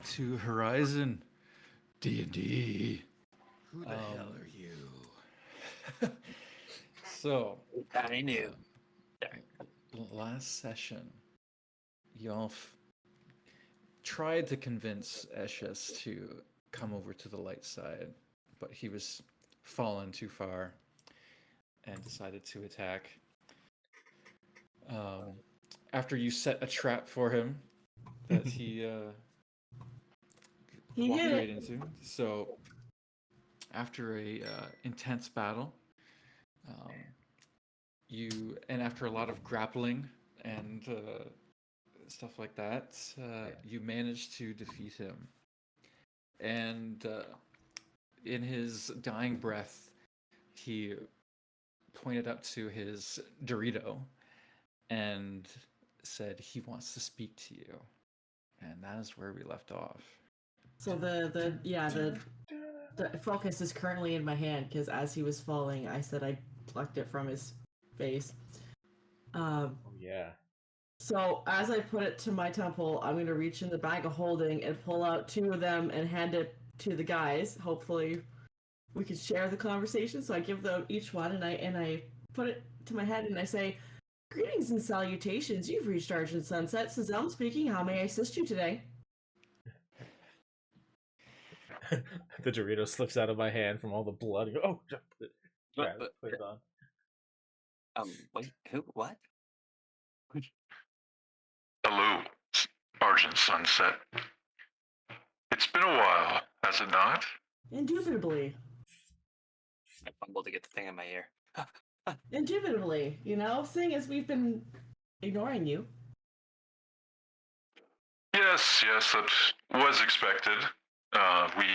back to Horizon D&D. Who the hell are you? So, I knew. last session, y'all tried to convince Eshes to come over to the light side, but he was fallen too far and decided to attack. After you set a trap for him that he walked right into. So, after a intense battle, after a lot of grappling and stuff like that, you managed to defeat him. And in his dying breath, he pointed up to his Dorito and said he wants to speak to you. And that is where we left off. So the focus is currently in my hand because as he was falling, I said I plucked it from his face. Oh yeah. So as I put it to my temple, I'm gonna reach in the bag of holding and pull out two of them and hand it to the guys. Hopefully, we can share the conversation. So I give them each one, and I put it to my head and I say, "Greetings and salutations. You've reached Argent Sunset. Sazelle speaking. How may I assist you today?" The Dorito slips out of my hand from all the blood. Oh, put it on. Wait, who? What? Hello, Argent Sunset. It's been a while, has it not? Indubitably. I fumbled to get the thing in my ear. Indubitably. You know, seeing as we've been ignoring you. Yes, that was expected. We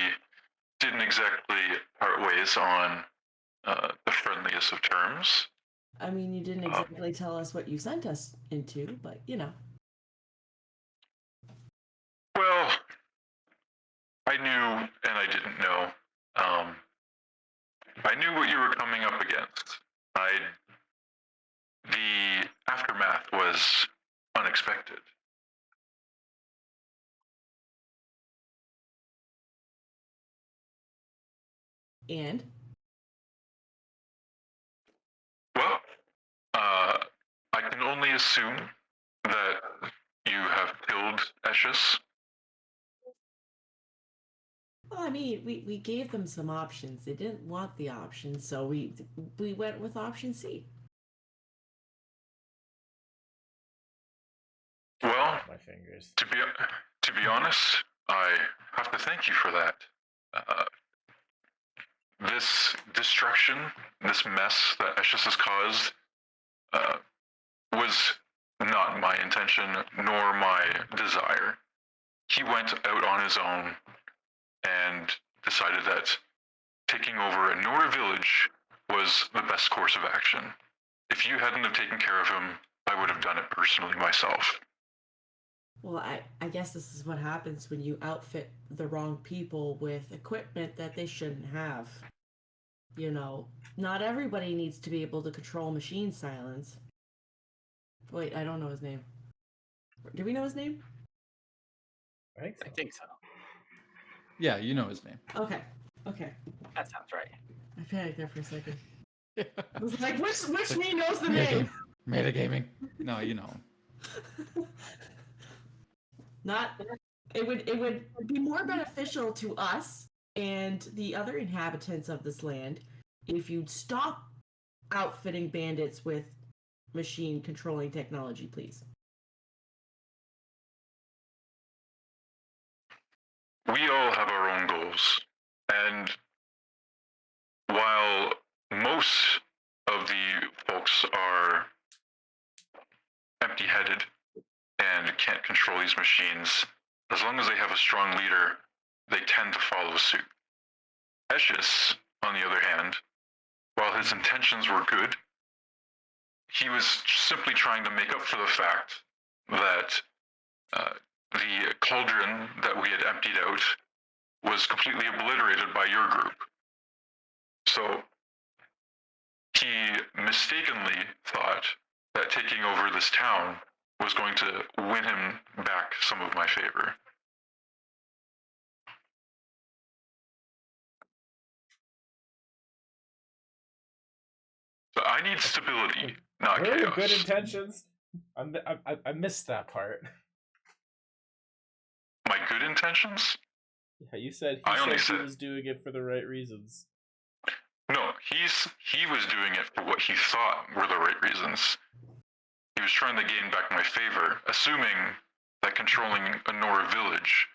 didn't exactly part ways on the friendliest of terms. I mean, you didn't exactly tell us what you sent us into, but you know. Well, I knew and I didn't know. I knew what you were coming up against. The aftermath was unexpected. And? Well, I can only assume that you have killed Eshes. Well, I mean, we gave them some options. They didn't want the option, so we went with option C. Well, My fingers. to be honest, I have to thank you for that. This destruction, this mess that Eshes has caused, was not my intention nor my desire. He went out on his own and decided that taking over a Nora village was the best course of action. If you hadn't have taken care of him, I would have done it personally myself. Well, I guess this is what happens when you outfit the wrong people with equipment that they shouldn't have. You know, not everybody needs to be able to control machine silence. Wait, I don't know his name. Do we know his name? I think so. Yeah, you know his name. Okay. That sounds right. I panicked there for a second. Yeah. I was like, which me knows the name? Metagaming. No, you know him. It would be more beneficial to us and the other inhabitants of this land if you'd stop outfitting bandits with machine controlling technology, please. We all have our own goals, and while most of the folks are empty-headed and can't control these machines, as long as they have a strong leader, they tend to follow suit. Eshes, on the other hand, while his intentions were good, he was simply trying to make up for the fact that the cauldron that we had emptied out was completely obliterated by your group. So he mistakenly thought that taking over this town was going to win him back some of my favor. I need stability, not Really chaos. good intentions. I missed that part. My good intentions? Yeah, you said I only he said- was doing it for the right reasons. No, he was doing it for what he thought were the right reasons. He was trying to gain back my favor, assuming that controlling Anora village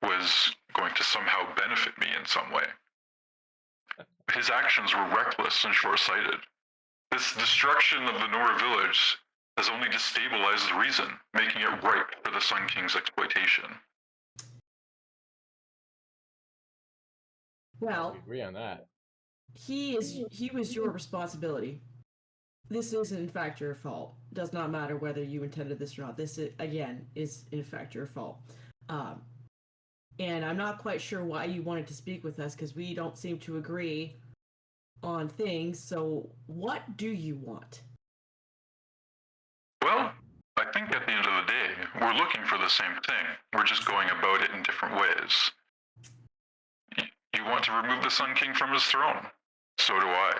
was going to somehow benefit me in some way. His actions were reckless and short-sighted. This destruction of the Nora village has only destabilized the reason, making it ripe for the Sun King's exploitation. Well, We agree on that. he was your responsibility. This is in fact your fault. Does not matter whether you intended this or not. This again is in fact your fault. And I'm not quite sure why you wanted to speak with us because we don't seem to agree on things. So what do you want? Well, I think at the end of the day, we're looking for the same thing. We're just going about it in different ways. You want to remove the Sun King from his throne. So do I.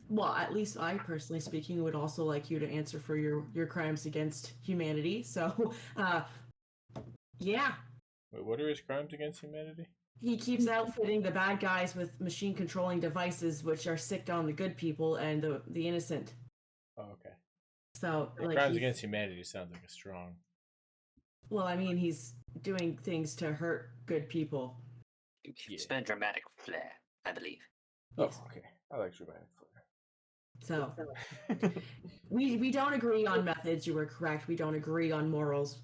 Well, at least I personally speaking would also like you to answer for your crimes against humanity. So, yeah. Wait, what are his crimes against humanity? He keeps outfitting the bad guys with machine controlling devices which are sicked on the good people and the innocent. Oh, okay. So, like, Crimes against humanity sounds like a strong. well, I mean, he's doing things to hurt good people. It's been a dramatic flair, I believe. Oh, okay. I like dramatic So, we don't agree on methods. You were correct. We don't agree on morals.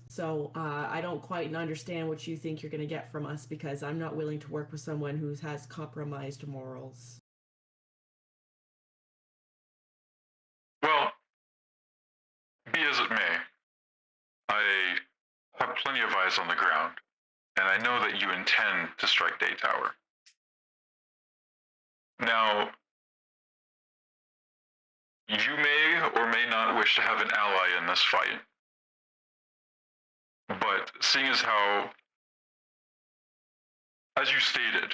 So I don't quite understand what you think you're going to get from us because I'm not willing to work with someone who has compromised morals. Well, be as it may, I have plenty of eyes on the ground, and I know that you intend to strike Day Tower. Now, you may or may not wish to have an ally in this fight, but seeing as how, as you stated,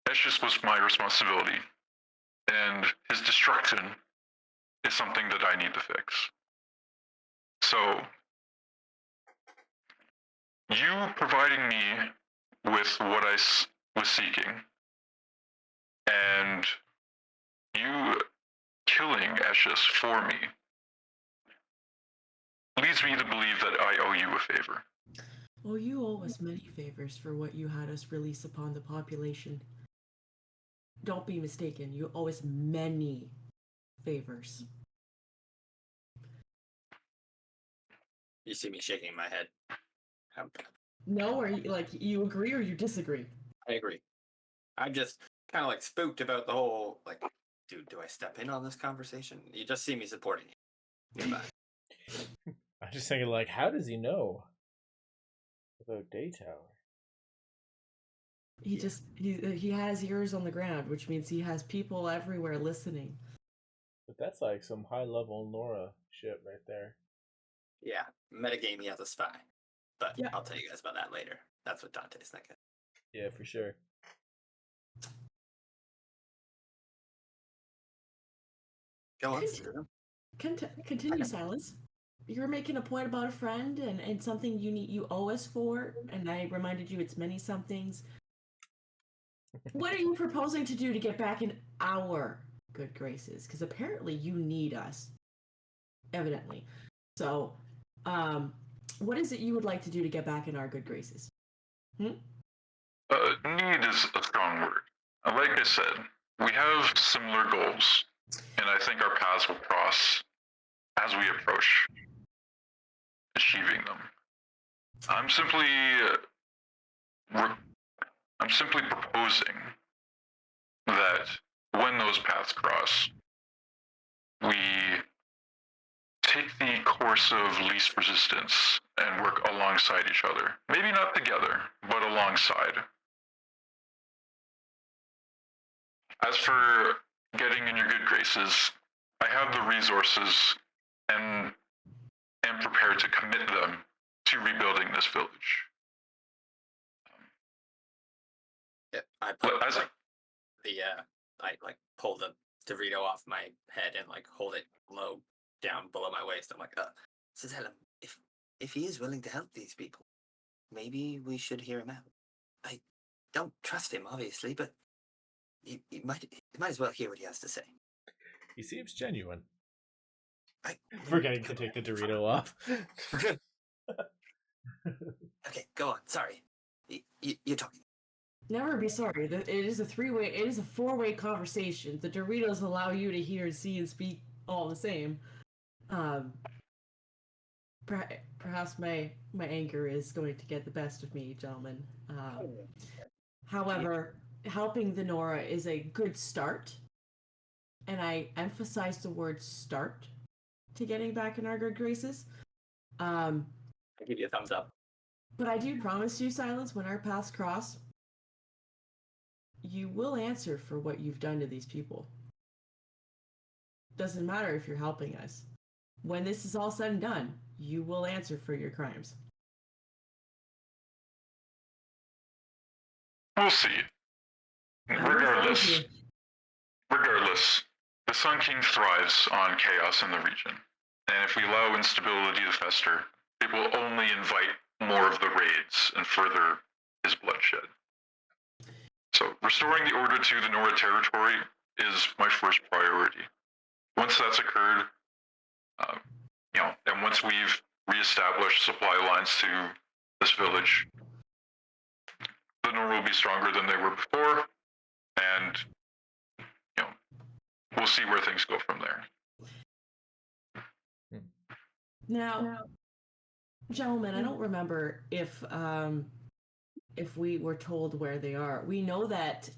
Eshius was my responsibility, and his destruction is something that I need to fix. So, you providing me with what I was seeking, and you killing Eshius for me, leads me to believe that I owe you a favor. Well, you owe us many favors for what you had us release upon the population. Don't be mistaken, you owe us many favors. You see me shaking my head. No, or you agree or you disagree? I agree. I'm just kind of like spooked about the whole, like, dude, do I step in on this conversation? You just see me supporting you. Goodbye. I'm just thinking, like, how does he know about Day Tower? He has ears on the ground, which means he has people everywhere listening. But that's like some high level Nora shit right there. Yeah, metagaming as a spy. But Yeah. I'll tell you guys about that later. That's what Dante's thinking. Yeah, for sure. Go on. Continue, Silence. You were making a point about a friend and something you owe us for, and I reminded you it's many somethings. What are you proposing to do to get back in our good graces? Because apparently you need us. Evidently. So, what is it you would like to do to get back in our good graces? Need is a strong word. Like I said, we have similar goals, and I think our paths will cross as we approach achieving them. I'm simply proposing that when those paths cross, we take the course of least resistance and work alongside each other. Maybe not together, but alongside. As for getting in your good graces, I have the resources and am prepared to commit them to rebuilding this village. Yeah, I put As the I like pull the Dorito off my head and like hold it low down below my waist. I'm like, so tell him if he is willing to help these people, maybe we should hear him out. I don't trust him, obviously, but you might as well hear what he has to say. He seems genuine. I Forgetting to take the Dorito off. Okay, go on. Sorry, you're talking. Never be sorry. It is a three-way. It is a four-way conversation. The Doritos allow you to hear, see, and speak all the same. Perhaps my anger is going to get the best of me, gentlemen. However, helping the Nora is a good start, and I emphasize the word "start" to getting back in our good graces. I give you a thumbs up. But I do promise you, Silence, when our paths cross, you will answer for what you've done to these people. Doesn't matter if you're helping us. When this is all said and done, you will answer for your crimes. We'll see. Regardless, the Sun King thrives on chaos in the region. And if we allow instability to fester, it will only invite more of the raids and further his bloodshed. So restoring the order to the Nora territory is my first priority. Once that's occurred, and once we've reestablished supply lines to this village, the Nora will be stronger than they were before, and we'll see where things go from there. Now, gentlemen, I don't remember if we were told where they are. We know that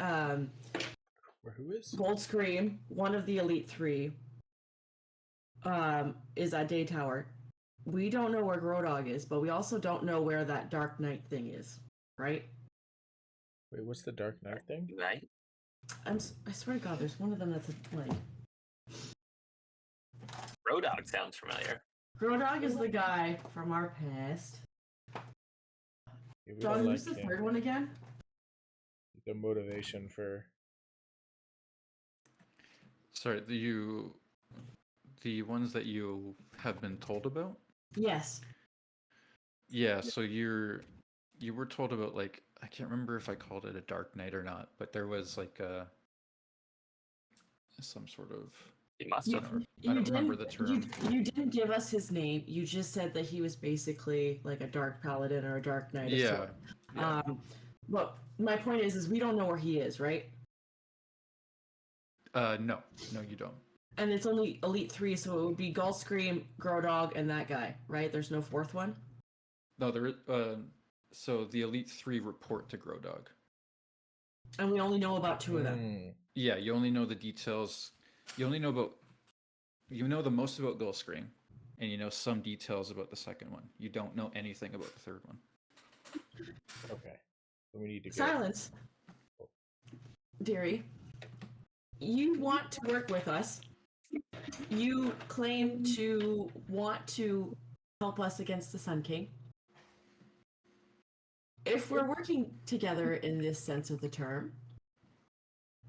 Who is? Gold Scream, one of the Elite Three, is at Day Tower. We don't know where Grodog is, but we also don't know where that Dark Knight thing is, right? Wait, what's the Dark Knight thing? Right? I swear to God, there's one of them that's like... Rodog sounds familiar. Grodog is the guy from our past. Yeah, John, who's the third one again? The motivation for... Sorry, the ones that you have been told about? Yes. Yeah, so you were told about, like, I can't remember if I called it a Dark Knight or not, but there was like some sort of... You must have. I don't remember the term. You didn't give us his name. You just said that he was basically like a dark paladin or a dark knight. Yeah. But my point is we don't know where he is, right? No, you don't. And it's only Elite 3, so it would be Gull Scream, Grodog, and that guy, right? There's no fourth one? No, there is, so the Elite 3 report to Grodog. And we only know about two of them. Yeah, you only know the details. You only know the most about Gull Scream, and you know some details about the second one. You don't know anything about the third one. Okay. So we need to go. Silence. Dearie, you want to work with us. You claim to want to help us against the Sun King. If we're working together in this sense of the term,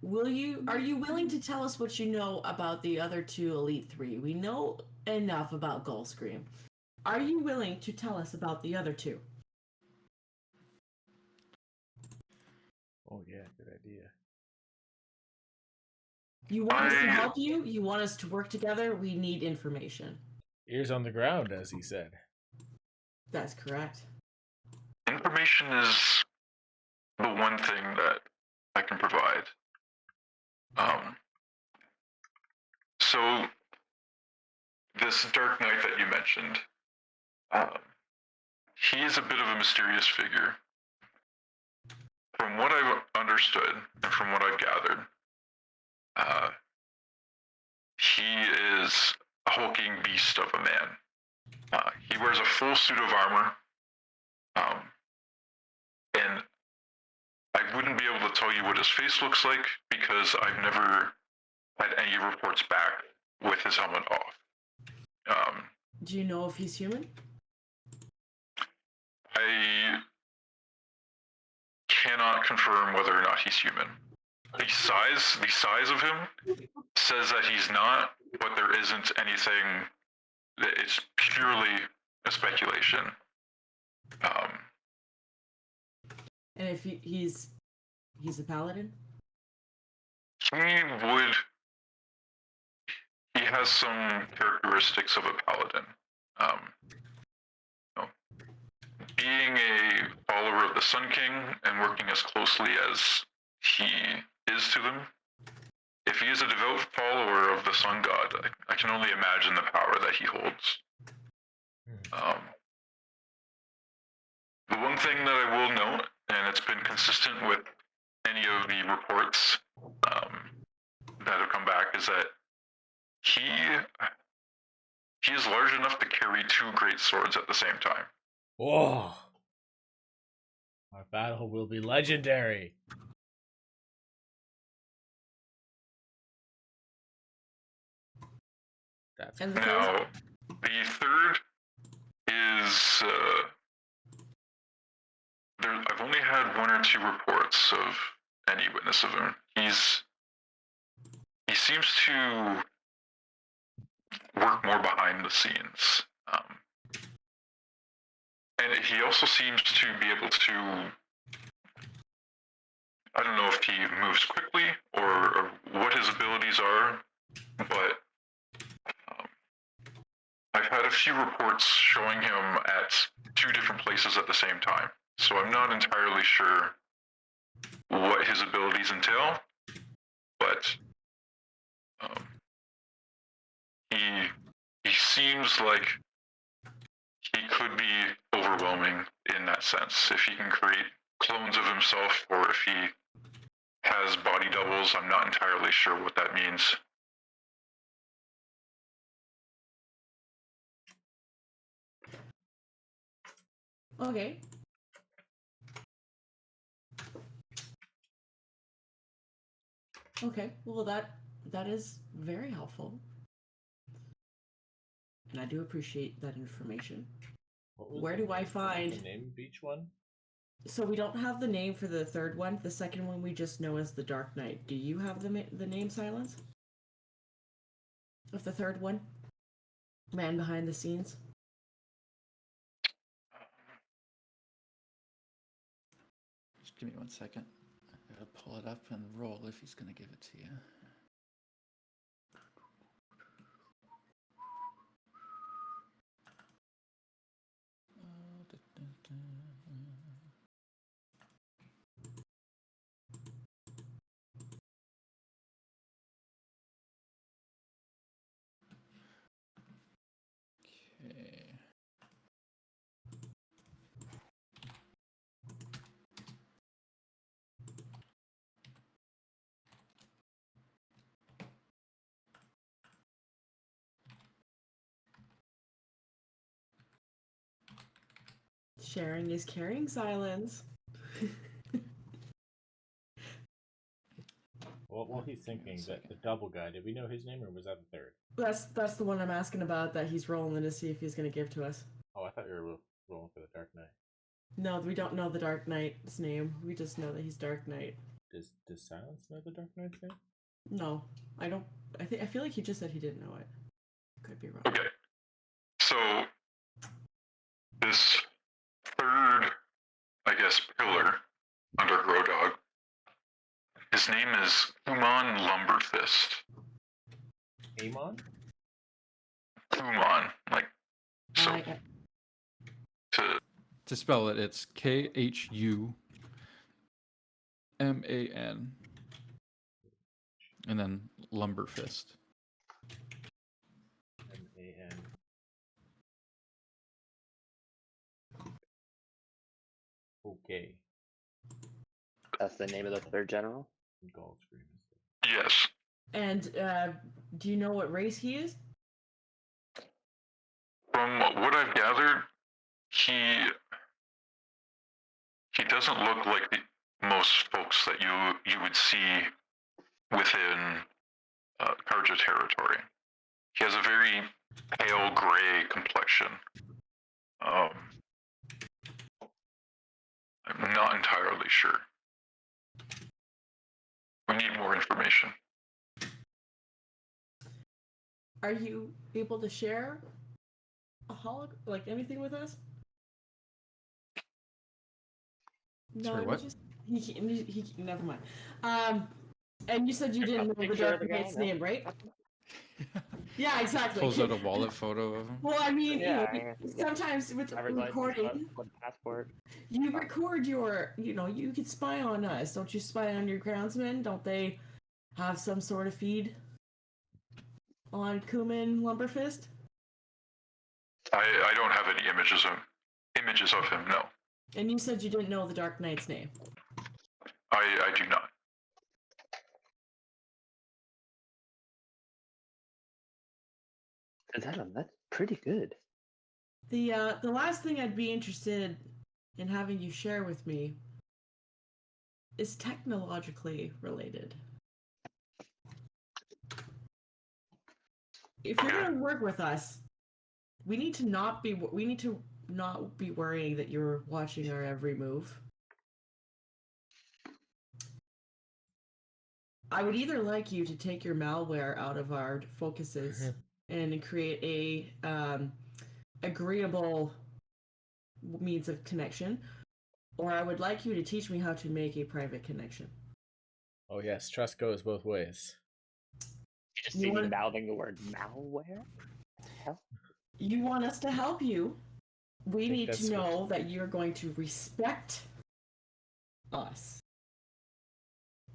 are you willing to tell us what you know about the other two Elite 3? We know enough about Gull Scream. Are you willing to tell us about the other two? Oh yeah, good idea. You want us to help you? You want us to work together? We need information. Ears on the ground, as he said. That's correct. Information is the one thing that I can provide. So this Dark Knight that you mentioned, he is a bit of a mysterious figure. From what I've understood and from what I've gathered, he is a hulking beast of a man. He wears a full suit of armor, and I wouldn't be able to tell you what his face looks like because I've never had any reports back with his helmet off. Do you know if he's human? I cannot confirm whether or not he's human. the size of him says that he's not, but there isn't anything. It's purely a speculation. And if he's a paladin? He has some characteristics of a paladin. You know, being a follower of the Sun King and working as closely as he is to them, if he is a devout follower of the Sun God, I can only imagine the power that he holds. The one thing that I will note, and it's been consistent with any of the reports that have come back, is that he is large enough to carry 2 great swords at the same time. Whoa! Our battle will be legendary. That's And the Now, the third is I've only had 1 or 2 reports of any witness of him. He seems to work more behind the scenes, and he also seems to be able to. I don't know if he moves quickly or what his abilities are, but I've had a few reports showing him at 2 different places at the same time. So I'm not entirely sure what his abilities entail, but he seems like he could be overwhelming in that sense. If he can create clones of himself, or if he has body doubles, I'm not entirely sure what that means. Okay. Okay. Well, that is very helpful, and I do appreciate that information. Where do I find the name of each one? So we don't have the name for the third one. The second one we just know as the Dark Knight. Do you have the name, Silence? Of the third one? Man behind the scenes? Just give me 1 second. I gotta pull it up and roll if he's gonna give it to you. Okay. Sharing is caring, Silence. What he's thinking, that the double guy, did we know his name or was that the third? That's the one I'm asking about that he's rolling to see if he's going to give to us. Oh, I thought you were rolling for the Dark Knight. No, we don't know the Dark Knight's name. We just know that he's Dark Knight. Does Silence know the Dark Knight's name? No, I don't. I feel like he just said he didn't know it. Could be wrong. Okay. So this third, I guess, pillar under Grodog, his name is Kumon Lumberfist. Amon? Kumon, like, so I- To spell it, it's KHUMAN. And then Lumberfist. M-A-N. Okay. That's the name of the third general? Gold screen. yes. And do you know what race he is? From what I've gathered, he doesn't look like most folks that you would see within Karja territory. He has a very pale gray complexion. I'm not entirely sure. We need more information. Are you able to share like anything with us? No, Sorry, I what? just he never mind. And you said you didn't know the Picture of Dark the guy, Knight's no? name, right? Yeah, exactly. Pulls out a wallet photo of him. Well, I mean, Yeah, sometimes with driver's license, recording, passport. you record your, you could spy on us. Don't you spy on your groundsmen? Don't they have some sort of feed on Kuman Lumberfist? I don't have any images of him. No, And you said you didn't know the Dark Knight's name. I do not. That's pretty good. The last thing I'd be interested in having you share with me is technologically related. If you're gonna work with us, we need to not be worrying that you're watching our every move. I would either like you to take your malware out of our focuses and create a agreeable means of connection, or I would like you to teach me how to make a private connection. Oh yes, trust goes both ways. You just You see me want- mouthing the word malware? Hell? You want us to help you. We need that's to know that you're going to respect us.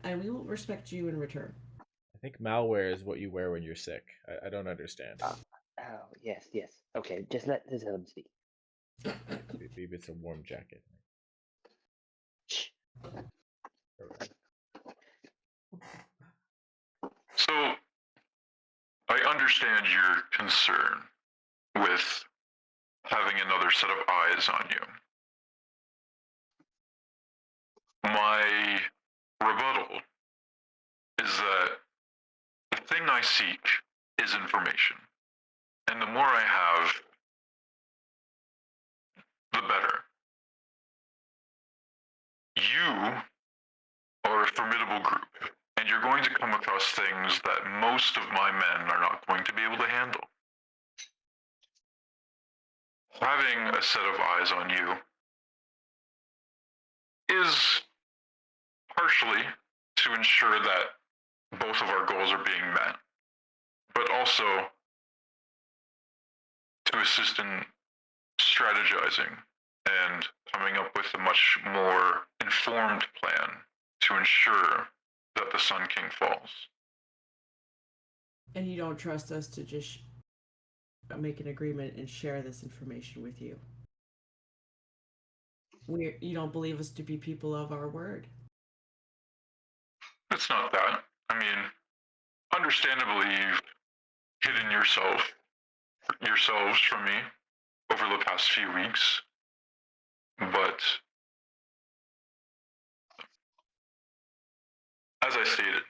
And we will respect you in return. I think malware is what you wear when you're sick. I don't understand. Oh, yes. Okay, just let him speak. Maybe it's a warm jacket. Shh. So, I understand your concern with having another set of eyes on you. My rebuttal is that the thing I seek is information. And the more I have, the better. You are a formidable group, and you're going to come across things that most of my men are not going to be able to handle. Having a set of eyes on you is partially to ensure that both of our goals are being met, but also to assist in strategizing and coming up with a much more informed plan to ensure that the Sun King falls. And you don't trust us to just make an agreement and share this information with you. You don't believe us to be people of our word. It's not that. I mean, understandably, you've hidden yourselves from me over the past few weeks, but as I stated,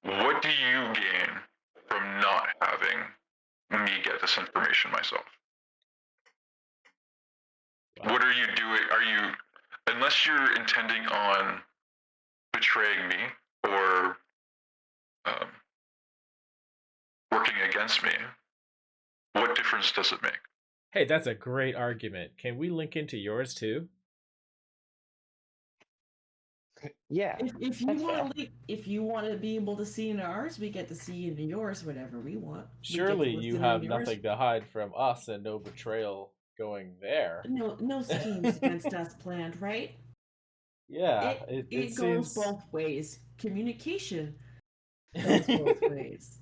what do you gain from not having me get this information myself? Wow. What are you doing? Unless you're intending on betraying me or working against me, what difference does it make? Hey, that's a great argument. Can we link into yours too? Yeah. If you That's want to, if you want to be able to see into ours, we get to see into yours whenever we want. We get to Surely you listen have into yours. nothing to hide from us and no betrayal going there. No schemes against us planned, right? Yeah, It it goes seems both ways. Communication goes both ways.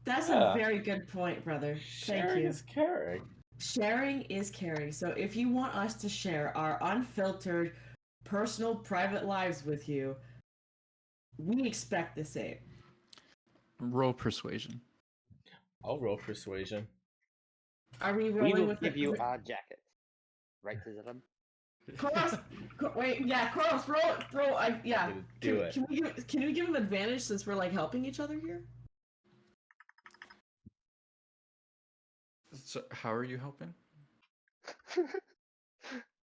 That's Yeah. a very good point, brother. Thank sharing you. is caring. Sharing is caring. So if you want us to share our unfiltered, personal, private lives with you, we expect the same. Roll persuasion. I'll roll persuasion. Are we We rolling will with give the, you our jackets. Right, Zizilum? Koros, wait, yeah, Koros, roll. Yeah. Do it. Can we give him advantage since we're like helping each other here? So how are you helping? What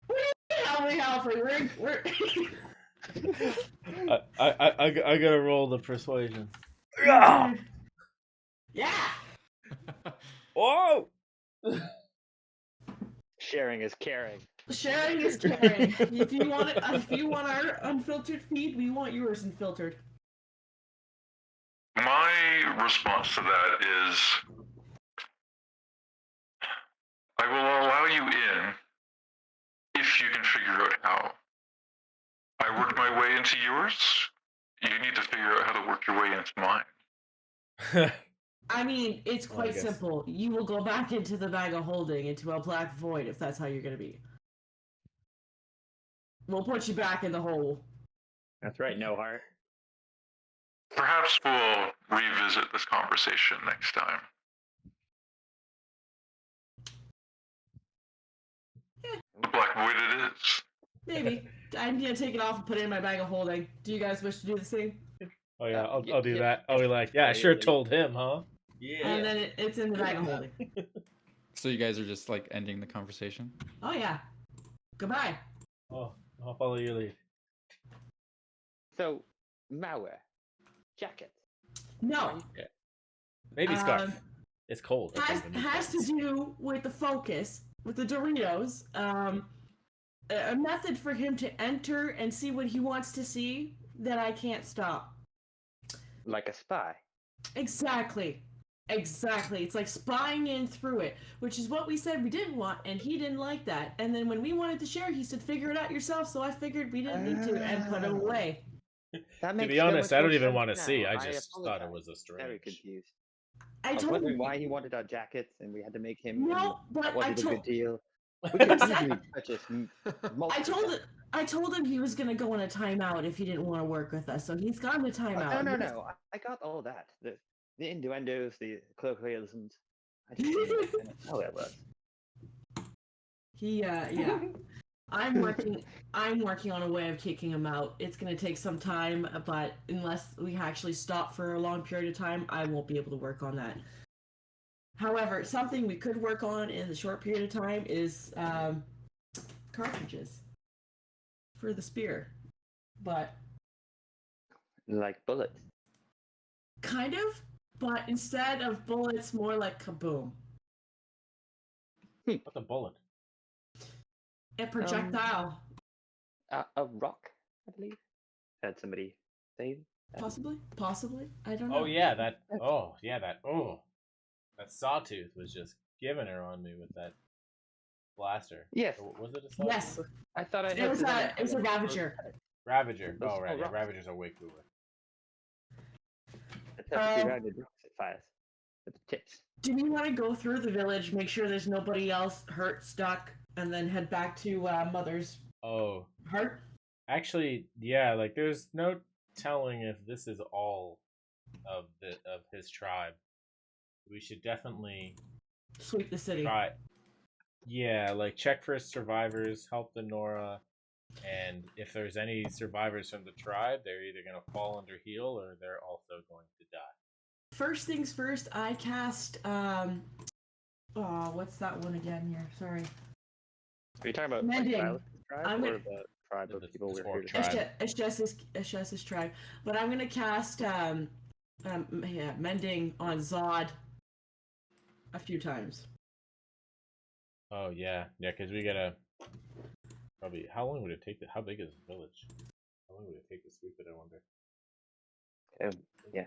do you mean Holy Alfred, we're I gotta roll the persuasion. Yeah. yeah. Whoa. Sharing is caring. Sharing is caring. If you want it, if you want our unfiltered feed, we want yours unfiltered. My response to that is I will allow you in if you can figure out how. I worked my way into yours. You need to figure out how to work your way into mine. I mean, it's Well, I quite guess. simple. You will go back into the bag of holding, into a black void, if that's how you're gonna be. We'll put you back in the hole. That's right, no heart. Perhaps we'll revisit this conversation next time. The black void it is. Maybe. I'm gonna take it off and put it in my bag of holding. Do you guys wish to do the same? Oh yeah, I'll do yeah. that. I'll be like, yeah, I sure told him, huh? Yeah. And then it's in the bag of holding. So you guys are just like ending the conversation? Oh yeah. Goodbye. Oh, I'll follow your lead. So, malware. Jacket. No. Maybe scarf. It's cold. I Has think, when you has to dance. do with the focus, with the Doritos. A method for him to enter and see what he wants to see that I can't stop. Like a spy. Exactly. It's like spying in through it, which is what we said we didn't want, and he didn't like that. And then when we wanted to share, he said, "Figure it out yourself." So I figured we didn't need to, and put him away. That To makes be so honest, much I more don't even sense want to now. see. I just thought it apologize. was a Very strange. confused. I I was told wondering him why he wanted our jackets, and we had to make him. no, and but that I wasn't a told good deal. We could Exactly. easily purchase multiple. I told him he was gonna go on a timeout if he didn't want to work with us. So he's gone to timeout. No. I got all that. The innuendos, the colloquialisms. I just didn't understand how that was. Yeah. I'm working on a way of kicking him out. It's gonna take some time, but unless we actually stop for a long period of time, I won't be able to work on that. However, something we could work on in the short period of time is cartridges for the spear. But Like bullets. kind of, but instead of bullets, more like kaboom. What's a bullet? A projectile. A rock, I believe. Had somebody say that. Possibly. I don't know. Oh yeah, that. Oh yeah, that. Oh, that sawtooth was just giving her on me with that blaster. Yes. Or was it a sawtooth? Yes. I thought I It had was a Ravager. Ravager. Those Oh right, yeah, rocks. Ravagers are way cooler. Except if you rounded rocks, it fires. With the tips. Do we want to go through the village, make sure there's nobody else hurt, stuck, and then head back to Mother's Oh, heart? actually, yeah. Like, there's no telling if this is all of his tribe. We should definitely Sweep the city. try. Yeah, like check for survivors, help the Nora, and if there's any survivors from the tribe, they're either gonna fall under heal or they're also going to die. First things first, I cast what's that one again here? Sorry. Are you talking about Mending. like Silas' tribe I'm or gonna- the tribe of people It's we're orc here to tribe. Eshes's tribe. But I'm gonna cast Mending on Zod a few times. Oh yeah, because we gotta probably. How long would it take? How big is the village? How long would it take to sweep it? I wonder. Yeah.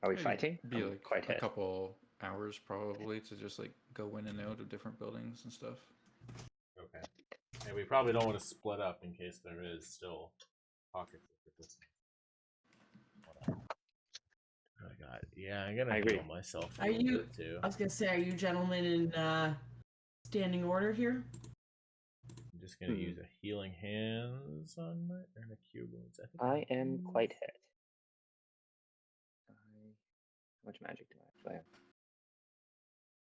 Are we It'd fighting? Be I'm like quite a hit. couple hours probably to just like go in and out of different buildings and stuff. Okay. And we probably don't want to split up in case there is still pockets of resistance. Oh my god. Yeah, I'm gonna I agree. heal myself a Are little you- bit too. I was gonna say, are you gentlemen in standing order here? I'm just gonna use a healing hands on my and a cure wounds. I am quite hit. How much magic do I actually have?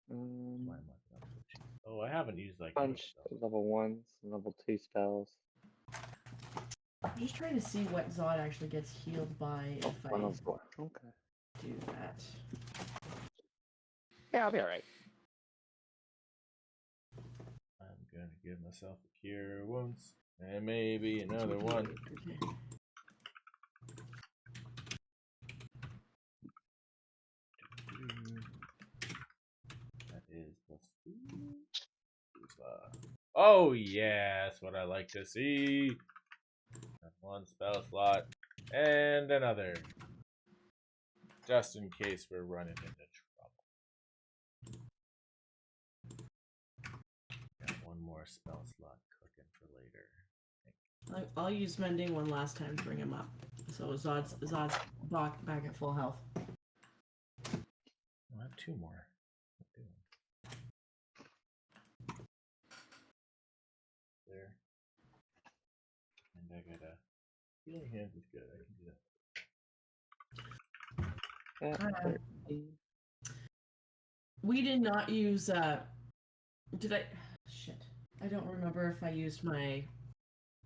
Why am I not switching? Oh, I haven't used like Bunch of level 1s, level 2 spells. I'm just trying to see what Zod actually gets healed by if I 1 level 4. Okay. do that. Yeah, I'll be alright. I'm gonna give myself a cure wounds. And maybe another one. That is +2. Oh yeah, that's what I like to see. One spell slot and another, just in case we're running into trouble. Got one more spell slot cooking for later. I'll use mending one last time to bring him up. So Zod's back at full health. I'll have two more. There. And I got a healing hands is good. I can do that. We did not use did I shit. I don't remember if I used my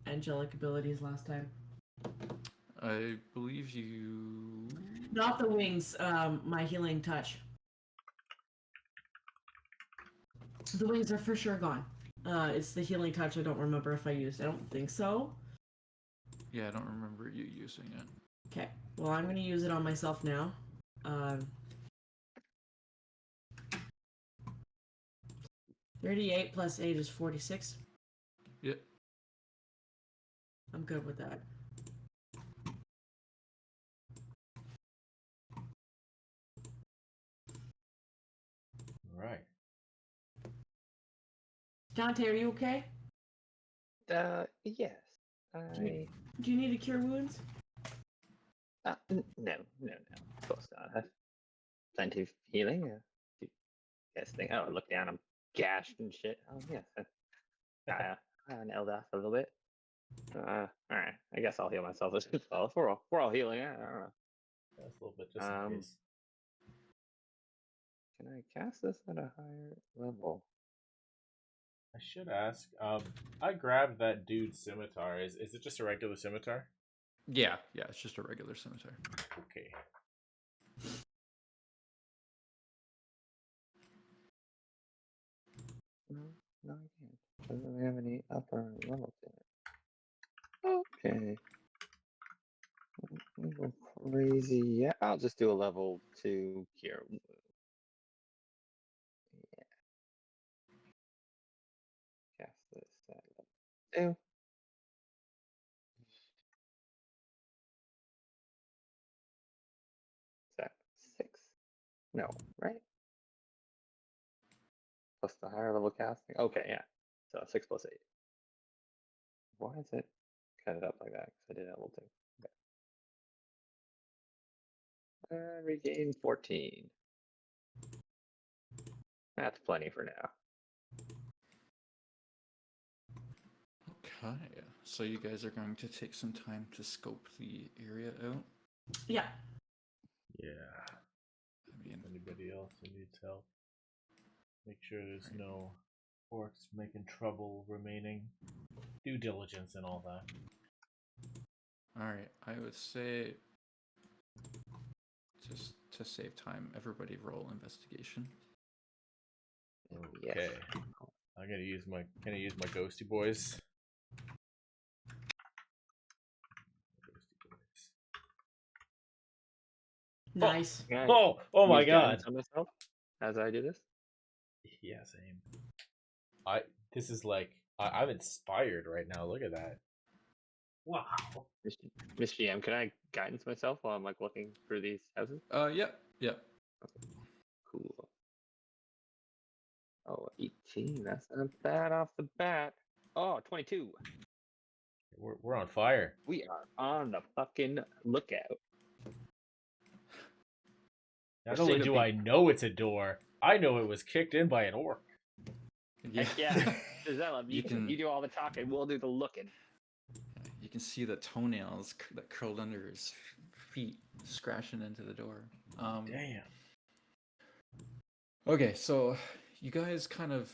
angelic abilities last time. I believe you. Not the wings, my healing touch. The wings are for sure gone. It's the healing touch I don't remember if I used. I don't think so. Yeah, I don't remember you using it. Okay. Well, I'm going to use it on myself now. 38 plus 8 is 46. Yep. I'm good with that. All right. Dante, are you okay? Yes. Do you need to cure wounds? No. Of course not. I have plenty of healing. Yes, thing. Oh, look down. I'm gashed and shit. Oh, yes. I nailed that a little bit. All right. I guess I'll heal myself as well. If we're all healing. I don't know. That's a little bit just in case. Can I cast this at a higher level? I should ask. I grabbed that dude's scimitar. Is it just a regular scimitar? Yeah, it's just a regular scimitar. Okay. No, I can't. Doesn't really have any upper levels in it. Okay. Go crazy. Yeah, I'll just do a level 2 cure. Yeah. Cast this at level 2. Is that 6? No, right? Plus the higher level casting. Okay, yeah. So 6 plus 8. Why is it cut it up like that? Because I did level 2. Okay. Regain 14. That's plenty for now. Okay, so you guys are going to take some time to scope the area out. Yeah. Yeah. I mean, Anybody else who needs help? Make sure there's no orcs making trouble remaining. Due diligence and all that. all right. I would say, just to save time, everybody roll investigation. Okay. Yes. I'm gonna use my. Can I use my ghosty boys? Nice. Can I Oh my use god. guidance on myself as I do this? Yeah, same. This is like I'm inspired right now. Look at that. Wow. Miss GM, can I guidance myself while I'm like looking through these houses? Yep. Okay. Cool. Oh, 18. That's not bad off the bat. Oh, 22. We're on fire. We are on the fucking lookout. Not We're only soon to do be- I know it's a door, I know it was kicked in by an orc. Heck yeah. Gisela, you can- do all the talking, we'll do the looking. You can see the toenails that curled under his feet scratching into the door. Damn. Okay, so you guys kind of,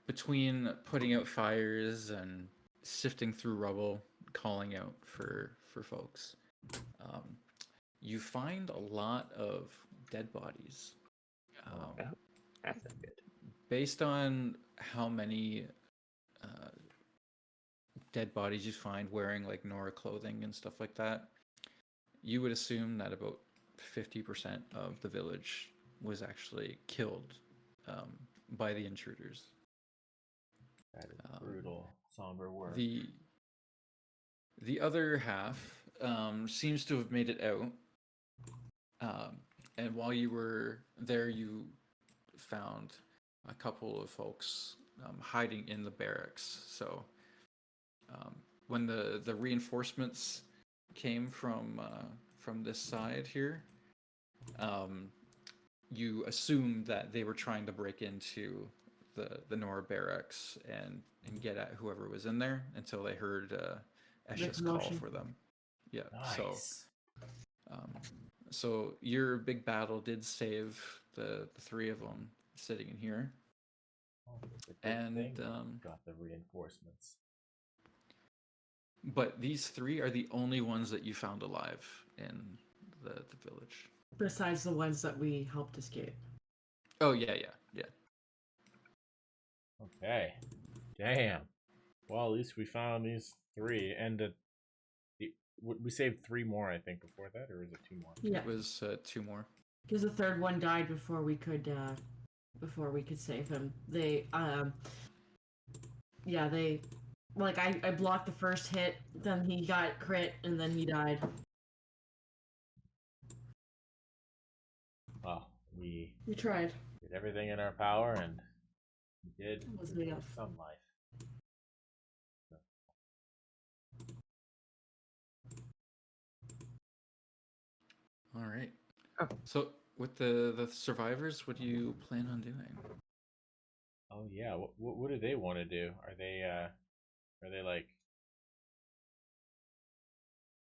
between putting out fires and sifting through rubble, calling out for folks, you find a lot of dead bodies. That's not good. Based on how many dead bodies you find wearing like Nora clothing and stuff like that, you would assume that about 50% of the village was actually killed by the intruders. That is brutal, somber work. The other half seems to have made it out. And while you were there, you found a couple of folks hiding in the barracks. So when the reinforcements came from this side here, you assumed that they were trying to break into the Nora barracks and get at whoever was in there until they heard Esha's call for them. Yeah. Nice. So your big battle did save the three of them sitting in here. Oh, it's a good And thing got the reinforcements. But these three are the only ones that you found alive in the village. Besides the ones that we helped escape. Oh yeah. Okay. Damn. Well, at least we found these three, and we saved 3 more, I think, before that, or is it 2 more? Yeah, It was 2 more. because the third one died before we could save him. They like I blocked the first hit, then he got crit, and then he died. Well, we tried. did everything in our power, and we did Wasn't enough. some life. All right. Oh. So with the survivors, what do you plan on doing? Oh yeah, what do they want to do? Are they like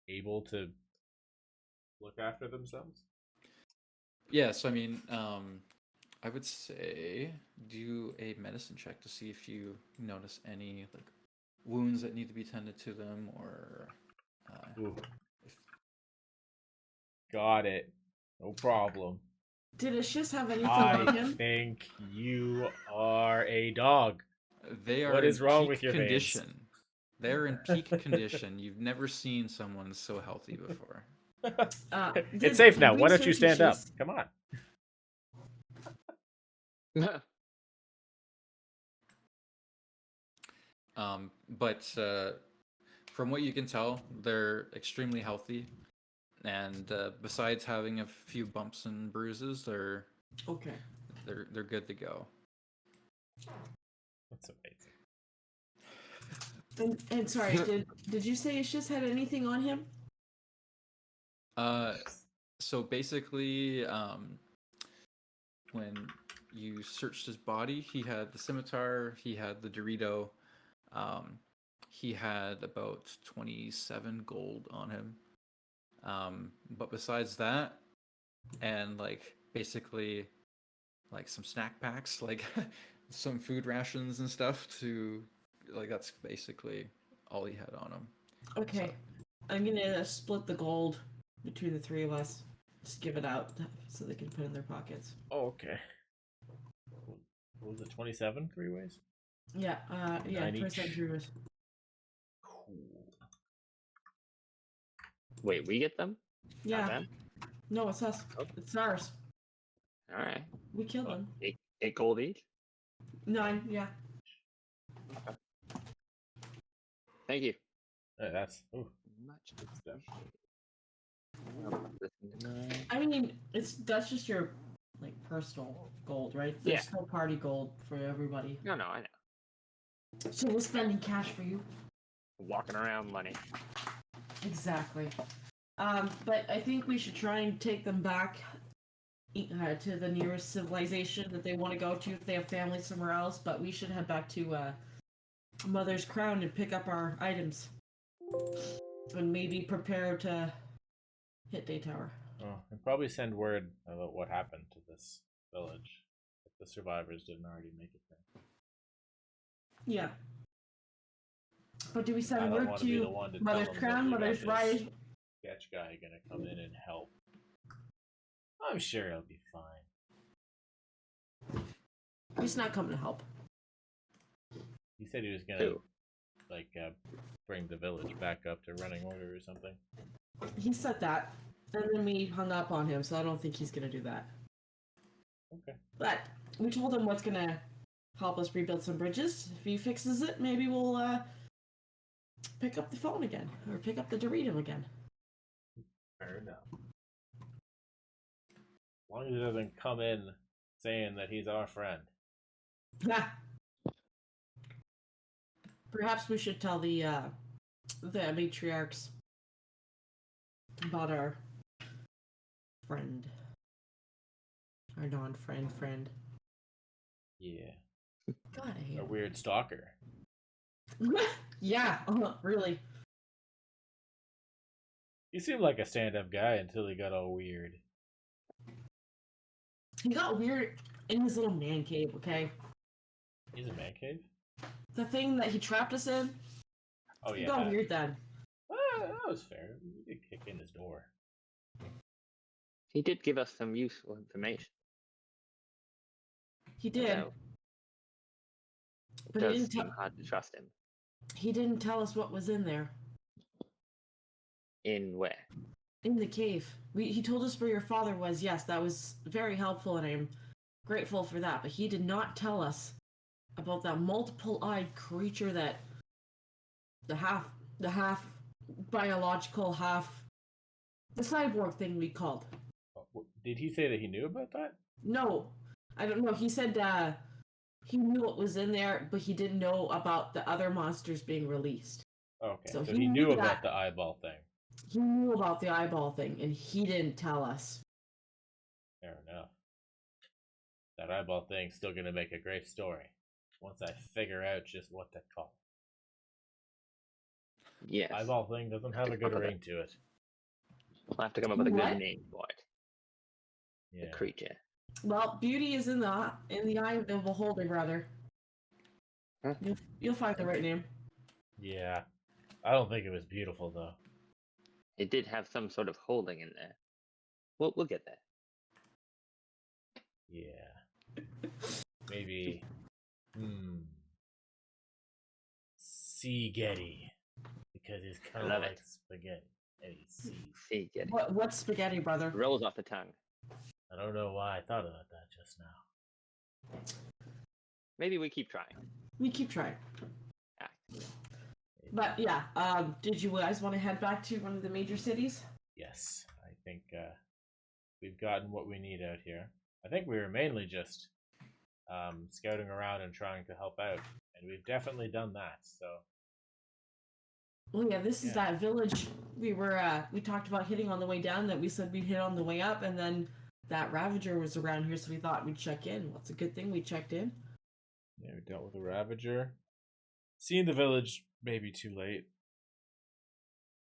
able to look after themselves? Yes, I mean, I would say do a medicine check to see if you notice any like wounds that need to be tended to them, or Ooh. Got it. No problem. Did Ashis have anything on I him? think you are a dog. they are What is in wrong peak with your veins? condition. They're in peak condition. You've never seen someone so healthy before. It's safe now. did Why we don't you search stand up? Ashis? Come on. But from what you can tell, they're extremely healthy, and besides having a few bumps and bruises, they're Okay. good to go. That's amazing. And sorry, did you say Ashis had anything on him? So basically, when you searched his body, he had the scimitar, he had the Dorito, he had about 27 gold on him. But besides that, and like basically like some snack packs, like some food rations and stuff to like, that's basically all he had on him. Okay. So- I'm gonna split the gold between the three of us. Just give it out so they can put it in their pockets. Oh, okay. What was it, 27 3 ways? Yeah, 9 each. 27 Druids. Cool. Wait, we get them? Not Yeah. them? No, it's us. Oh. It's ours. All right. We killed them. 8 gold each. 9, yeah. Thank you. That's Much stuff. appreciated. I mean, that's just your like personal gold, right? There's no party gold for everybody. No, I know. So we're spending cash for you. Walking around money. Exactly. But I think we should try and take them back to the nearest civilization that they want to go to if they have family somewhere else. But we should head back to Mother's Crown and pick up our items. And maybe prepare to hit Day Tower. Oh, and probably send word about what happened to this village if the survivors didn't already make it there. Yeah. But do we I send don't word want to be the to one to Mother's tell them Crown, that we Mother's got this Rise? sketch guy gonna come in and help. I'm sure he'll be fine. He's not coming to help. He said he was gonna Who? like bring the village back up to running order or something. He said that, and then we hung up on him, so I don't think he's gonna do that. Okay. But we told him what's gonna help us rebuild some bridges. If he fixes it, maybe we'll pick up the phone again, or pick up the Dorito again. Fair enough. As long as he doesn't come in saying that he's our friend. Ha! Perhaps we should tell the matriarchs about our friend, our non-friend friend. Yeah. God, I hate A him. weird stalker. Yeah, really. He seemed like a stand-up guy until he got all weird. He got weird in his little man cave, okay? He's a man cave? The thing that he trapped us in, Oh he yeah. got weird then. That was fair. We did kick in his door. He did give us some useful information. He did, although It but he does didn't, seem hard to trust him. he didn't tell us what was in there. In where? In the cave. He told us where your father was. Yes, that was very helpful, and I'm grateful for that. But he did not tell us about that multiple-eyed creature that the half biological, half the cyborg thing we called. Did he say that he knew about that? No, I don't know. He said he knew what was in there, but he didn't know about the other monsters being released. Okay, So so he he knew knew about that. the eyeball thing. He knew about the eyeball thing, and he didn't tell us. Fair enough. That eyeball thing's still gonna make a great story. Once I figure out just what to call Yes. it. Eyeball thing doesn't have a good ring to it. We'll have to come up with a What? good name for it. Yeah. The creature. Well, beauty is in the eye of the beholder, brother. Huh? You'll find the right name. Yeah. I don't think it was beautiful though. It did have some sort of holding in there. We'll get there. Yeah. Maybe. Sea-getty. Because it's kind of Love like it. spaghetti. Any sea. See, get it. What's spaghetti, brother? Rolls off the tongue. I don't know why I thought about that just now. Maybe we keep trying. We keep trying. Ah, But yeah, did you guys want to head back to one of the major cities? Yes, I think we've gotten what we need out here. I think we were mainly just scouting around and trying to help out, and we've definitely done that. So Well, yeah, this is Yeah. that village we talked about hitting on the way down that we said we'd hit on the way up, and then that Ravager was around here, so we thought we'd check in. Well, it's a good thing we checked in. yeah, we dealt with a Ravager. Seeing the village, maybe too late.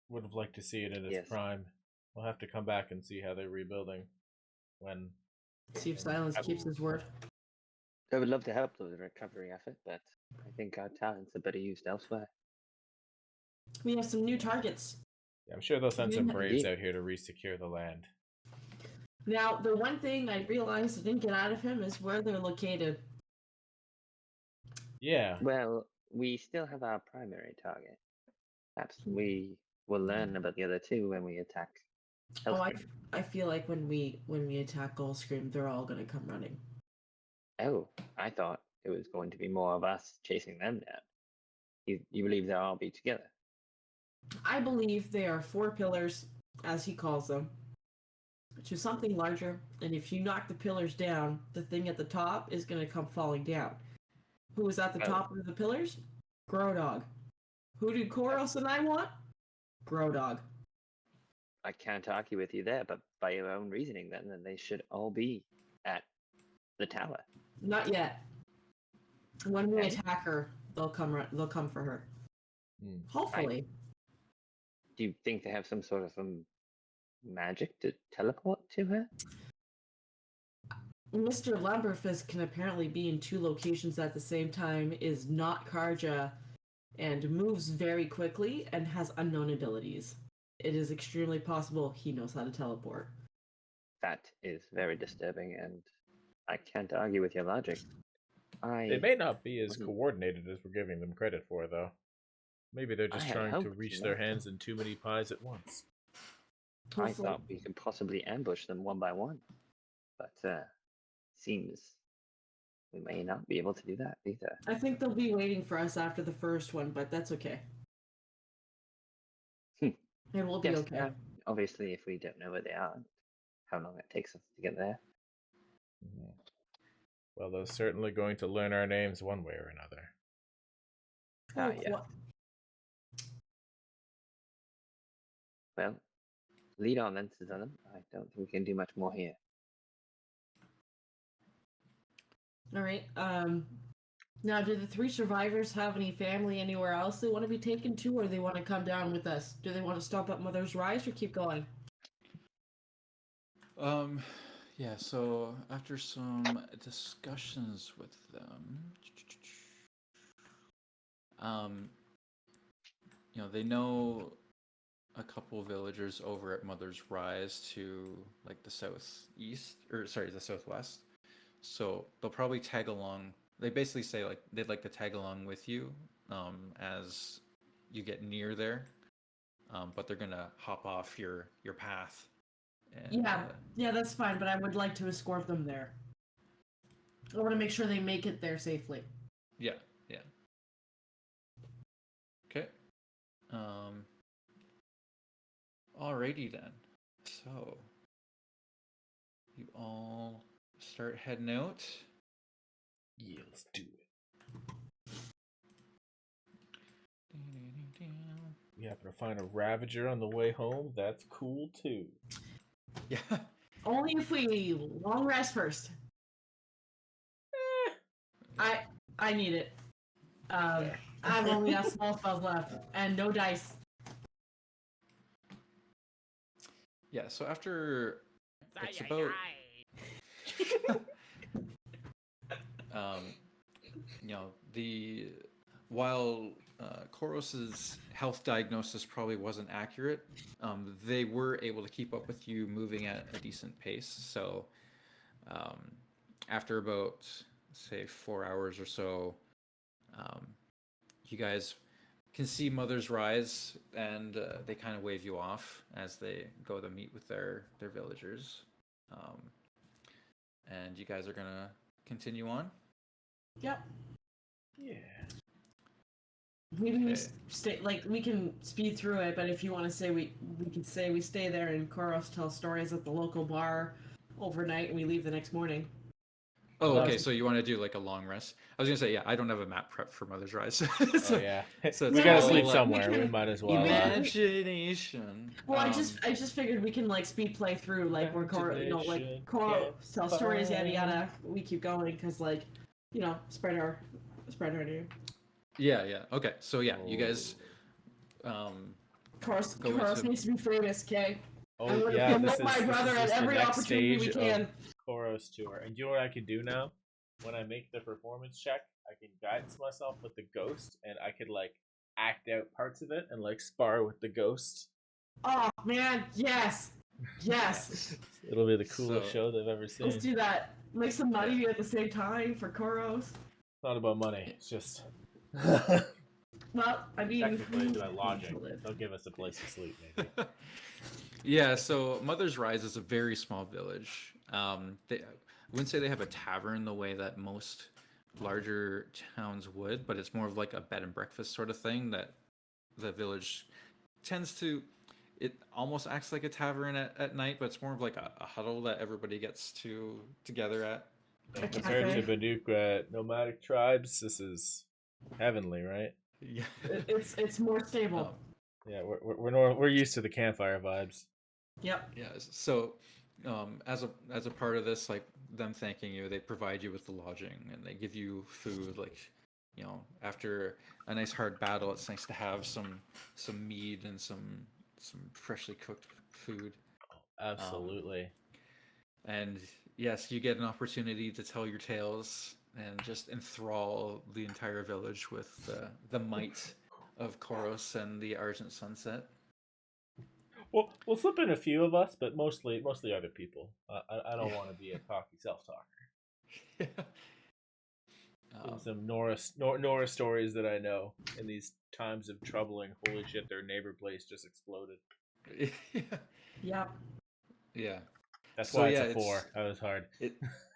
Would have liked to see it in its Yes. prime. We'll have to come back and see how they're rebuilding when. See if Silence keeps his word. I would love to help with the recovery effort, but I think our talents are better used elsewhere. We have some new targets. Yeah, I'm sure they'll send some Yeah, braves indeed. out here to resecure the land. Now, the one thing I realized I didn't get out of him is where they're located. Yeah, Well, we still have our primary target. Perhaps we will learn about the other two when we attack. Oh, Hellscream. I feel like when we attack Gulfstream, they're all gonna come running. Oh, I thought it was going to be more of us chasing them down. You believe they'll all be together? I believe they are 4 pillars, as he calls them, to something larger, and if you knock the pillars down, the thing at the top is going to come falling down. Who is at the Oh. top of the pillars? Grodog. Who do Koros and I want? Grodog. I can't argue with you there, but by your own reasoning, then they should all be at the tower. Not yet. When we Okay. attack her, they'll come for her. Hmm. Hopefully. Do you think they have some sort of magic to teleport to her? Mr. Lumberfist can apparently be in 2 locations at the same time, is not Karja, and moves very quickly and has unknown abilities. It is extremely possible he knows how to teleport. That is very disturbing, and I can't argue with your logic. They may not be as coordinated as we're giving them credit for, though. Maybe they're just I had trying to hoped, reach you their know. hands in too many pies at once. I Hopefully. thought we could possibly ambush them one by one, but seems we may not be able to do that either. I think they'll be waiting for us after the first one, but that's okay. Hmm. It will be Yes, okay. obviously, if we don't know where they are, how long it takes us to get there. Mhm. Well, they're certainly going to learn our names one way or another. Oh, Yeah. Well, lead on then, Susanna. I don't think we can do much more here. All right. Now, do the 3 survivors have any family anywhere else they want to be taken to, or they want to come down with us? Do they want to stop at Mother's Rise or keep going? Yeah, so after some discussions with them, they know a couple villagers over at Mother's Rise to like the southeast, or sorry, the southwest. So they'll probably tag along. They basically say like they'd like to tag along with you as you get near there, but they're gonna hop off your path. And, Yeah, that's fine, but I would like to escort them there. I want to make sure they make it there safely. Yeah. Okay. Alrighty then. So you all start heading out. Yeah, let's do it. We happen to find a Ravager on the way home. That's cool too. Yeah. Only if we long rest first. I need it. I've only got small spells left and no dice. Yeah, so after it's about while Koros's health diagnosis probably wasn't accurate, they were able to keep up with you moving at a decent pace. So after about say 4 hours or so, you guys can see Mother's Rise, and they kind of wave you off as they go to meet with their villagers. And you guys are gonna continue on. Yep. Yeah. Maybe we stay. Like we can speed through it, but if you want to say we can say we stay there and Koros tells stories at the local bar overnight, and we leave the next morning. Oh, okay. So you want to do like a long rest? I was gonna say, yeah. I don't have a map prep for Mother's Rise. So, Oh yeah. So we it's gotta all, sleep like, somewhere. We might as well. Imagination. Well, I just figured we can like speed play through like where Koros tells stories, yada yada. We keep going because like spread our name. Yeah. Okay. So yeah, you guys. Koros needs to be famous, okay? Oh yeah, this is my brother at every opportunity we can. Koros tour. And you know what I can do now? When I make the performance check, I can guidance myself with the ghost, and I could like act out parts of it and like spar with the ghost. Oh man, yes. It'll be the coolest show they've ever seen. Let's do that. Make some money at the same time for Koros. It's not about money. It's just. Well, I mean, technically, it's about lodging. They'll give us a place to sleep, maybe. Yeah. So Mother's Rise is a very small village. I wouldn't say they have a tavern the way that most larger towns would, but it's more of like a bed and breakfast sort of thing that the village tends to. It almost acts like a tavern at night, but it's more of like a huddle that everybody gets together at. Compared to Banuka nomadic tribes, this is heavenly, right? Yeah, it's more stable. Yeah, we're used to the campfire vibes. Yep. Yeah. So, as a part of this, like them thanking you, they provide you with the lodging and they give you food. Like, after a nice hard battle, it's nice to have some mead and some freshly cooked food. Absolutely. And yes, you get an opportunity to tell your tales and just enthrall the entire village with the might of Koros and the Argent Sunset. Well, we'll slip in a few of us, but mostly other people. I don't want to be a cocky self-talker. Yeah. Some Nora stories that I know in these times of troubling. Holy shit, their neighbor place just exploded. Yep. Yeah. That's So, why yeah, it's a 4. That was hard.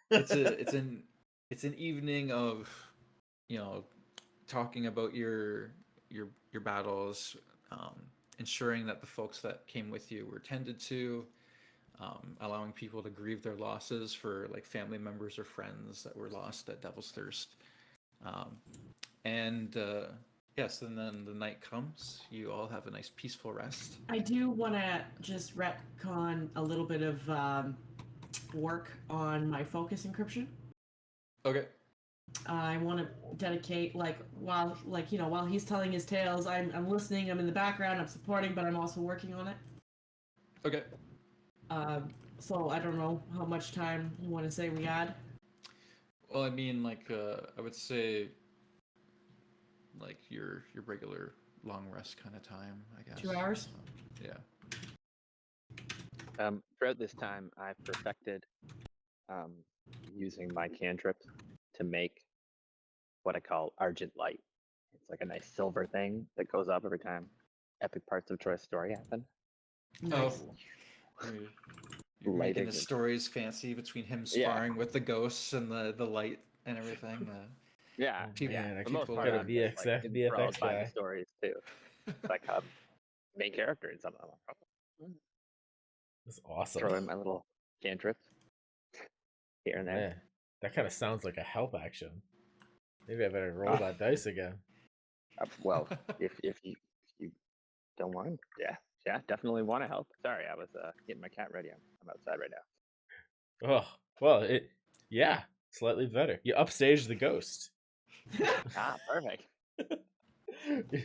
It's an evening of, you know, talking about your battles, ensuring that the folks that came with you were tended to, allowing people to grieve their losses for like family members or friends that were lost at Devil's Thirst. And yes, and then the night comes. You all have a nice peaceful rest. I do want to just retcon a little bit of work on my focus encryption. Okay. I want to dedicate while he's telling his tales, I'm listening, I'm in the background, I'm supporting, but I'm also working on it. Okay. So I don't know how much time you want to say we had. Well, I mean, like, I would say, like your regular long rest kind of time, I guess. 2 hours. Yeah. Throughout this time, I've perfected using my cantrips to make what I call Argent Light. It's like a nice silver thing that goes up every time epic parts of Troy's story happen. Nice. Oh. You're making the Lighting. stories fancy between him Yeah. sparring with the ghosts and the light and everything. Yeah, People- yeah. Man, I For the keep most looking part, at I'm a just, like, VFX enthralled by the guy. stories too. Like main character in some of them. That's awesome. Throw in my little cantrips here and there. Man, that kind of sounds like a help action. Maybe I better roll that dice again. Well, if you don't mind, yeah, definitely want to help. Sorry, I was getting my cat ready. I'm outside right now. Oh, well, yeah, slightly better. You upstage the ghost. Ah, perfect.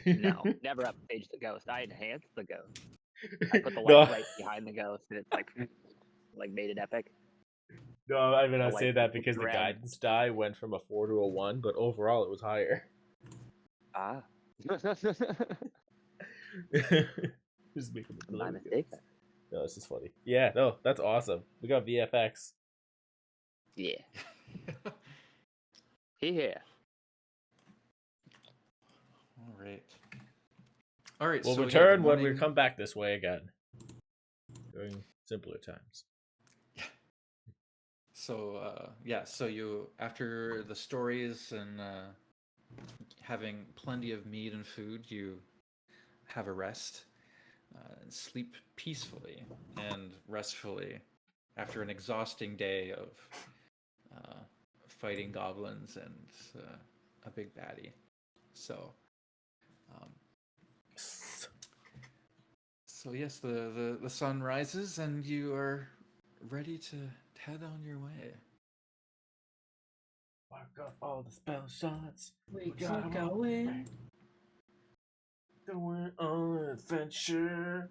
No, never upstage the ghost. I enhance the ghost. I put the light right behind the ghost, and it's like made it epic. No, I mean, I The say light that because the red. guidance die went from a 4 to a 1, but overall it was higher. Ah, Just making the my glow mistake. ghost. No, it's just funny. Yeah, no, that's awesome. We got VFX. Yeah. Here. All right. All right. We'll so, return the when we morning- come back this way again. During simpler times. So so you, after the stories and having plenty of meat and food, you have a rest and sleep peacefully and restfully after an exhausting day of fighting goblins and a big baddie. So yes, the sun rises and you are ready to head on your way. Mark up all the spell shots. We gotta keep going. Going on an adventure.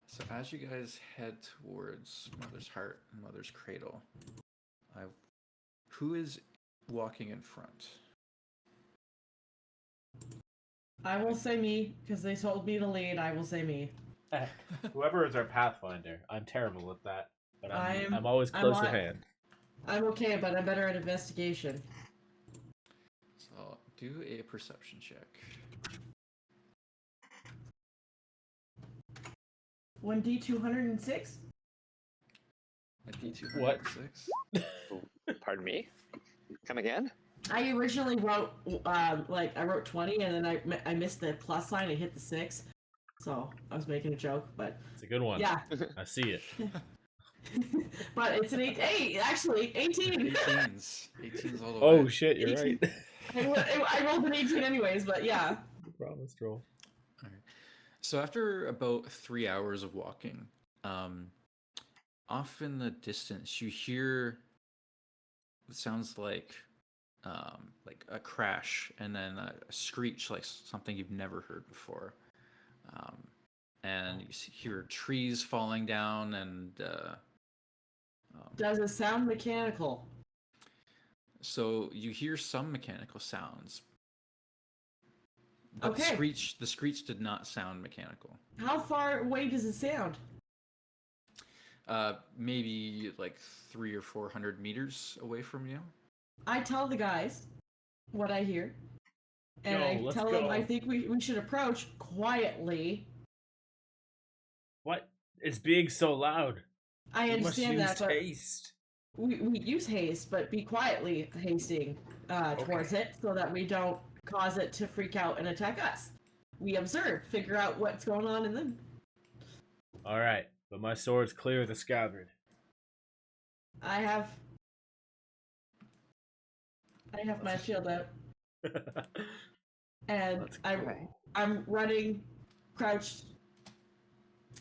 So as you guys head towards Mother's Heart and Mother's Cradle, who is walking in front? I will say me, because they told me to lead. I will say me. Whoever is our pathfinder, I'm terrible at that, but I'm always I'm close on- at hand. I'm okay, but I'm better at investigation. So do a perception check. 1D 206? A D206. Pardon me. Come again? I originally wrote I wrote 20 and then I missed the plus sign and hit the 6. So I was making a joke, but It's a good one. yeah. I see it. But it's an 8 actually 18. 18s all the way. Oh shit, you're 18. right. I rolled an 18 anyways, but yeah. Promise roll. All right. So after about 3 hours of walking, off in the distance you hear what sounds like a crash and then a screech, like something you've never heard before. And you hear trees falling down and Does it sound mechanical? so you hear some mechanical sounds. But Okay. the screech did not sound mechanical. How far away does it sound? Maybe like 300 or 400 meters away from you. I tell the guys what I hear, and Yo, I let's tell them go. I think we should approach quietly. What? It's being so loud. I We must understand use that, but taste. we use haste, but be quietly hasting towards Okay. it so that we don't cause it to freak out and attack us. We observe, figure out what's going on, and then All right, but my sword's clear of the scabbard. I have my shield out, and Let's I'm running, crouched,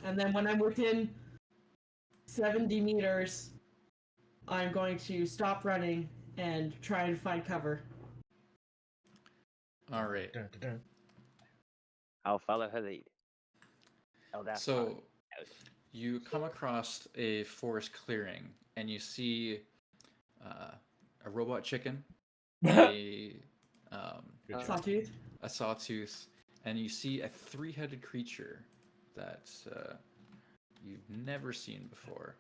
and then when I'm within 70 meters, I'm going to stop running and try and find cover. All right. Dun, dun, dun. I'll follow her lead. Oh, that's So fine. you come across a forest clearing, and you see a robot chicken, a Good job. Sawtooth. a sawtooth, and you see a three-headed creature that you've never seen before.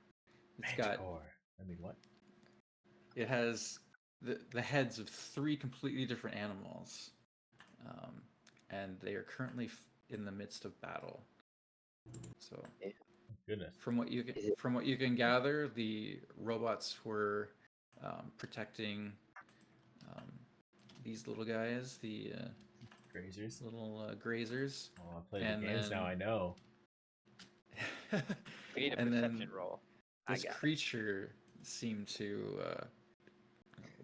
It's got Manticore. I mean, what? it has the heads of three completely different animals, and they are currently in the midst of battle. So Goodness. from what you can gather, the robots were protecting these little guys, the Grazers. little grazers. Oh, I played And the games then- now. I know. We need a And then perception roll. I This got it. creature seemed to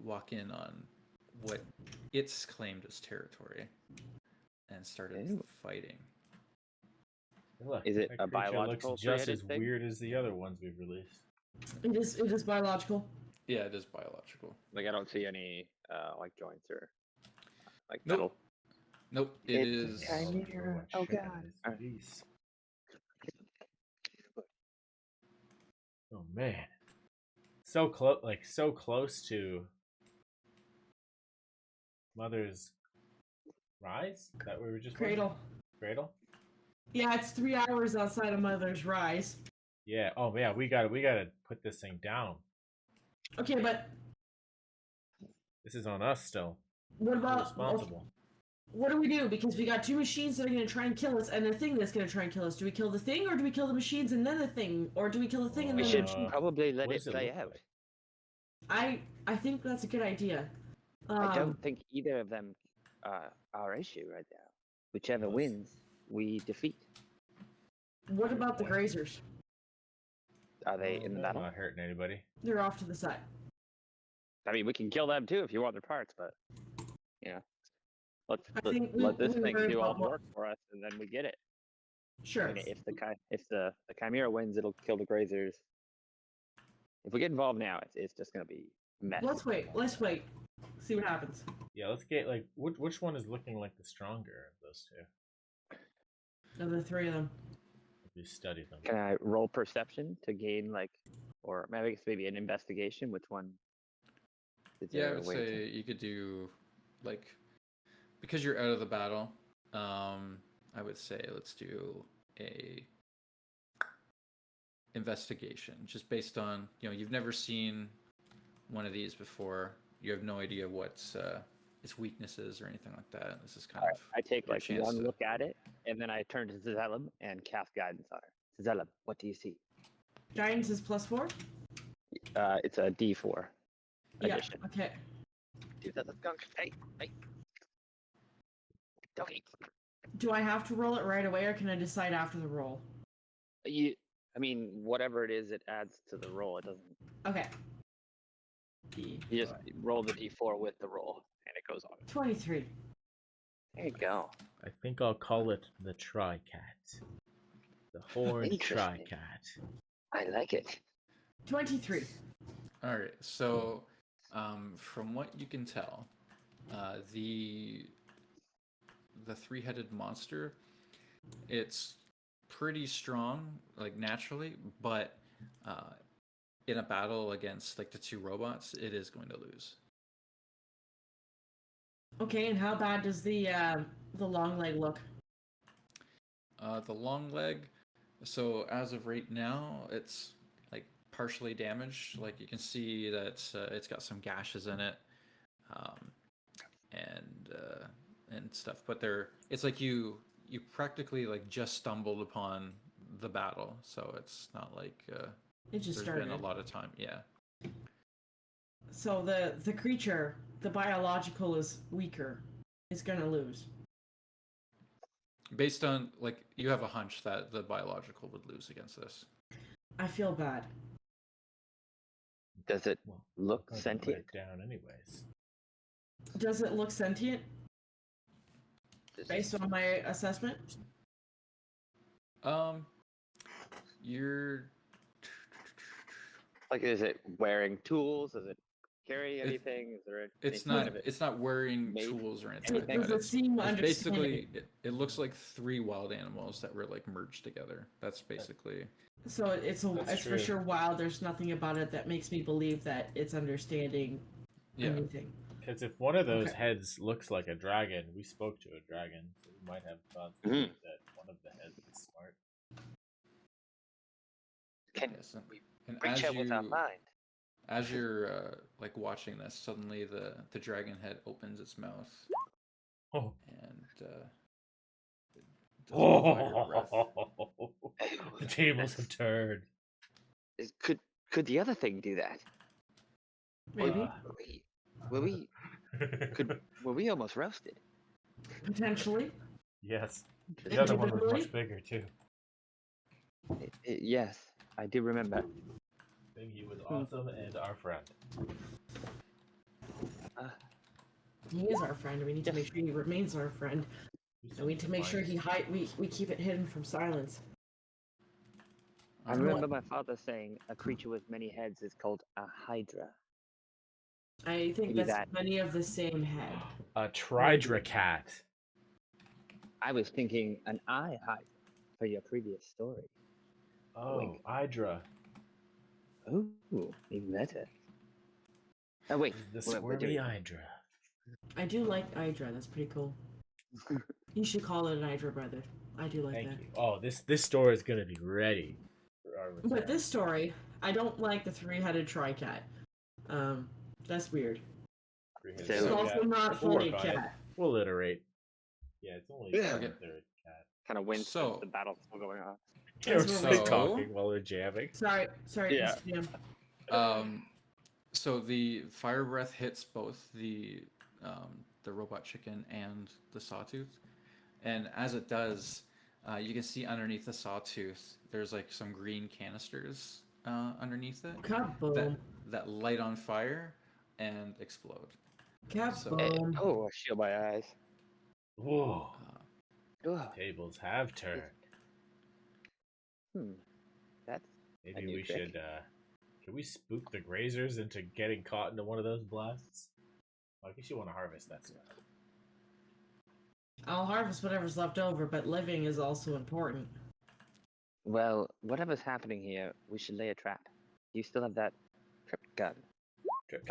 walk in on what it's claimed as territory and started Ew. fighting. Look, Is it that a creature biological looks just three-headed as thing? weird as the other ones we've released. It is biological. Yeah, it is biological. Like I don't see any like joints or like Nope. metal. Nope, it is. Chimera. Oh, God. Alright. Beast. Oh man, so close, like so close to Mother's Rise. That we were just watching? Cradle. Cradle. Yeah, it's 3 hours outside of Mother's Rise. Yeah. Oh yeah, we gotta put this thing down. Okay, but This is on us still. what We're about responsible. what do we do? Because we got two machines that are going to try and kill us, and a thing that's going to try and kill us. Do we kill the thing, or do we kill the machines and then the thing, or do we kill the thing and We then should the machine? probably let what it does it play look out. like? I think that's a good idea. I don't think either of them are our issue right now. Whichever Yes. wins, we defeat. What about the point. grazers? Are they in the They're battle? not hurting anybody. They're off to the side. I mean, we can kill them too if you want their parts, but you know, I think let this we thing heard do all about the what- work for us, and then we get it. Sure. I mean, if the Chimera wins, it'll kill the Grazers. If we get involved now, it's just gonna be mess. Let's wait. Let's wait. See what happens. Yeah, let's get like which one is looking like the stronger of those two? Of the three of them. If we study them. Can I roll perception to gain or maybe an investigation? Which one? Is Yeah, I there a would way to- say you could do like because you're out of the battle. I would say let's do a investigation, just based on you've never seen one of these before. You have no idea what's its weaknesses or anything like that. This is kind of I take your like chance one to- look at it, and then I turn to Zellum and cast guidance on her. Zellum, what do you see? Guidance is +4? It's a D4 addition. Yeah, okay. Do that, let's go. Hey. Okay. Do I have to roll it right away, or can I decide after the roll? I mean, whatever it is, it adds to the roll. It doesn't. Okay. You just roll the D4 with the roll, and it goes on. 23. There you go. I think I'll call it the Tri-Cat. The horned Interesting. Tri-Cat. I like it. 23. All right. So, from what you can tell, the three-headed monster, it's pretty strong, like naturally, but in a battle against like the two robots, it is going to lose. Okay, and how bad does the long leg look? The long leg. So as of right now, it's like partially damaged. Like you can see that it's got some gashes in it, and stuff. But it's like you practically like just stumbled upon the battle, so it's not like It just there's started. been a lot of time. Yeah. So the creature, the biological, is weaker. It's gonna lose. Based on like you have a hunch that the biological would lose against this. I feel bad. Does it Well, look I'm gonna put sentient? it down anyways. Does it look sentient based on my assessment? You're Like, is it wearing tools? Does it carry anything? Is there it's any not kind of it? it's not wearing made tools or anything like anything? that. Does it seem It's understanding? basically it looks like 3 wild animals that were like merged together. That's basically So it's That's for true. sure wild. There's nothing about it that makes me believe that it's understanding yeah. anything. Because if one of those Okay. heads looks like a dragon, we spoke to a dragon, so we might have thought Mhm. that one of the heads is smart. Can Yes, we and reach out with our mind? as you're like watching this, suddenly the dragon head opens its mouth Oh. and it does a fire breath. The tables have turned. Could the other thing do that? Maybe. Were we almost roasted? Potentially. Yes. The other one was Individually? much bigger too. Yes, I do remember. He was awesome and our friend. He is our friend. We need to make sure he remains our friend. And we need to make sure we keep it hidden from silence. I remember my father saying a creature with many heads is called a hydra. I think Maybe that's that. many of the same head. A Tridra cat. I was thinking an eye hydra for your previous story. Oh, Wink. Hydra. Ooh, even better. Oh wait, The we're squirmy doing- Hydra. I do like Hydra. That's pretty cool. You should call it an Hydra, brother. I do like Thank that. you. Oh, this store is gonna be ready for our But return. this story, I don't like the 3-headed tricat. That's weird. Three-headed It's So- cat. also not We'll work fully on it. cat. We'll iterate. Yeah, it's only Yeah. the Okay. third cat. kind of wins So- the battle's still going on. Yeah, we're That's still what we- talking while we're jamming. Sorry, Yeah. Mr. DM. So the fire breath hits both the robot chicken and the sawtooth, and as it does, you can see underneath the sawtooth there's like some green canisters underneath it Kaboom. that light on fire and explode. Kaboom. Oh, I shield my eyes. Whoa. Ugh. Tables have turned. That's Maybe new we trick. should can we spook the grazers into getting caught into one of those blasts? Well, I guess you want to harvest that stuff. I'll harvest whatever's left over, but living is also important. well. Whatever's happening here, we should lay a trap. Do you still have that trip gun?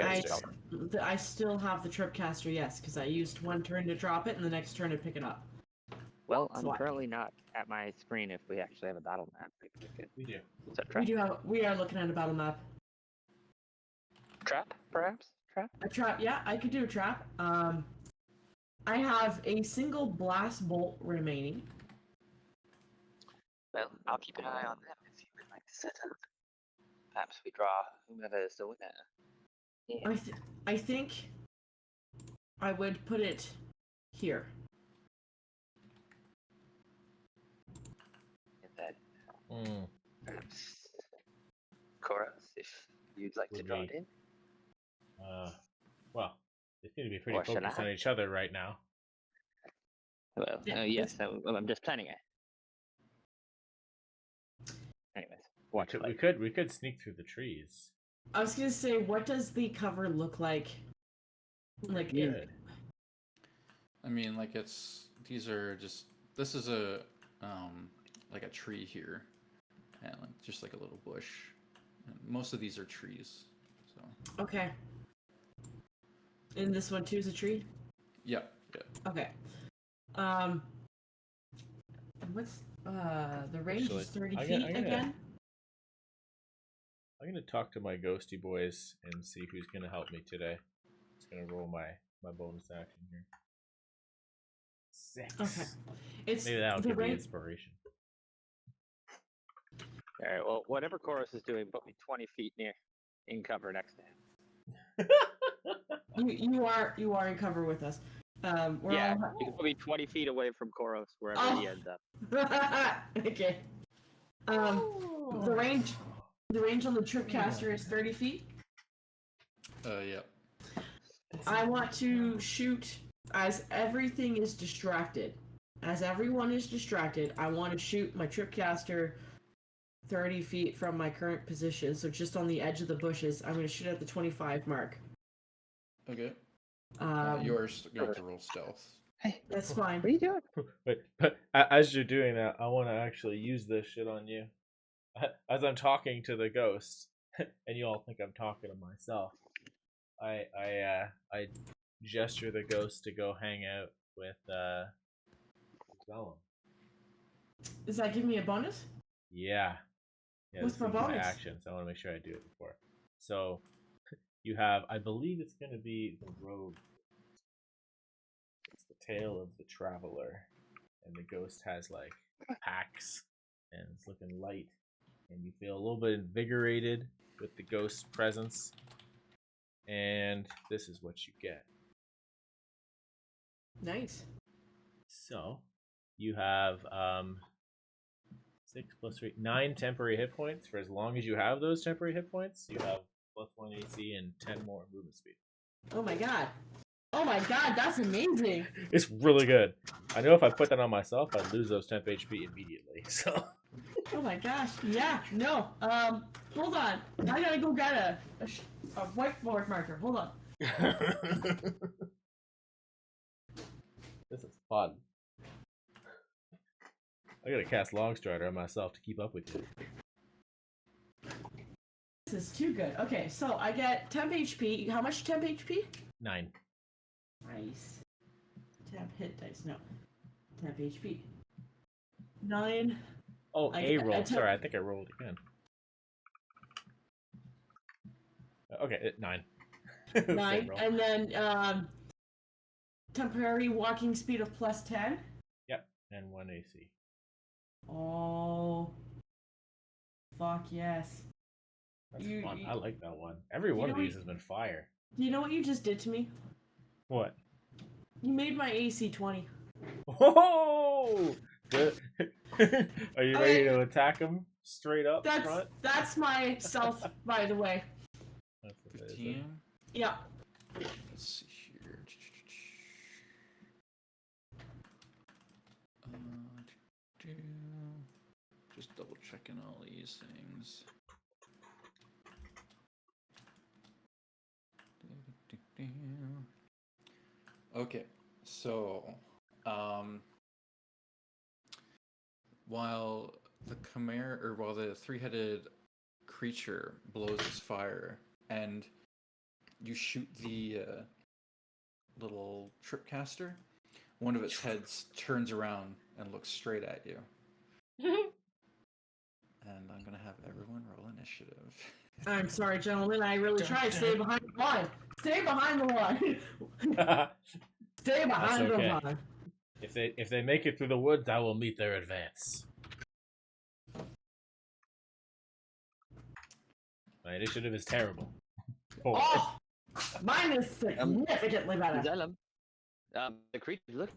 I still have the tripcaster, yes, because I used one turn to drop it and the next turn to pick it up. Well, I'm So I- currently not at my screen. If we actually have a battle map, maybe we could We do. set a trap. We are looking at a battle map. Trap, perhaps? Trap? A trap, yeah, I could do a trap. I have a single blast bolt remaining. Well, I'll keep an eye on them if you would like to set up. Perhaps we draw whomever is the winner. Yeah. I think I would put it here. And then Mm. perhaps Chorus, if you'd like to Would draw we- it in. Well, they seem to be pretty Or should focused I? on each other right now. Well, Yeah, yes, I'm just planning it. Anyways, watch it We later. could sneak through the trees. I was gonna say, what does the cover look like? Like Yeah. in I mean, like these are just this is a like a tree here, and like just like a little bush. And most of these are trees, so okay. And this one too is a tree. yeah. Okay. And what's the range Actually, is 30 I feet gotta- again? I'm gonna talk to my ghosty boys and see who's gonna help me today. Just gonna roll my bonus action here. 6. Okay. It's Maybe that'll the give me range. inspiration. All right. Well, whatever Chorus is doing, put me 20 feet in cover next to him. You are in cover with us. We're Yeah, all... you can put me 20 feet away from Koros wherever Oh. he ends up. Okay. The range on the tripcaster is 30 feet. Yeah. I want to shoot as everything is distracted. As everyone is distracted, I want to shoot my tripcaster 30 feet from my current position, so just on the edge of the bushes. I'm going to shoot at the 25 mark. Okay. You have to roll stealth. Hey, That's fine. what are you doing? But as you're doing that, I want to actually use this shit on you. As I'm talking to the ghost, and you all think I'm talking to myself, I gesture the ghost to go hang out with Vellum. Does that give me a bonus? Yeah. What's this my is bonus? action, so I want to make sure I do it before. So you have, I believe it's going to be the rogue. It's the tale of the traveler, and the ghost has like packs, and it's looking light, and you feel a little bit invigorated with the ghost's presence. And this is what you get. Nice. So you have 6 plus 3, 9 temporary hit points. For as long as you have those temporary hit points, you have +1 AC and 10 more movement speed. Oh my god. Oh my god, that's amazing. It's really good. I know if I put that on myself, I'd lose those temp HP immediately. So. Oh my gosh. Yeah. No. Hold on. I gotta go get a whiteboard marker. Hold on. This is fun. I gotta cast Longstrider on myself to keep up with you. This is too good. Okay, so I get temp HP. How much temp HP? 9. Nice. Temp hit dice. No. Temp HP. 9. Oh, I A get- roll. I took- Sorry, I think I rolled again. Okay, 9. Same 9. roll. And then temporary walking speed of +10. Yep, and 1 AC. Oh. Fuck yes. That's You- fun. you- I like that one. Every one know of these what- has been fire. Do you know what you just did to me? What? You made my AC 20. Oh! Are you ready to attack him straight up front? That's my stealth, by the way. That's what it is, 15. Yeah. Let's see here. Just double checking all these things. Okay, so while the three-headed creature blows its fire, and you shoot the little tripcaster, one of its heads turns around and looks straight at you. And I'm gonna have everyone roll initiative. I'm sorry, gentlemen. I really tried. Stay behind the line. Stay behind the line. Stay behind okay. the line. If they make it through the woods, I will meet their advance. My initiative is terrible. 4. Oh, mine is significantly better. Zellum, the creature, look.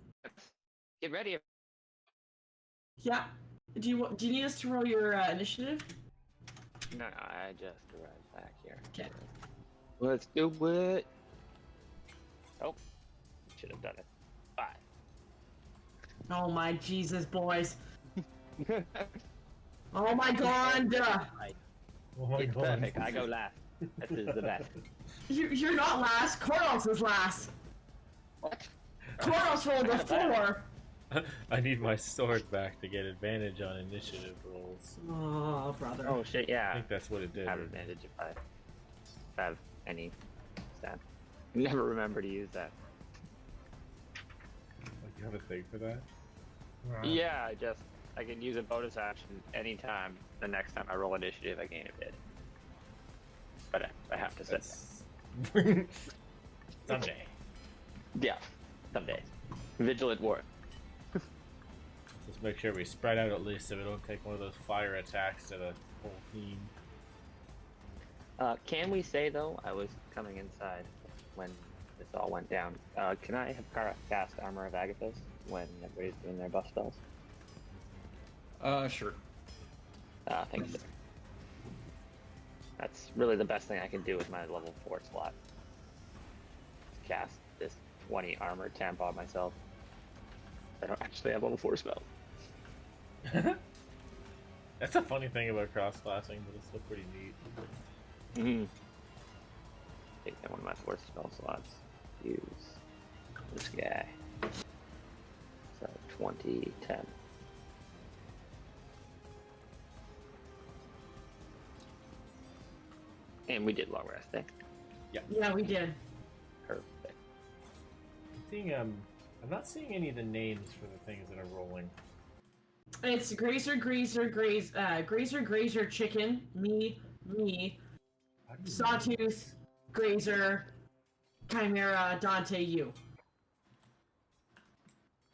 Get ready. Yeah. Do you need us to roll your initiative? No, I just arrived back here. Okay. Let's do it. Oh, should have done it. 5. Oh my Jesus, boys. Oh my God. Oh my It's god. perfect. I go last. This is the best. You're not last. Koros is last. What? Koros rolled a 4. I need my sword back to get advantage on initiative rolls. Oh, brother. Oh shit! I Yeah. think that's what it did. I have advantage if I have any stat. Never remember to use that. Like, you have a thing for that? Yeah, I can use a bonus action anytime. The next time I roll initiative, I gain a bit. but I have to say That's... Someday. yeah, someday. Vigilant war. Just make sure we spread out at least so we don't take one of those fire attacks to the whole team. Can we say though, I was coming inside when this all went down. Can I have cast Armor of Agathos when everybody's doing their buff spells? Sure. Thank you, sir. That's really the best thing I can do with my level 4 slot. Cast this 20 armor temp on myself. I don't actually have level 4 spells. That's a funny thing about cross-classing, but it's still pretty neat. Mm-hmm. Take down one of my 4 spell slots. Use this guy. So 20, 10. And we did long rest, eh? Yeah, we did. Perfect. I'm not seeing any of the names for the things that are rolling. It's Grazer, Chicken, me, How do you Sawtooth, Grazer, Chimera, Dante, you.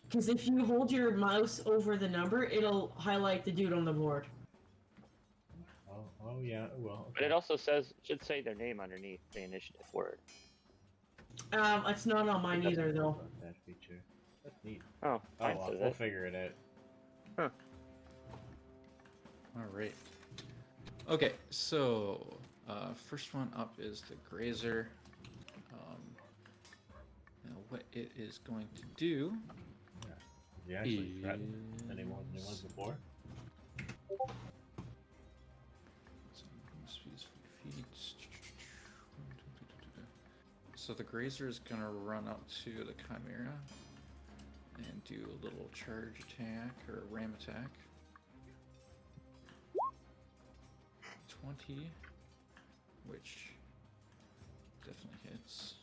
Because if you hold your mouse over the number, it'll highlight the dude on the board. Oh yeah, well. But it also should say their name underneath the initiative word. It's not on mine either, though. That feature. That's neat. Oh, Oh mine well, says we'll it. figure it out. Huh. All right. Okay, so first one up is the Grazer. Now what it is going to do Did you actually threaten any more than he was before? So the Grazer is gonna run up to the Chimera and do a little charge attack or a ram attack. 20, which definitely hits.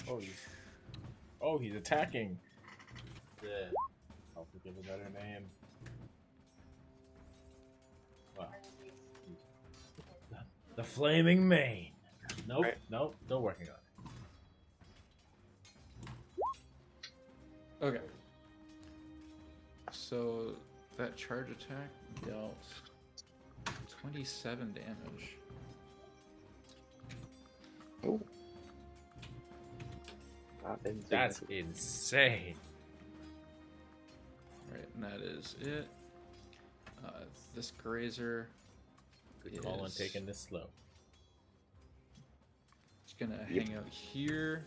Okay. Oh, he's attacking. Yeah. I'll give a better name. Wow. The Flaming Mane. Nope, Right. nope, still working on it. Okay. So that charge attack dealt 27 damage. Oh. That's insane. Right, and that is it. This Grazer Good call on is taking this slow. just gonna hang out here.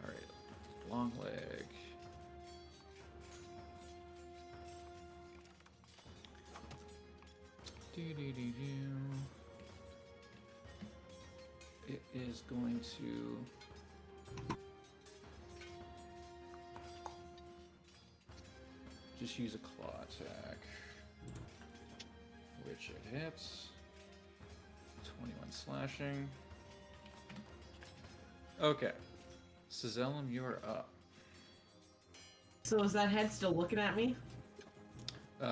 Alright, long leg. It is going to just use a claw attack, which it hits. 21 slashing. Okay. Sizelum, you are up. So is that head still looking at me?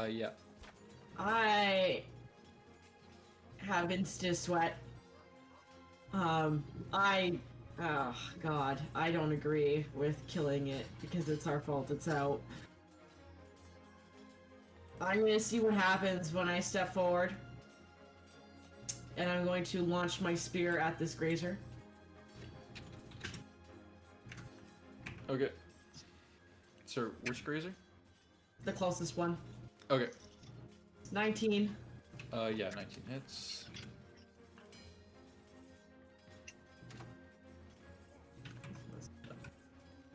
Yeah. I have insta sweat. Oh God, I don't agree with killing it because it's our fault it's out. I'm gonna see what happens when I step forward. And I'm going to launch my spear at this Grazer. Okay. So, which Grazer? The closest one. Okay. It's 19. Yeah, 19 hits.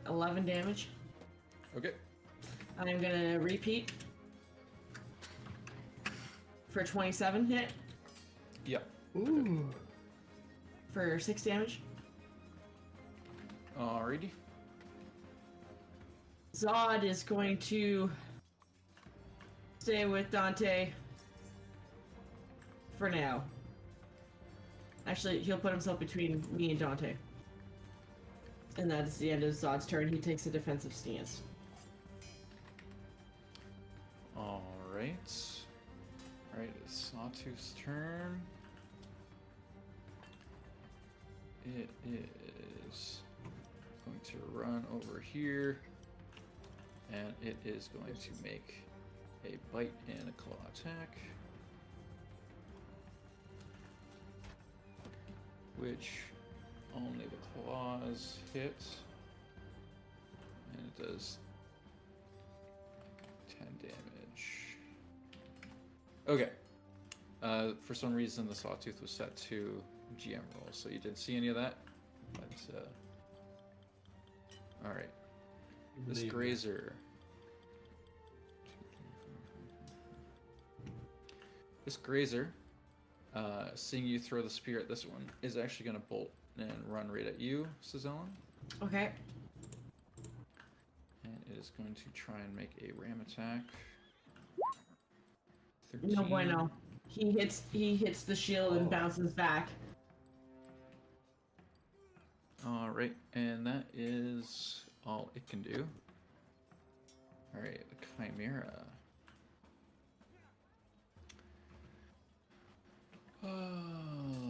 $11 damage. Okay. I'm gonna repeat for 27 hit Yeah. Ooh. for 6 damage. Alrighty. Zod is going to stay with Dante for now. Actually, he'll put himself between me and Dante. And that's the end of Zod's turn. He takes a defensive stance. Alright. Alright, it's Sawtooth's turn. It is going to run over here. And it is going to make a bite and a claw attack. Which only the claws hit. And it does 10 damage. Okay. For some reason, the Sawtooth was set to GM roll, so you didn't see any of that. But, alright. This Grazer. This Grazer, seeing you throw the spear at this one, is actually going to bolt and run right at you, Sazellen. Okay. And it is going to try and make a ram attack. 13. No bueno. He hits the shield and bounces back. Alright, and that is all it can do. Alright, the Chimera.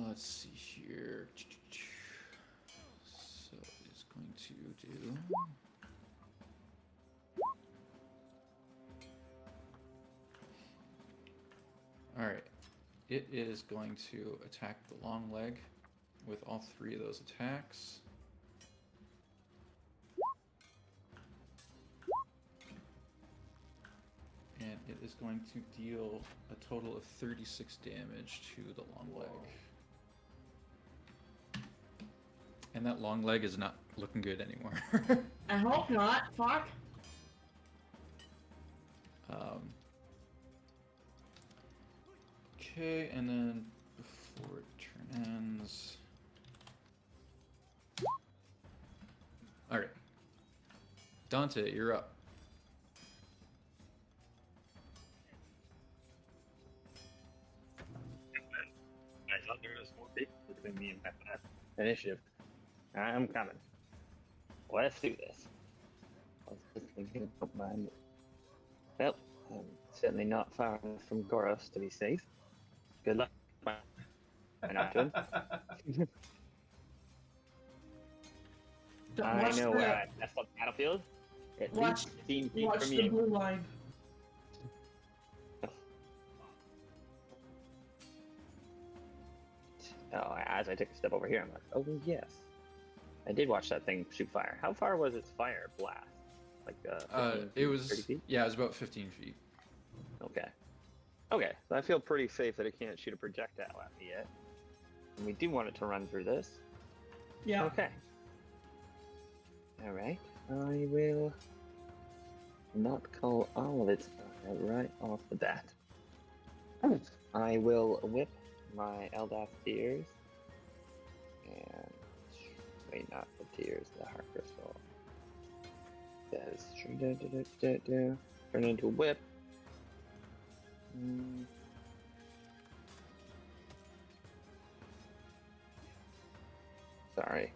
Let's see here. So it's going to do. Alright. It is going to attack the long leg with all 3 of those attacks. And it is going to deal a total of 36 damage to the long leg. And that long leg is not looking good anymore. I hope not. Fuck. Okay, and then before turn ends. Alright. Dante, you're up. I thought there was more people between me and my initiative. I'm coming. Let's do this. I was just thinking about mine. Well, I'm certainly not far enough from Goros to be safe. Good luck. And after him. I know where I messed up the battlefield. At least 15 feet Watch from the you. blue line. Oh, as I took a step over here, I'm like, oh yes, I did watch that thing shoot fire. How far was its fire blast? Like 15 It was 30 feet? yeah, it was about 15 feet. Okay. Okay, so I feel pretty safe that it can't shoot a projectile at me yet. And we do want it to run through this. Yeah. Okay. Alright. I will not call all of its fire right off the bat. I will whip my Eldath tears. And wait, not the tears, the heart crystal. Says turn into a whip. Sorry.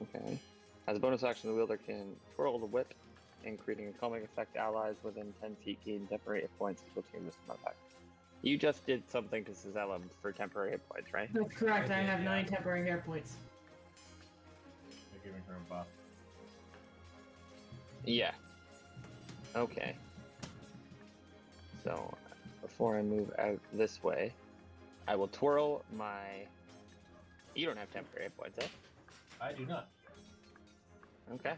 Okay. As a bonus action, the wielder can twirl the whip, and creating a calming effect. Allies within 10 feet gain temporary hit points equal to your wisdom effect. You just did something to Sazellum for temporary hit points, right? That's correct. I Okay, have yeah. 9 temporary hit points. They're giving her a buff. Yeah. Okay. So, before I move out this way, I will twirl my... You don't have temporary hit points, eh? I do not. Okay.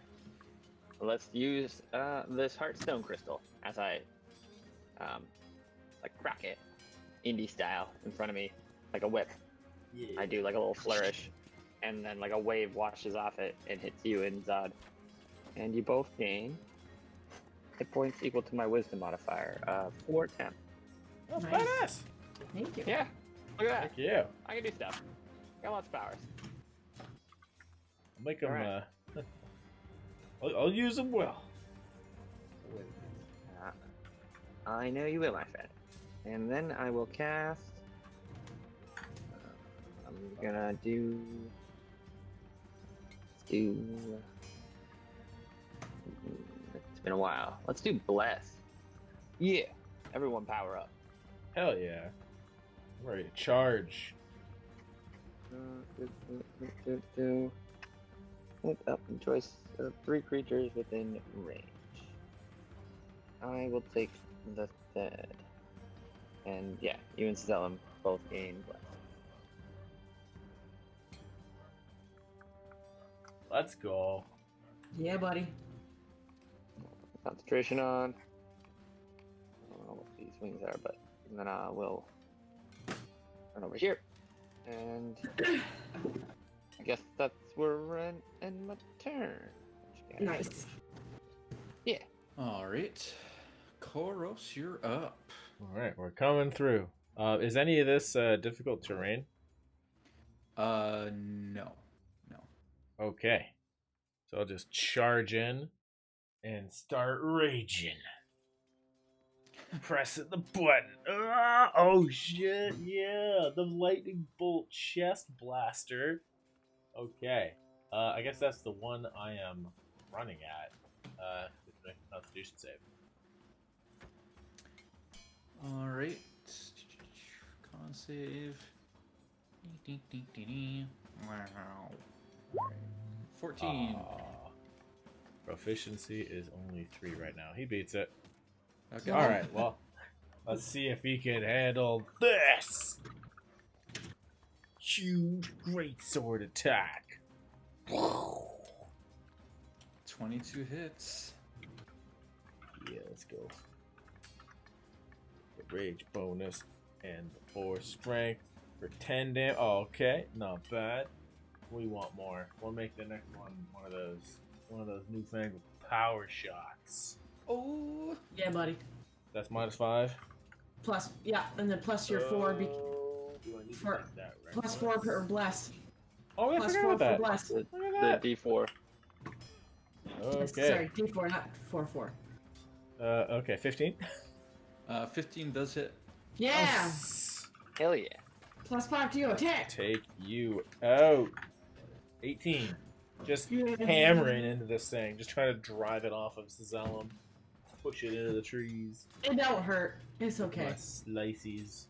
Let's use this Heartstone crystal as I like crack it indie style in front of me like a whip. Yeah. I do like a little flourish, and then like a wave washes off it and hits you and Zod, and you both gain hit points equal to my wisdom modifier of 410. Oh, Nice. badass! Thank you. Yeah, look at that. Heck yeah. I can do stuff. Got lots of powers. I'll make them, Alright. I'll use them well. Uh, I know you will, my friend. And then I will cast. I'm gonna do. Let's do. It's been a while. Let's do Bless. Yeah. Everyone power up. Hell yeah. I'm ready to charge. Look up and choice of 3 creatures within range. I will take the third. And yeah, you and Stellum both gain Bless. Let's go. Yeah, buddy. Concentration on. I don't know what these wings are, but then I will run over here. And I guess that's where we're in my turn. Nice. Yeah. All right. Koros, you're up. All right, we're coming through. Is any of this difficult terrain? No. Okay. So I'll just charge in and start raging. Pressing the button. Ah, oh shit, yeah. The lightning bolt chest blaster. Okay. I guess that's the one I am running at. Let's make a constitution save. All right. Con save. Wow. 14. Proficiency is only 3 right now. He beats it. Okay. All right, well, let's see if he can handle this. Huge great sword attack. 22 hits. Yeah, let's go. The rage bonus and the 4 strength for 10 damage. Oh, okay, not bad. We want more. We'll make the next one of those newfangled power shots. Oh. Yeah, buddy. That's -5. Plus, yeah, and then plus your 4. Do I need to for- take that right Plus now? 4 per bless. Oh, I Plus forgot 4 about for that. bless. Look The at that. D4. Okay. Sorry, D4, not 4. Okay, 15. 15 does hit. Yeah! Hell yeah. Plus 5 to your attack! Take you out. 18. Just Yeah. hammering into this thing. Just trying to drive it off of Zellum. Push it into the trees. It don't hurt. It's My okay. slices.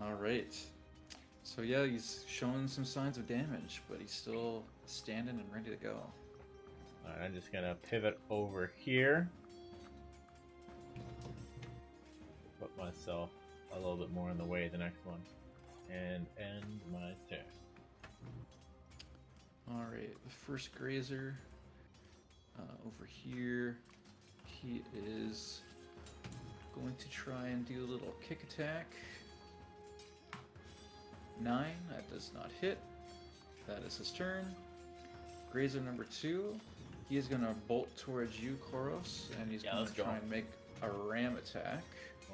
All right. So yeah, he's showing some signs of damage, but he's still standing and ready to go. Alright, I'm just gonna pivot over here. Put myself a little bit more in the way of the next one. And end my turn. All right, the first grazer over here. He is going to try and do a little kick attack. 9, that does not hit. That is his turn. Grazer number 2, he is going to bolt towards you, Koros, and he's Yeah, going let's to try go. and make a ram attack.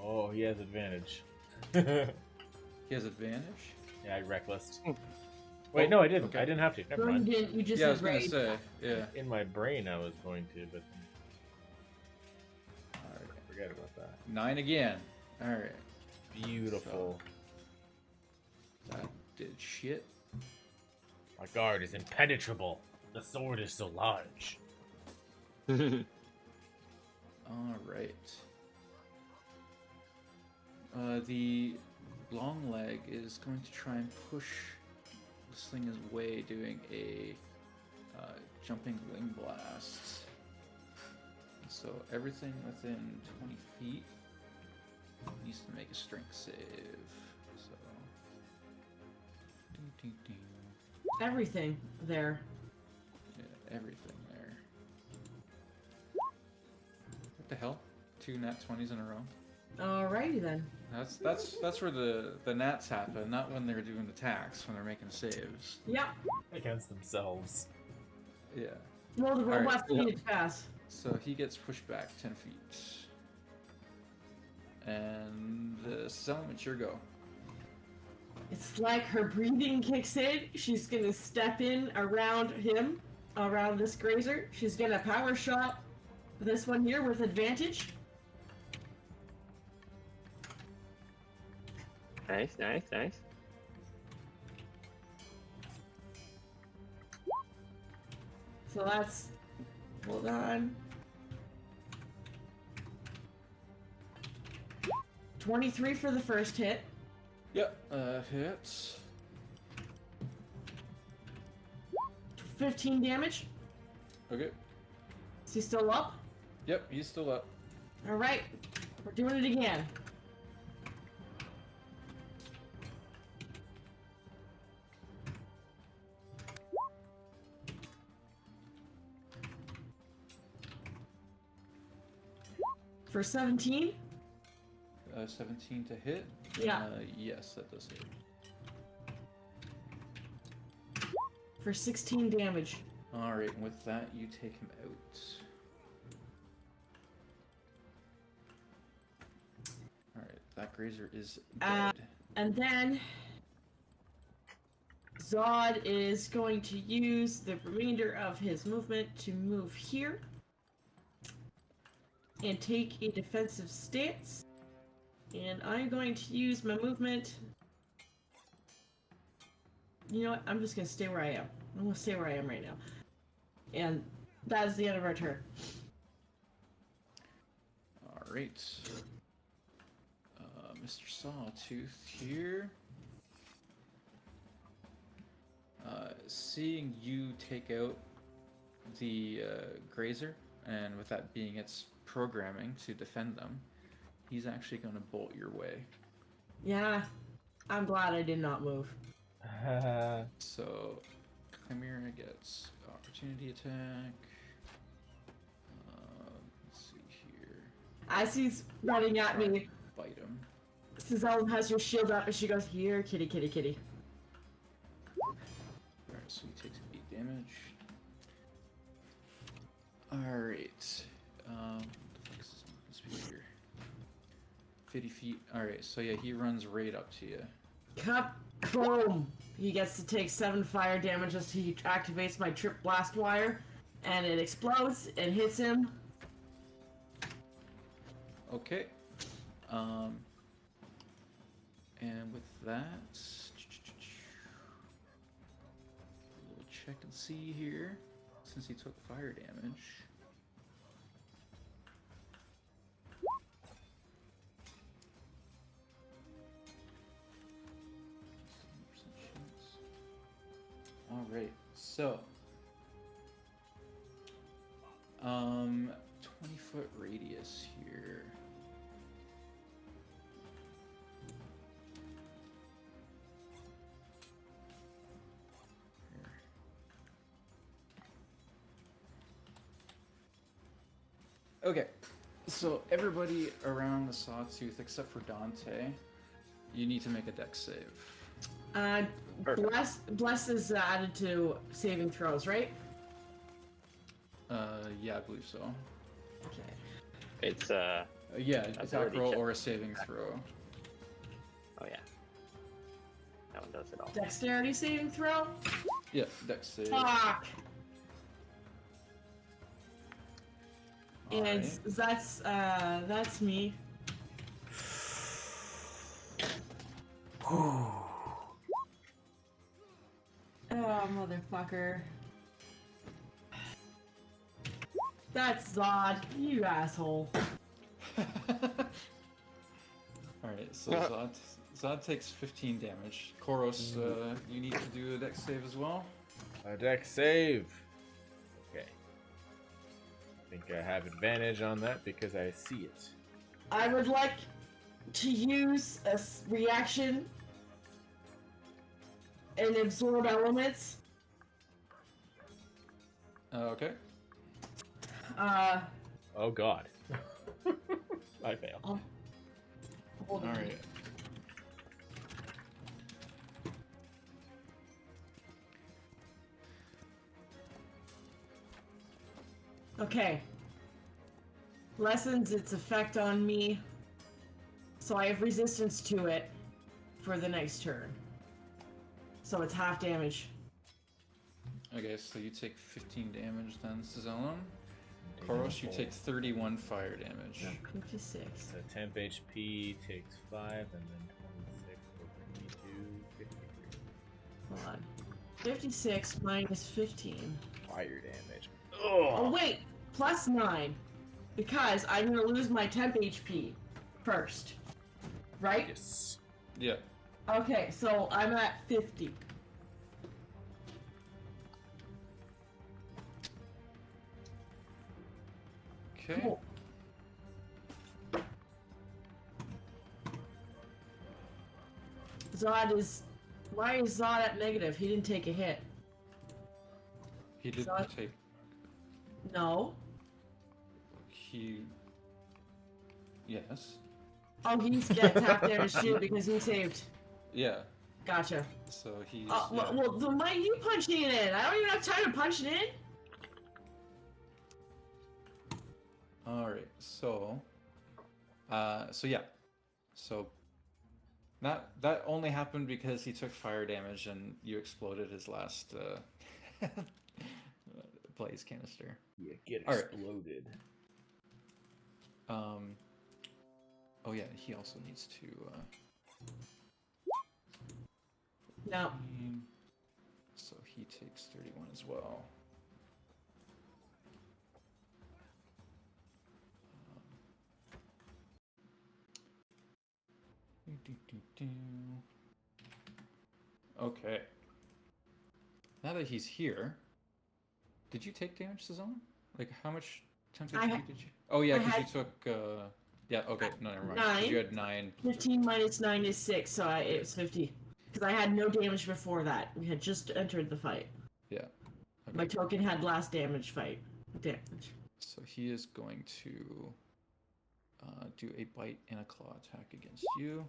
Oh, he has advantage. He has advantage. Yeah, I reckless. Wait, no, I didn't. Okay. I didn't have to. Never No, you mind. didn't. You just Yeah, I said was going to rage. say, yeah. In my brain, I was going to, but All right. forget about that. 9 again. All right. Beautiful. That did shit. My guard is impenetrable. The sword is so large. All right. The long leg is going to try and push this thing away, doing a jumping wing blast. So everything within 20 feet needs to make a strength save. So, ding, ding, ding. Everything there. Yeah, everything there. What the hell? 2 nat 20s in a row. Alrighty then. That's where the nats happen, not when they're doing attacks, when they're making saves. Yep. Against themselves. Yeah. Well, the Alright. robots needed fast. So he gets pushed back 10 feet. And Selma, it's your go. It's like her breathing kicks in. She's gonna step in around him, around this grazer. She's gonna power shot this one here with advantage. Nice, nice, nice. So that's, hold on. 23 for the first hit. Yep, hits. 15 damage. Okay. Is he still up? Yep, he's still up. Alright. We're doing it again. For 17? 17 to hit? Yeah. Yes, that does hit. For 16 damage. Alright, and with that, you take him out. Alright, that grazer is dead. And then Zod is going to use the remainder of his movement to move here and take a defensive stance. And I'm going to use my movement. You know what? I'm just going to stay where I am. I'm going to stay where I am right now. And that is the end of our turn. Alright. Mr. Sawtooth here. Seeing you take out the grazer, and with that being its programming to defend them, he's actually going to bolt your way. Yeah, I'm glad I did not move. So, Chimera gets opportunity attack. Let's see here. As he's running at me, Bite him. Suzelle has her shield up and she goes, here, kitty, kitty, kitty. Alright, so he takes 8 damage. Alright. What the fuck is this movement speed here? 50 feet. Alright, so yeah, he runs right up to you. Cup, boom! He gets to take 7 fire damage as he activates my trip blast wire, and it explodes and hits him. Okay. And with that, we'll check and see here, since he took fire damage. Alright, so 20-foot radius here. Okay, so everybody around the Sawtooth except for Dante, you need to make a dex save. Bless is added to saving throws, right? Yeah, I believe so. Okay. It's Yeah, attack Ability roll check. or a saving throw. oh yeah. That one does it all. Dexterity saving throw? Yeah, dex save. Fuck! And Alright. that's me. Oh, motherfucker. That's Zod, you asshole. Alright, so Zod takes 15 damage. Koros, you need to do a dex save as well. A dex save. Okay. I think I have advantage on that because I see it. I would like to use a reaction and absorb elements. Okay. Oh god. I fail. Hold on. Alright. Okay. Lessens its effect on me, so I have resistance to it for the next turn. So it's half damage. Okay, so you take 15 damage then, Cezellum. Koros, you take 31 fire damage. 56. So temp HP takes 5 and then 26 for 52, 53. Hold on. 56 minus 15. Fire damage. Oh, wait! Plus 9. Because I'm gonna lose my temp HP first. Right? Yes. Yeah. Okay, so I'm at 50. Okay. Cool. Zod is... Why is Zod at negative? He didn't take a hit. He didn't So- take. No. He. Yes. Oh, he's gets half damage too because he saved. Yeah. Gotcha. So he's. Well, then why are you punching it in? I don't even have time to punch it in. All right. So. So yeah. So. That only happened because he took fire damage and you exploded his last blaze canister. Yeah, get All right. exploded. Oh yeah, he also needs to. No. So he takes 31 as well. Okay. Now that he's here, did you take damage, Susanna? Like, how much temp I HP ha- did you? Oh yeah, I because had- you took. Yeah. Okay. No, never mind. 'Cause you had 9. 15 minus 9 is 6, so it was 50. Because I had no damage before that. We had just entered the fight. Yeah. Okay. My token had last damage fight. Damage. So he is going to do a bite and a claw attack against you.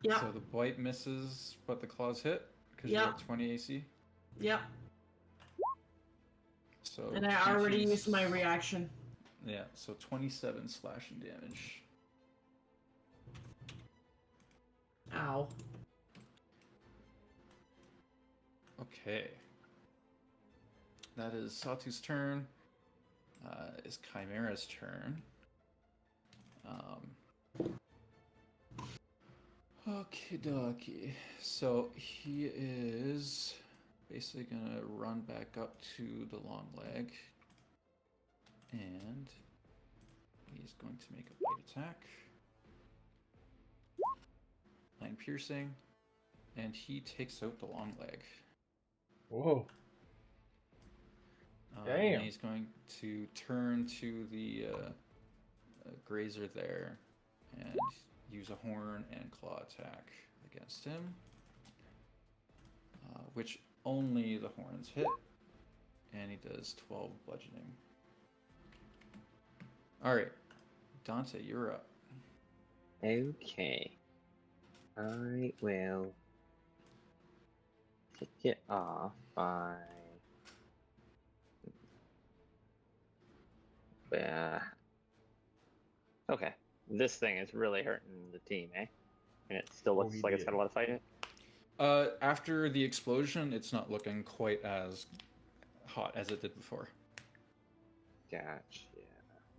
Yep. So the bite misses, but the claws hit because Yep. you're at 20 AC. Yep. So And I already 20 used my reaction. Yeah, so 27 slashing damage. Ow. Okay. That is Satu's turn. Is Chimera's turn. Okie dokie. So he is basically gonna run back up to the long leg. And he's going to make a bite attack. 9 piercing. And he takes out the long leg. Whoa. Damn. And he's going to turn to the grazer there and use a horn and claw attack against him. Which only the horns hit. And he does 12 bludgeoning. Alright. Dante, you're up. Okay. I will kick it off by. Okay. This thing is really hurting the team, eh? And it still looks he like it's did. got a lot of fight in it. After the explosion, it's not looking quite as hot as it did before. Gotcha.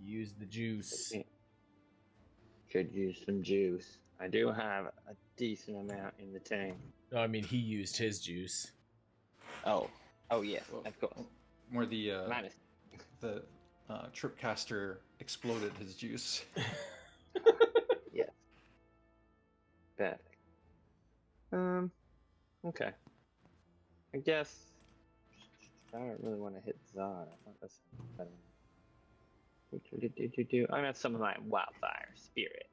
Use the juice. Could use some juice. I do have a decent amount in the tank. No, I mean he used his juice. Oh yes, Well, of course. Where the Minus. tripcaster exploded his juice. Yes. Perfect. Okay. I guess I don't really want to hit Zod. I thought that's better. I'm gonna have some of my wildfire spirit.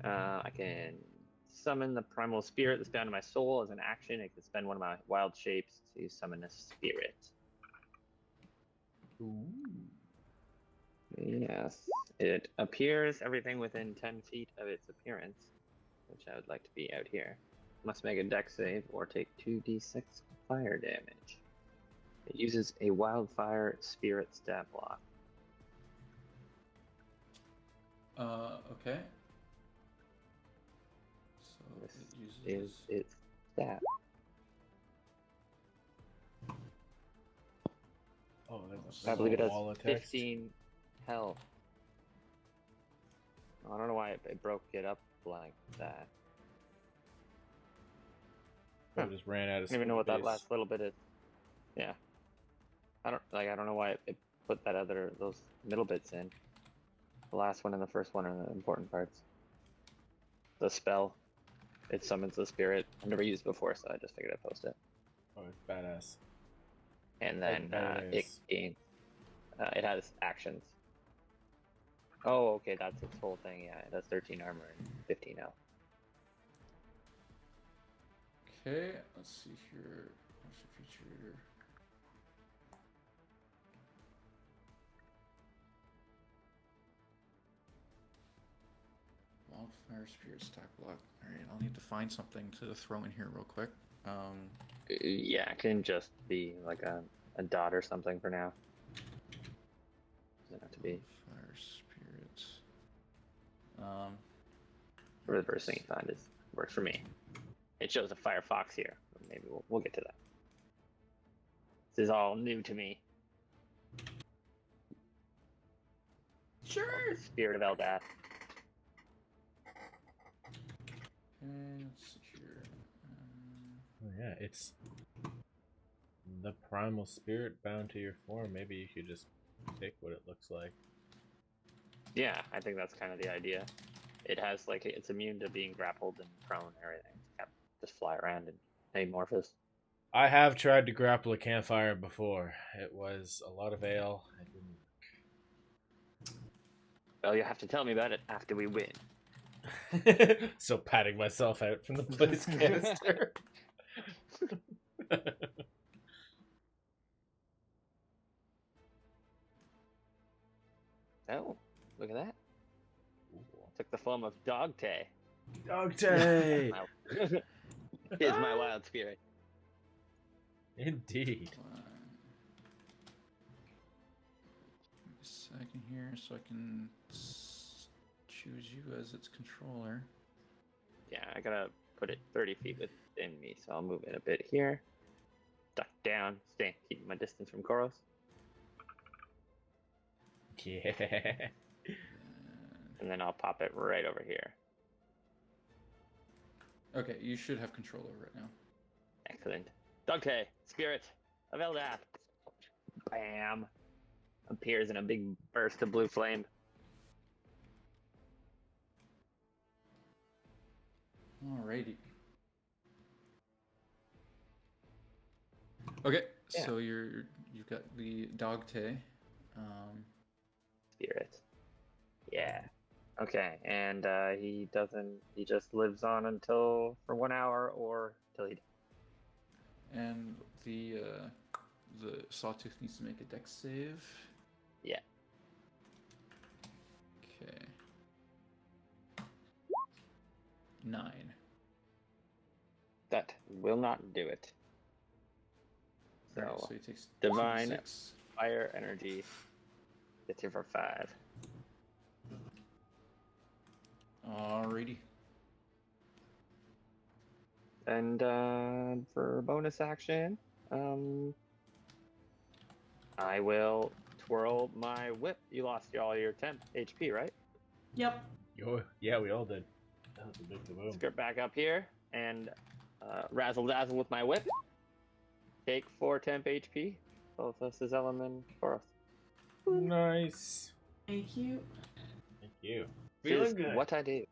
I can summon the primal spirit that's bound to my soul as an action. I can spend one of my wild shapes to summon a spirit. Ooh. Yes. It appears everything within 10 feet of its appearance, which I would like to be out here. Must make a dex save or take 2d6 fire damage. It uses a wildfire spirit stat block. Okay. So This it uses. is its stat. Oh, that's I believe it has all attacks. 15 hell? I don't know why it broke it up like that. I just ran out of I don't even know what that space. last little bit is. Yeah. I don't know why it put those middle bits in. The last one and the first one are the important parts. The spell. It summons the spirit. I've never used it before, so I just figured I'd post it. Oh, it's badass. And then it badass. gains. It has actions. Oh, okay, that's its whole thing. Yeah, it has 13 armor and 15 health. Okay, let's see here. What's the feature? Wildfire Spirit stack block. Alright, I'll need to find something to throw in here real quick. Yeah, it can just be like a dot or something for now. Doesn't have to be. Wildfire Spirit. Or the first thing you find is works for me. It shows a Firefox here. Maybe we'll get to that. This is all new to me. Sure. Spirit of Eldath. Okay, let's see here. Oh yeah, it's the primal spirit bound to your form. Maybe you could just pick what it looks like. Yeah, I think that's kind of the idea. It has like it's immune to being grappled and prone and everything. It just fly around and amorphous. I have tried to grapple a campfire before. It was a lot of ale. It didn't Well, you have to tell me about it after we win. work. So patting myself out from the blaze canister. Oh, look at that. Took the form of Dogtay. Dogtay! Is my wild spirit. Indeed. A second here so I can choose you as its controller. Yeah, I gotta put it 30 feet within me, so I'll move it a bit here. Duck down, keep my distance from Koros. Yeah. And then I'll pop it right over here. Okay, you should have control over it now. Excellent. Dogtay, spirit of Eldath. Bam! Appears in a big burst of blue flame. Alrighty. Okay, Yeah. so you've got the Dogtay. Spirit. Yeah. Okay, and he just lives on for 1 hour or till he dies. And the Sawtooth needs to make a dex save. Yeah. Okay. 9. That will not do it. So, Alright, so he takes divine 6. fire energy gets here for 5. Alrighty. And for bonus action, I will twirl my whip. You lost all your temp HP, right? Yep. Yeah, we all did. That was a big kaboom. Skirt back up here and razzle dazzle with my whip. Take 4 temp HP. Both us as element for us. Nice. Thank you. Thank you. This Feeling is good. what I do.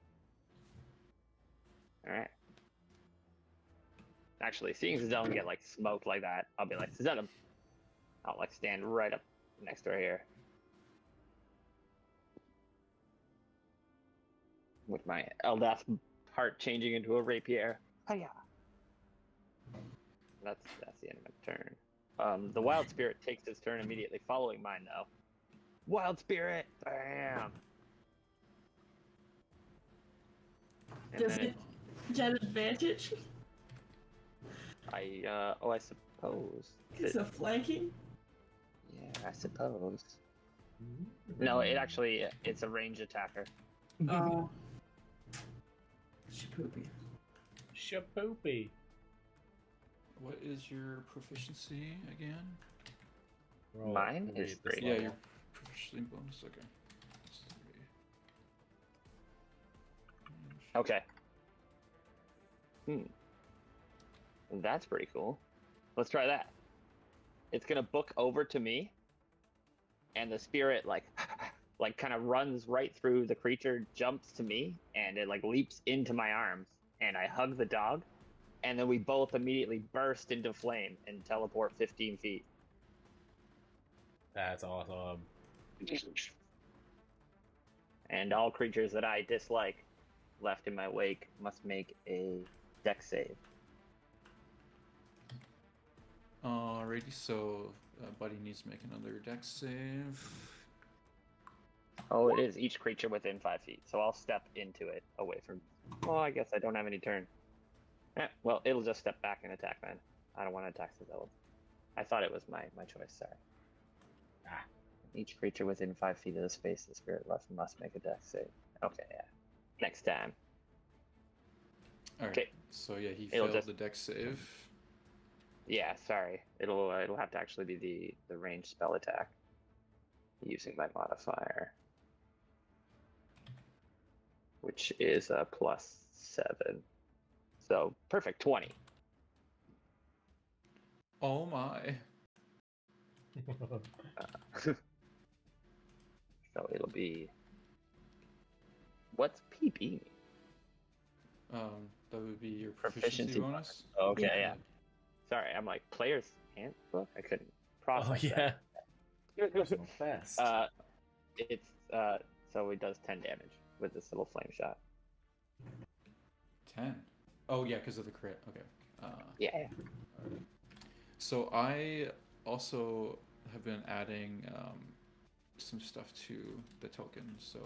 Alright. Actually, seeing Zellum get like smoked like that, I'll be like, Zellum. I'll like stand right up next to her here. With my Eldath heart changing into a rapier. Hiya! That's the end of my turn. The wild spirit takes its turn immediately following mine though. Wild spirit! Bam! And Does then it get advantage? I suppose. Because of flanking? Yeah, I suppose. No, it's a ranged attacker. Oh. Shapoopy. Shapoopy. What is your proficiency again? Roll Mine read is this 3. Yeah, level. your Officially bonus. Okay. Okay. That's pretty cool. Let's try that. It's gonna book over to me, and the spirit like kind of runs right through the creature, jumps to me, and it like leaps into my arms, and I hug the dog, and then we both immediately burst into flame and teleport 15 feet. That's awesome. And all creatures that I dislike left in my wake must make a dex save. Alrighty, so Buddy needs to make another dex save. Oh, it is each creature within 5 feet, so I'll step into it away from. Oh, I guess I don't have any turn. Well, it'll just step back and attack then. I don't want to attack Cizella. I thought it was my choice, sorry. Each creature within 5 feet of the space the spirit left must make a dex save. Okay, yeah. Next time. Alright, Okay. so yeah, he It'll failed just- the dex save. Yeah, sorry. It'll have to actually be the ranged spell attack using my modifier, which is a +7. So perfect 20. Oh my. So it'll be. What's PP mean? That would be your Proficiency proficiency bonus. Okay, yeah. Sorry, I'm like player's handbook. I couldn't process Oh yeah. that. Personal best. It's so it does 10 damage with this little flame shot. 10. Oh yeah, because of the crit. Okay. Yeah. So I also have been adding some stuff to the token. So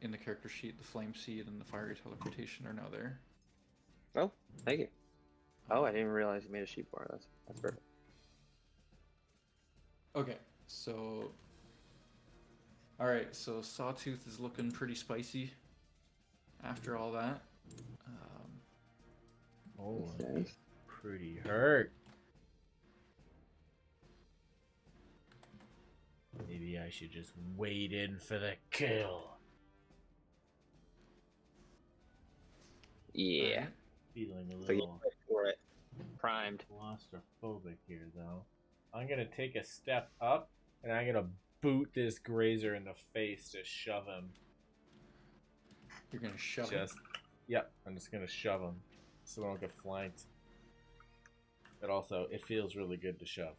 in the character sheet, the flame seed and the fiery teleportation are now there. Oh, thank you. Oh, I didn't realize you made a sheet for it. That's perfect. Okay, so all right, so Sawtooth is looking pretty spicy after all that. Oh, Okay. pretty hurt. Maybe I should just wait in for the kill. Yeah. Alright. Feeling a So you little wait for it. Primed. claustrophobic here, though. I'm gonna take a step up, and I'm gonna boot this grazer in the face to shove him. You're gonna shove it. Yep, I'm just gonna shove him so I don't get flanked. But also, it feels really good to shove.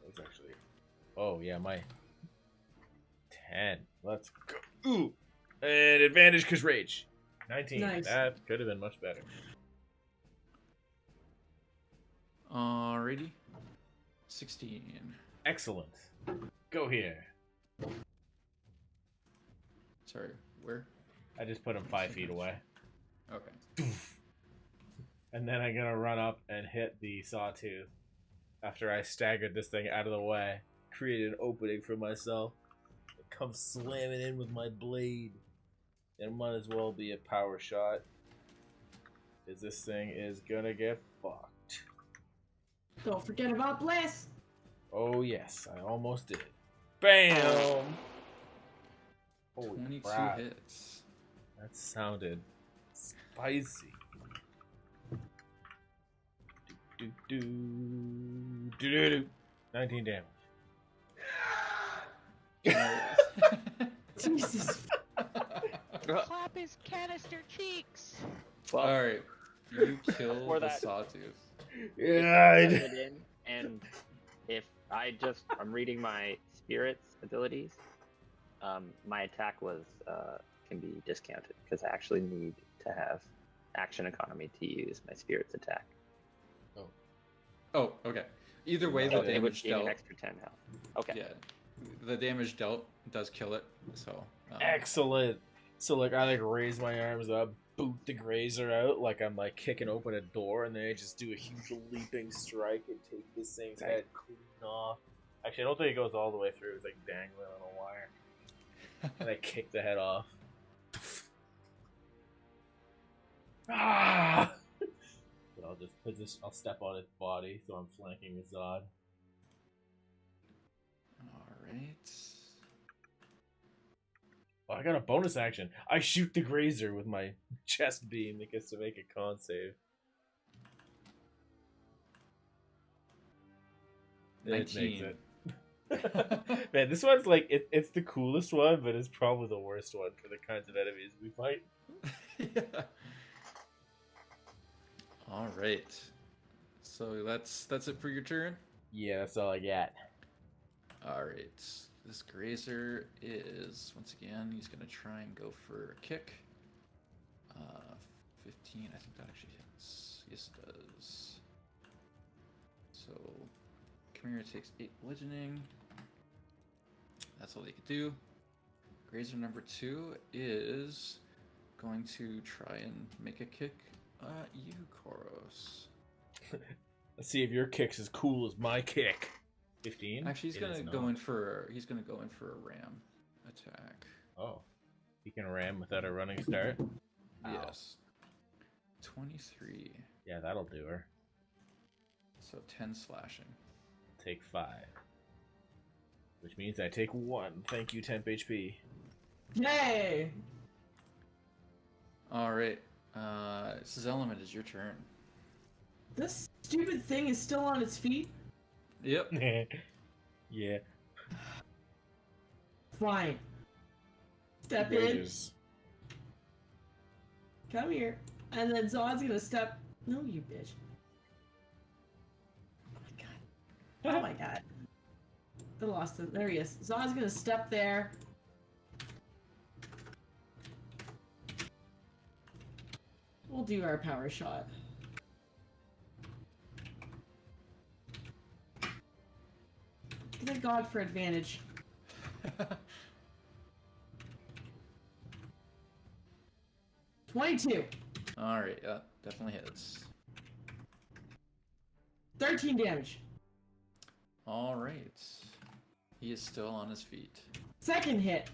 It's actually. Oh yeah, my 10. Let's go. Ooh, and advantage because rage. 19. Nice. That could have been much better. Alrighty. 16. Excellent. Go here. Sorry, where? I just put him 5 feet away. Okay. And then I'm gonna run up and hit the sawtooth after I staggered this thing out of the way, created an opening for myself, and come slamming in with my blade. It might as well be a power shot, because this thing is gonna get fucked. Don't forget about Bliss. Oh yes, I almost did. Bam! Holy 22 crap, hits. that sounded spicy. Do do do do do. 19 damage. Jesus. Clap his canister cheeks. Well, Alright. You kill Before the that- sawtooth. Yeah, I get in, and if I'm reading my spirit's abilities, my attack can be discounted because I actually need to have action economy to use my spirit's attack. Oh, okay. Either way, So the it would damage gain an dealt. extra 10 health. Okay. Yeah, the damage dealt does kill it. So. excellent. So like I raise my arms up, boot the grazer out like I'm like kicking open a door, and then I just do a huge leaping strike and take this thing's Nice. head clean off. Actually, I don't think it goes all the way through. It's like dangling on a wire, and I kick the head off. Ah! But I'll just I'll step on its body, so I'm flanking the Zod. I got a bonus action. I shoot the grazer with my chest beam that gets to make a con save. It makes 19. it. Man, this one's like it's the coolest one, but it's probably the worst one for the kinds of enemies we fight. Yeah. All right. So that's it for your turn. Yeah, that's all I got. All right. This grazer is once again he's gonna try and go for a kick. 15. I think that actually hits. Yes, it does. So Chimera takes 8 bludgeoning. That's all they could do. Grazer number 2 is going to try and make a kick at you, Koros. Let's see if your kick's as cool as my kick. 15. Actually, he's gonna go in for a ram attack. Oh, he can ram without a running start. Yes. 23. Yeah, that'll do her. So 10 slashing. Take 5, which means I take 1. Thank you, temp HP. Yay! All right. This is Element. Is your turn. This stupid thing is still on its feet? Yep. Yeah. Fine. Step in. Grazers. Come here. And then Zod's gonna step. No, you bitch. Oh my god. Oh my god. I lost him. There he is. Zod's gonna step there. We'll do our power shot. Thank God for advantage. 22. All right. Yeah, definitely hits. 13 damage. All right. He is still on his feet. Second hit.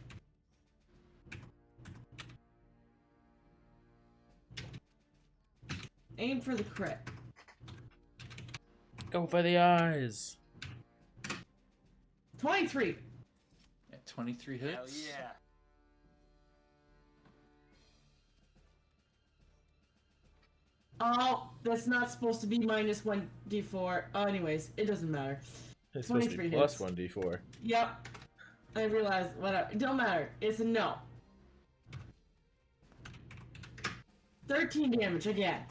Aim for the crit. Go for the eyes. 23. Yeah, 23 hits. Hell yeah. Oh, that's not supposed to be minus 1d4. Oh, anyways, it doesn't matter. It's supposed to be 23 plus hits. 1d4. Yep. I realized, whatever. It don't matter. It's a no. 13 damage again.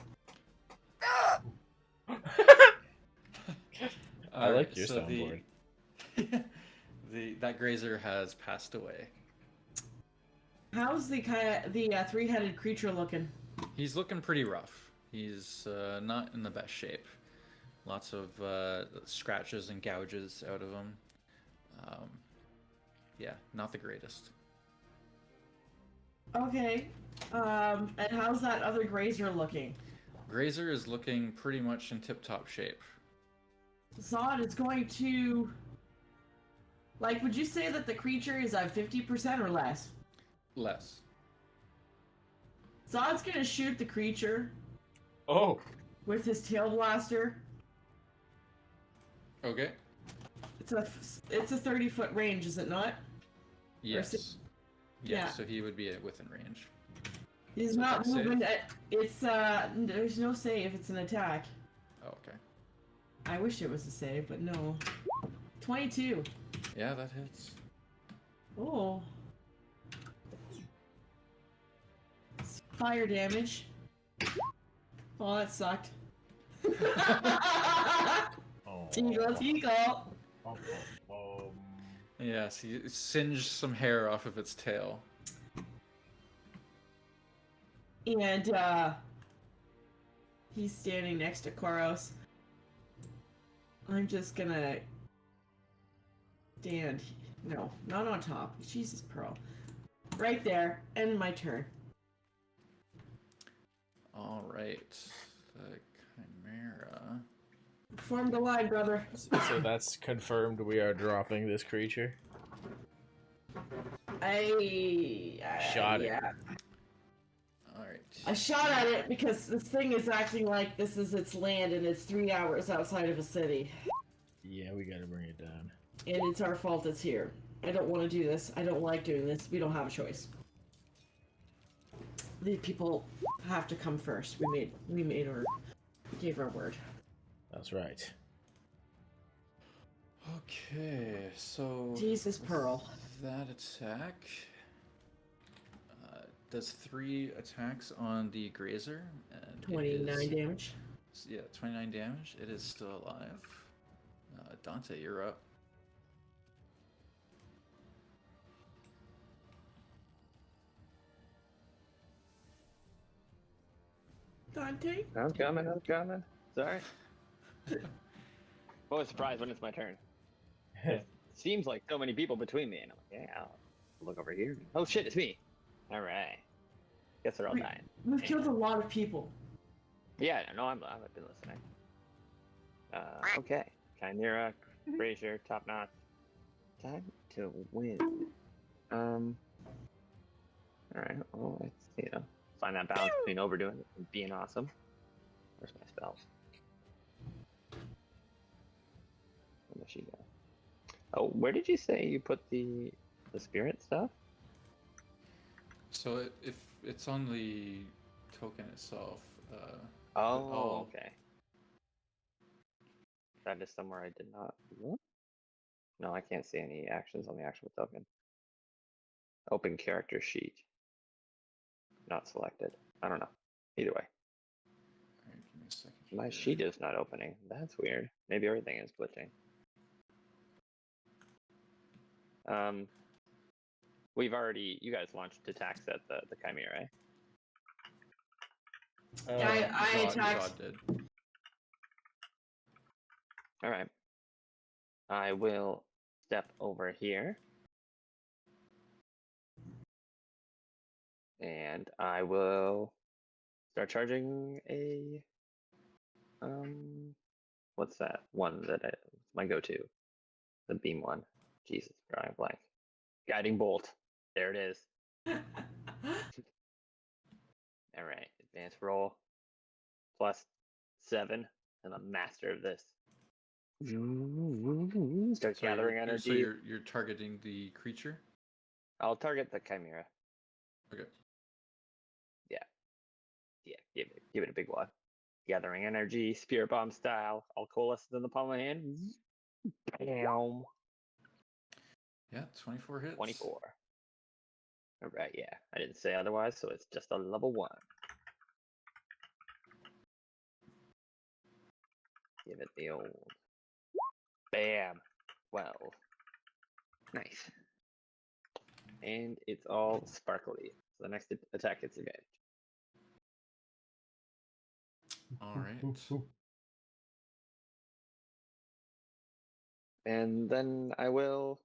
I All like right, your so soundboard. That grazer has passed away. How's the three-headed creature looking? He's looking pretty rough. He's not in the best shape. Lots of scratches and gouges out of him. Yeah, not the greatest. Okay. And how's that other grazer looking? Grazer is looking pretty much in tip-top shape. Zod is going to... Like, would you say that the creature is at 50% or less? Less. Zod's gonna shoot the creature Oh, with his tail blaster. Okay. It's a 30-foot range, is it not? Yes. Yeah. So he would be within range. He's Is it not dex save? moving. It's there's no save. It's an attack. Oh, okay. I wish it was a save, but no. 22. Yeah, that hits. Oh. Fire damage. Oh, that sucked. oh. Tingle. Bum, bum, bum. Yes, he singed some hair off of its tail. And he's standing next to Koros. I'm just gonna stand. No, not on top. Jesus, Pearl. Right there. End my turn. All right. The Chimera. Form the line, brother. So that's confirmed we are dropping this creature. I Shot it. yeah. All right. I shot at it because this thing is acting like this is its land and it's 3 hours outside of a city. Yeah, we gotta bring it down. And it's our fault it's here. I don't want to do this. I don't like doing this. We don't have a choice. the people have to come first. We gave our word. That's right. Okay, so Jesus, Pearl. that attack does 3 attacks on the grazer, and 29 damage. Yeah, 29 damage. It is still alive. Dante, you're up. Dante? I'm coming. Sorry. Always surprised when it's my turn. It seems like so many people between me, and I'm like, yeah, I'll look over here. Oh shit, it's me. All right. Guess they're all dying. We've killed a lot of people. Yeah, no, I've been listening. Okay. Chimera, Brazier, top notch. Time to win. All right. Well, let's find that balance between overdoing it and being awesome. Where's my spells? Where does she go? Oh, where did you say you put the spirit stuff? So if it's on the token itself. Oh, okay. That is somewhere I did not look. No, I can't see any actions on the actual token. Open character sheet. Not selected. I don't know. Either way. Alright, give me a second. My here. sheet is not opening. That's weird. Maybe everything is glitching. You guys launched attacks at the Chimera, right? I attacked. Zod did. All right. I will step over here. And I will start charging a what's that one that my go-to? The beam one. Jesus, drawing a blank. Guiding bolt. There it is. All right, advanced roll +7. I'm a master of this. Start So gathering you're, energy. So you're targeting the creature? I'll target the Chimera. Okay. Yeah, give it a big one. Gathering energy, spirit bomb style. I'll coalesce it in the palm of my hand. Bam. Yeah, 24 hits. 24. All right, yeah. I didn't say otherwise, so it's just a level 1. Give it the old. Bam. 12. Nice. And it's all sparkly. So the next attack gets advantage. Alright. And then I will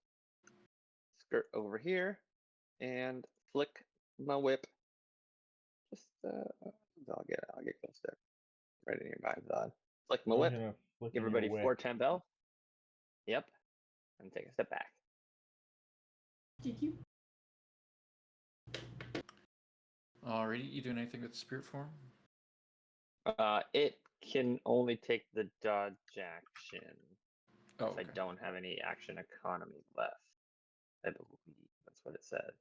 skirt over here and flick my whip. Just I'll get close there. Right in your mind, Zod. Flick my whip. Give everybody 4 temp health. Yep. And take a step back. Did you? Alrighty, you doing anything with the spirit form? It can only take the dodge action. Oh, If I don't have any action economy left. I believe that's what it said.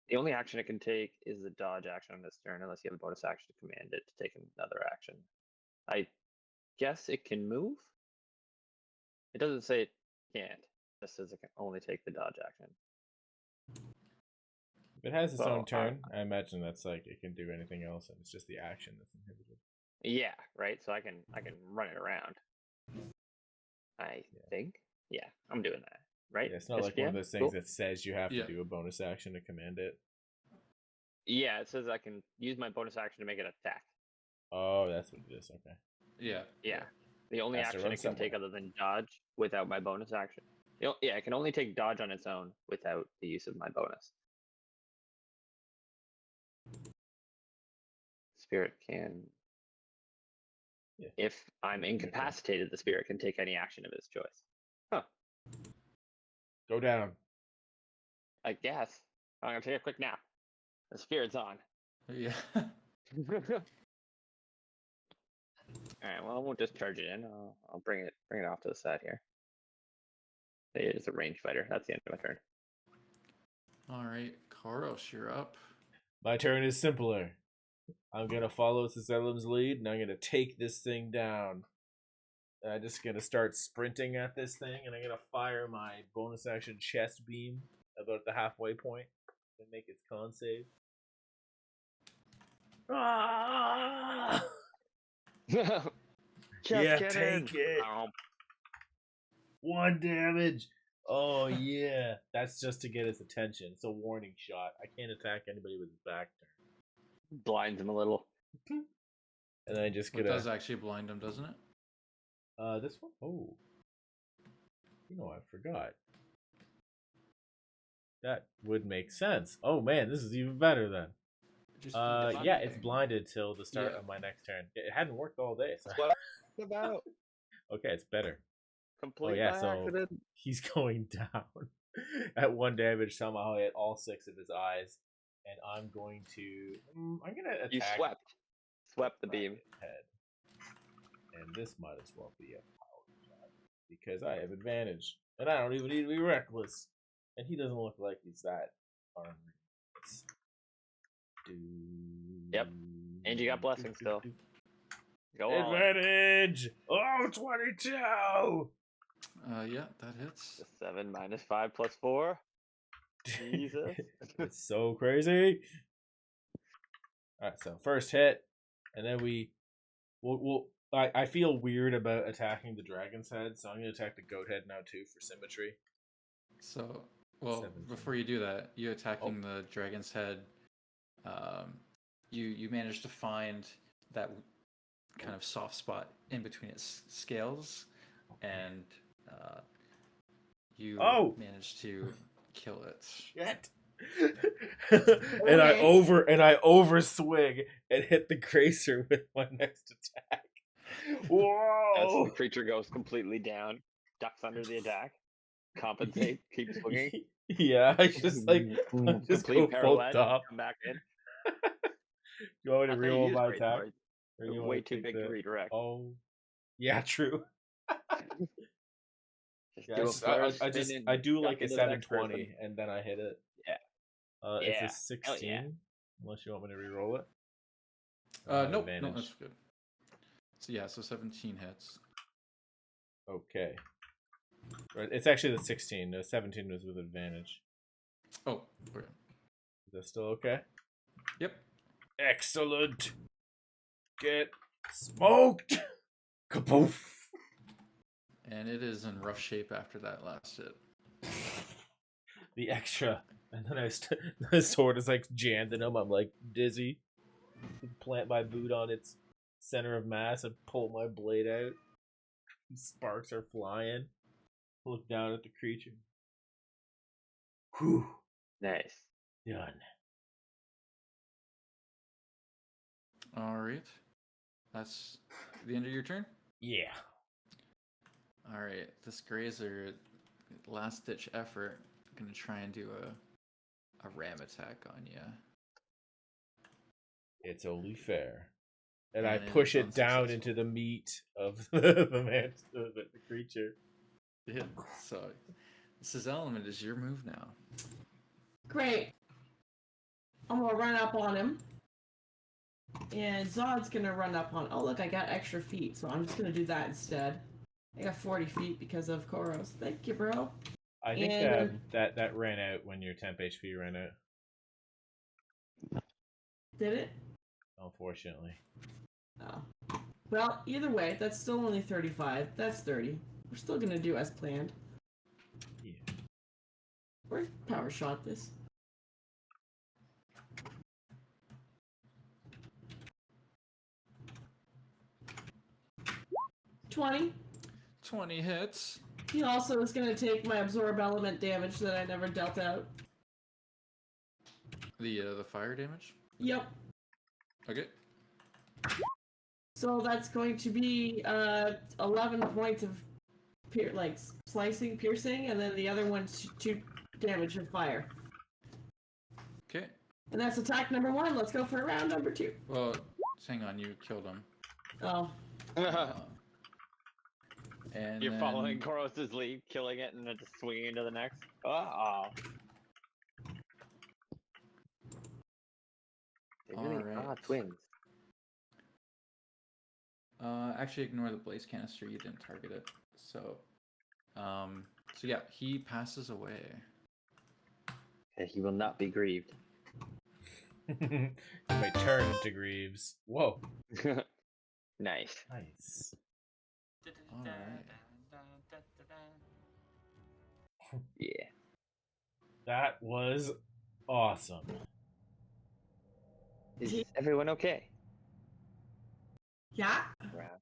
The only action it can take is the dodge action on this turn, unless you have a bonus action to command it to take another action. I guess it can move. It doesn't say it can't. It just says it can only take the dodge action. If it has its So, own turn, I imagine that's like it can do anything else, and it's just the action that's inhibited. Yeah, right. So I can run it around. I think. Yeah, I'm doing that. Right? Yeah, it's not like one of those things that says you have Yeah. to do a bonus action to command it. Yeah, it says I can use my bonus action to make it attack. Oh, that's what it is. Okay. Yeah. Yeah. The only Has to action run it can take somewhere. other than dodge without my bonus action. Yeah, it can only take dodge on its own without the use of my bonus. Spirit can. Yeah. If I'm incapacitated, the spirit can take any action of its choice. Huh. Go down. I guess. I'm gonna take a quick nap. The spirit's on. Yeah. Alright, well I won't just charge it in. I'll bring it off to the side here. It is a ranged fighter. That's the end of my turn. Alright, Karos, you're up. My turn is simpler. I'm gonna follow Ciselim's lead, and I'm gonna take this thing down. I'm just gonna start sprinting at this thing, and I'm gonna fire my bonus action chest beam about the halfway point and make its con save. Ah! Chest Yeah, cannon! take it. 1 damage. Oh yeah, that's just to get his attention. It's a warning shot. I can't attack anybody with his back turn. Blinds him a little. And I just It get does actually blind him, doesn't it? this one. Oh, I forgot. That would make sense. Oh man, this is even better then. Just Yeah, it's blinded till the start Yeah. of my next turn. It hadn't worked all day, so What about? okay, it's better. Complete yeah, by so- accident. He's going down at 1 damage. Somehow I hit all 6 of his eyes, and I'm going to. I'm gonna attack. You swept the beam. Head, and this might as well be a power shot because I have advantage, and I don't even need to be reckless. And he doesn't look like he's that armored. Yep. And you got blessing still. Go on. Advantage! Oh, 22! Yeah, that hits. 7 minus 5 plus 4. Jesus. It's so crazy. Alright, so first hit, and then I feel weird about attacking the dragon's head, so I'm going to attack the goat head now too for symmetry. So, well, 17. before you do that, you attacking the dragon's head, you manage to find that kind of soft spot in between its scales, and you manage to kill it. Shit. and I over swing and hit the gracer with my next attack. As Whoa! the creature goes completely down, ducks under the attack, compensate, keep swinging. Yeah, I just just go Complete full pirouette, top. come back in. You want me to I thought you reroll used my great attack? swords. Or They're you way wanna too take big to redirect. Oh, yeah, true. Just Yeah, do a flourish, spin I and do duck like a into the next 720, person. and then I hit it. Yeah. It's Yeah. a 16. Unless you want me to reroll it. Nope, no, advantage. that's good. So yeah, so 17 hits. Okay. Right, it's actually the 16. The 17 was with advantage. Oh, okay. Is that still okay? Yep. Excellent. Get smoked. Kaboof. And it is in rough shape after that last hit. The extra. And then the sword is like jammed in him. I'm like dizzy. Plant my boot on its center of mass and pull my blade out. Sparks are flying. Look down at the creature. Whew. Nice. Done. Alright. That's the end of your turn? Yeah. Alright, this grazer, last ditch effort, I'm gonna try and do a ram attack on you. It's only fair. And I And it push is it down unsuccessful. into the meat of the creature. Yeah, so this is element is your move now. Great. I'm gonna run up on him. And Zod's gonna run up on. Oh, look, I got extra feet, so I'm just gonna do that instead. I got 40 feet because of Koros. Thank you, bro. I think And- that ran out when your temp HP ran out, Did it? unfortunately. Oh. Well, either way, that's still only 35. That's 30. We're still gonna do as planned. Yeah. We're power shot this. $20. 20 hits. He also is gonna take my absorb element damage that I never dealt out. The fire damage? Yep. Okay. So that's going to be 11 points of slicing, piercing, and then the other one's 2 damage of fire. Okay. And that's attack number 1. Let's go for round number 2. Well, hang on, you killed him. Oh. And You're then- following Koros' lead, killing it, and then just swinging into the next. Oh. They really are Alright. twins. Actually, ignore the blaze canister. You didn't target it. So yeah, he passes away. And he will not be grieved. You might turn into Greaves. Whoa. Nice. Nice. Alright. Yeah. That was awesome. Is everyone okay? Yeah. Wow.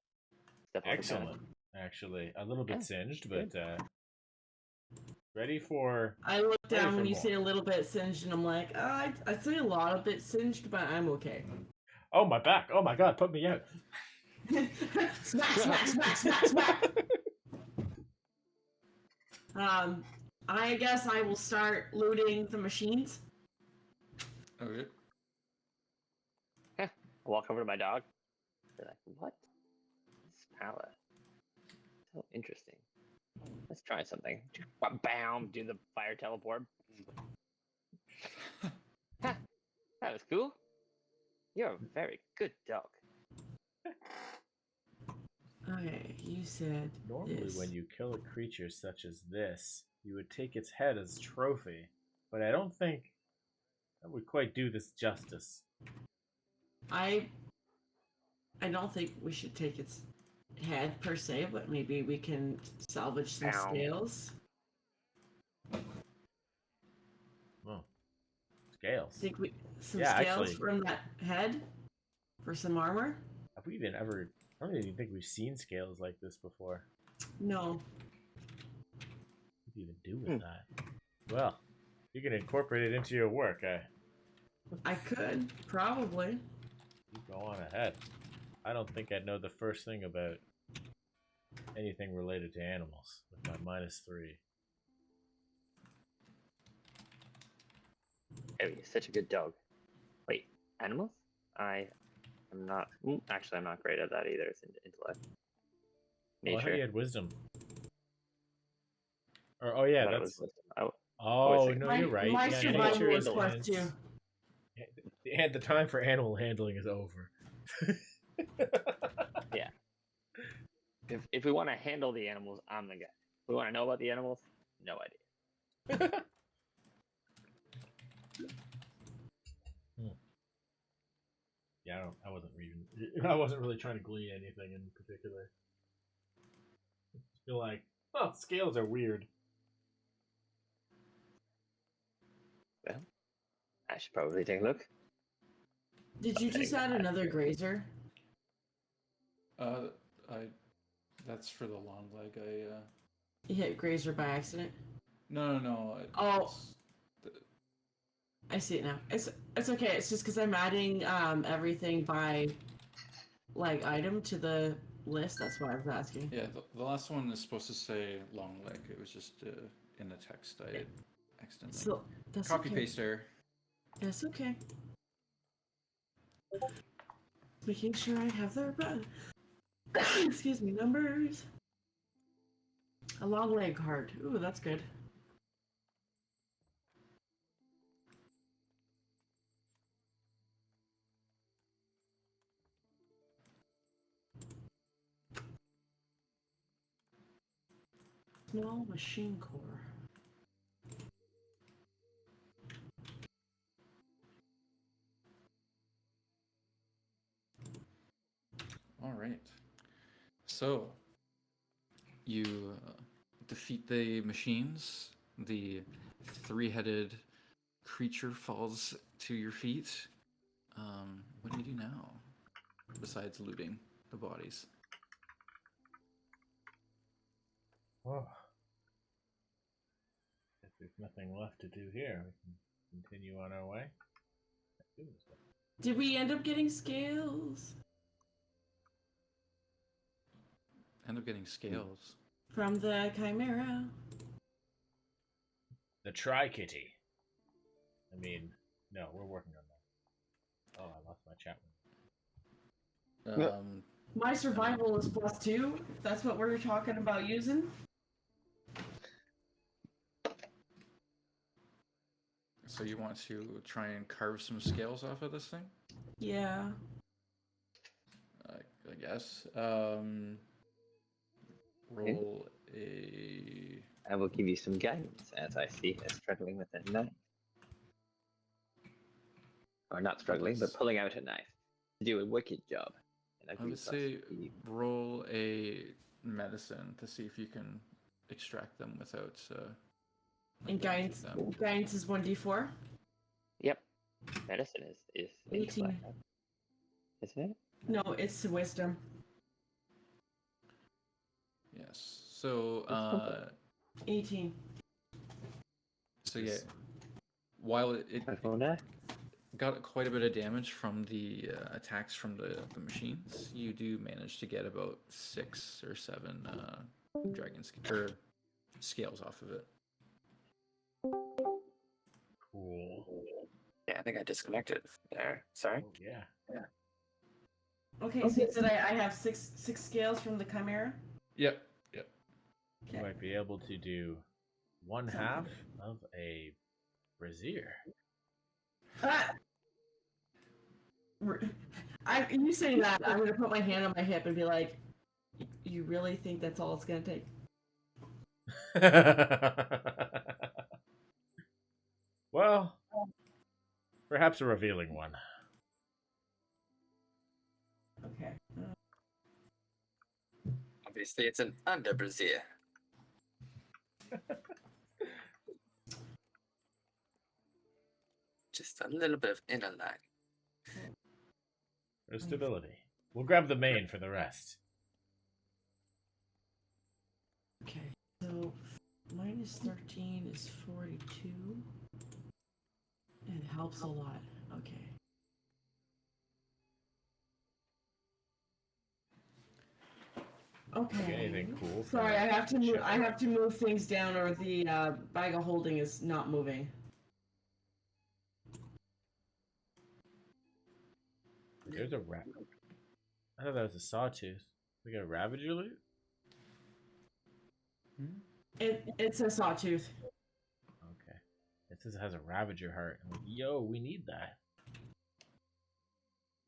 Step on the Excellent. gun. Actually, a little bit Yeah, singed, but ready for. I look Ready down for when you more. say a little bit singed, and I'm like, I'd say a lot of bit singed, but I'm okay. Oh, my back. Oh my god, put me out. Smack, smack, smack, smack, smack. I guess I will start looting the machines. Okay. I walk over to my dog. They're like, what? This palette. So interesting. Let's try something. Bam! Do the fire teleport. Ha! That was cool. You're a very good dog. Okay, you said Normally, this. when you kill a creature such as this, you would take its head as trophy, but I don't think that would quite do this justice. I don't think we should take its head per se, but maybe we can salvage some Ow. scales. Oh, scales. Think we some Yeah, scales actually. from that head for some armor? Have we even ever? I don't even think we've seen scales like this before. No. What do you even do with that? Well, you can incorporate it into your work. I could probably. You go on ahead. I don't think I'd know the first thing about anything related to animals with my -3. Oh, you're such a good dog. Wait, animals? I'm not. Actually, I'm not great at that either. It's intellect. Well, I thought Nature. you had wisdom. Or oh yeah, But it that's. was wisdom. Oh thinking- no, you're right. My Yeah, survival nature was is +2. and the time for animal handling is over. Yeah. If we want to handle the animals, I'm the guy. If we want to know about the animals, no idea. Yeah, I wasn't reading. I wasn't really trying to glean anything in particular. I feel like, oh, scales are weird. Well, I should probably take a look. Did you just add another grazer? That's for the long leg. You hit grazer by accident. No. Oh. I see it now. It's okay. It's just because I'm adding everything by like item to the list. That's why I was asking. Yeah, the last one is supposed to say long leg. It was just in the text. I accidentally So that's copy okay. paste error. That's okay. Making sure I have the right. Excuse me, numbers. A long leg card. Ooh, that's good. Small machine core. All right. So you defeat the machines. The three-headed creature falls to your feet. What do you do now? Besides looting the bodies. Oh. If there's nothing left to do here, we can continue on our way. Did we end up getting scales? End up getting scales. From the Chimera. The Tri-Kitty. I mean, no, we're working on that. Oh, I lost my chat room. My survival is +2. If that's what we're talking about using. So you want to try and carve some scales off of this thing? Yeah. I guess. Roll a. I will give you some guidance as I see her struggling with a knife. Or not struggling, but pulling out a knife to do a wicked job. And I would say roll a medicine to see if you can extract them without. And damaging guidance, them. guidance is 1d4. Yep. Medicine is 18. intellect, isn't it? No, it's wisdom. Yes. So. It's 18. So yeah. While it simple. got quite a bit of damage from the attacks from the machines, you do manage to get about 6 or 7 dragon or scales off of it. Cool. Yeah, I think I disconnected there. Sorry. Oh, yeah. Okay, so you said I have six scales from the Chimera? Yep. You might be able to do 1/2 of a brazier. You saying that, I'm going to put my hand on my hip and be like, you really think that's all it's going to take? Well, perhaps a revealing one. Okay. Obviously, it's an under brazier. Just a little bit of inner line. For stability. We'll grab the main for the rest. Okay, so minus 13 is 42. It helps a lot. Okay. Okay. Anything cool? Sorry, I have to move. I have to move things down, or the bag of holding is not moving. There's a rat. I thought that was a sawtooth. We got a Ravager loot? It's a sawtooth. Okay. It says it has a Ravager heart. I'm like, yo, we need that.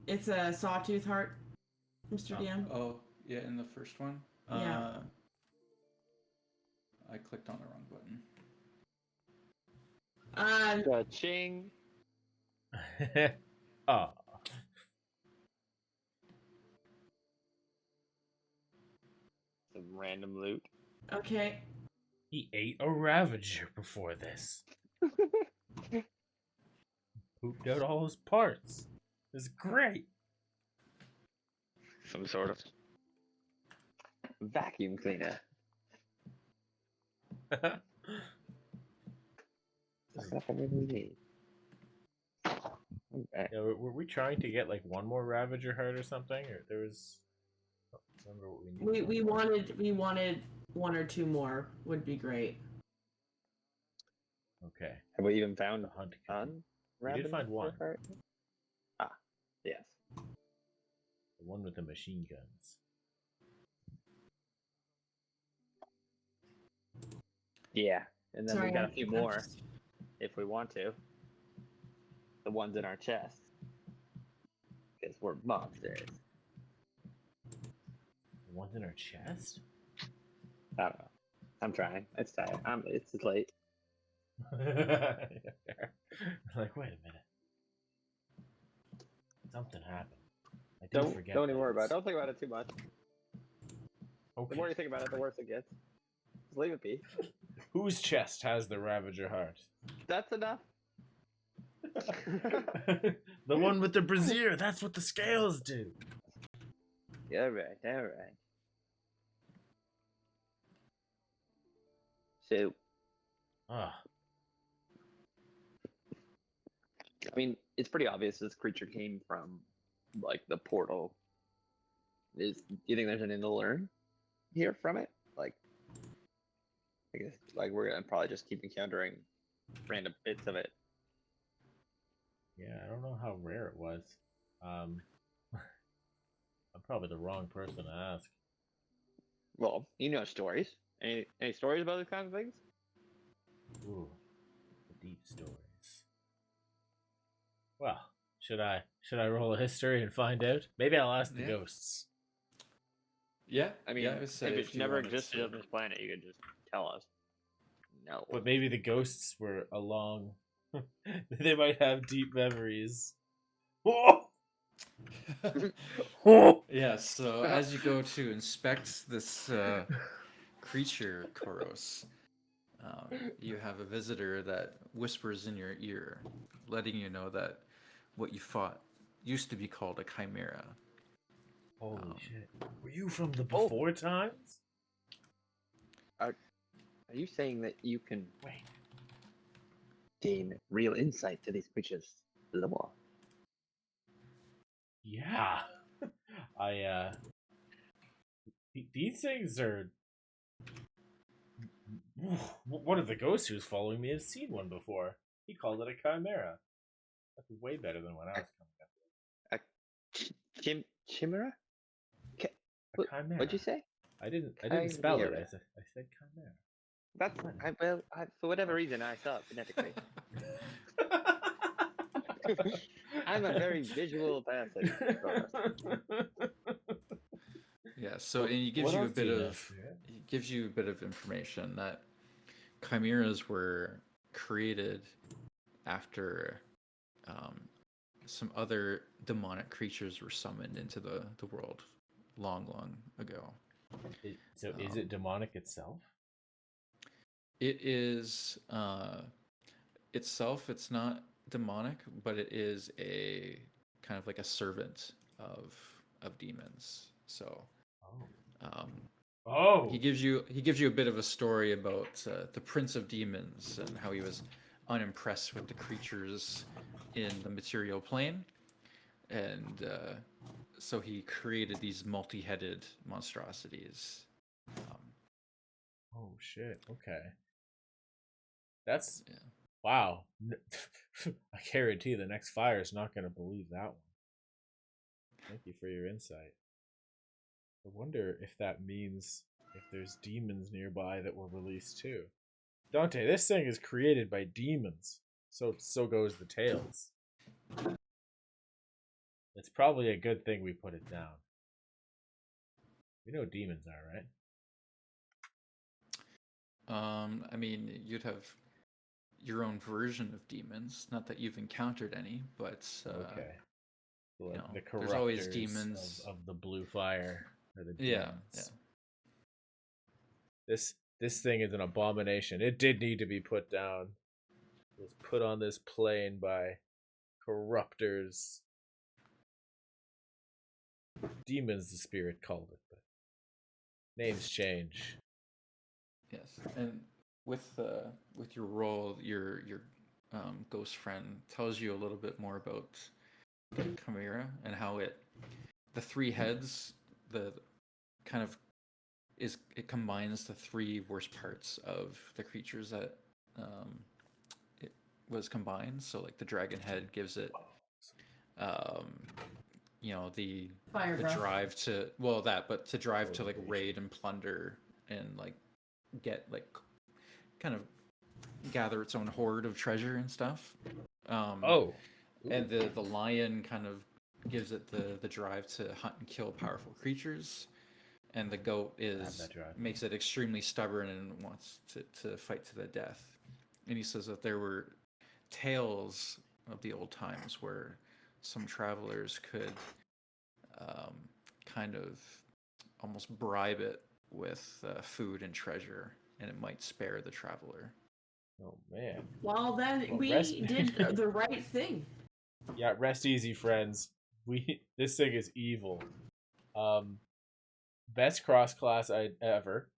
It's a sawtooth heart, Mr. DM. Oh, yeah, in the first one? Yeah. I clicked on the wrong button. Cha-ching. Oh. Some random loot. Okay. He ate a Ravager before this. Pooped out all his parts. It's great. Some sort of vacuum cleaner. That's not what we need. Okay. Yeah, were we trying to get like one more Ravager heart or something? Or there was. I don't remember what we needed. We wanted one or two more would be great. Okay. Have we even found The hunt. none? We did find one. Ah, yes. The one with the machine guns. Yeah, and then Sorry, we got a I'm- few I'm more just- if we want to. The ones in our chest. Because we're monsters. The ones in our chest? I don't know. I'm trying. It's time. It's late. Like, wait a minute. Something happened. I did Don't forget. even worry about it. this. Don't think about it too much. Okay. The more you think about it, the worse it gets. Just leave it be. Whose chest has the Ravager heart? That's enough. The one with the brazier. That's what the scales do. Yeah, right. All right. So, Ah, I mean, it's pretty obvious this creature came from, like, the portal. Do you think there's anything to learn here from it? Like, I guess, like, we're gonna probably just keep encountering random bits of it. yeah. I don't know how rare it was. I'm probably the wrong person to ask. Well, you know stories. Any stories about these kinds of things? Ooh, the deep stories. Well, Should I roll a history and find out? Maybe I'll ask the Yeah. ghosts. Yeah, I mean, yeah, I would say if if it's you never wanted existed to. on this planet, you could just tell us. No. But maybe the ghosts were along. They might have deep memories. Oh! Oh! Yeah, so as you go to inspect this creature, Koros, you have a visitor that whispers in your ear, letting you know that what you fought used to be called a chimera. Holy shit. Were you from the before times? Are you saying that you can Wait. gain real insight to these creatures' lore? Yeah. These things are. One of the ghosts who's following me has seen one before. He called it a chimera. That's way better than what I was coming up with. Chimera? A chimera. What'd you say? I didn't spell it. Chimera. I said chimera. That's for whatever reason I saw it phonetically. I'm a very visual person. Yeah, so and he gives What you a else bit do you know, of Spirit? he gives you a bit of information that chimeras were created after some other demonic creatures were summoned into the world long ago. So is it demonic itself? It is itself. It's not demonic, but it is a kind of like a servant of demons. So. He gives you a bit of a story about the Prince of Demons and how he was unimpressed with the creatures in the material plane, and so he created these multi-headed monstrosities. Oh shit! Okay, that's Yeah. wow. I guarantee the next fire is not going to believe that one. Thank you for your insight. I wonder if that means if there's demons nearby that were released too. Dante, this thing is created by demons. So goes the tales. It's probably a good thing we put it down. You know what demons are, right? I mean, you'd have your own version of demons. Not that you've encountered any, but Okay. Like you know, the there's always corruptors demons. of the blue fire or the Yeah, demons. This thing is an abomination. It did need to be put down. It was put on this plane by corruptors. Demons, the spirit called it, but names change. Yes, and with your role, your ghost friend tells you a little bit more about the chimera and how the three heads, the kind of it combines the three worst parts of the creatures that it was combined. So like the dragon head gives it, you know, the drive to like raid and plunder and like get like kind of gather its own hoard of treasure and stuff. And the lion kind of gives it the drive to hunt and kill powerful creatures, and the goat makes it extremely stubborn and wants to fight to the death. And he says that there were tales of the old times where some travelers could kind of almost bribe it with food and treasure, and it might spare the traveler. Oh man. Well, then we did the right thing. Yeah, rest easy, friends. This thing is evil. Best cross class I ever.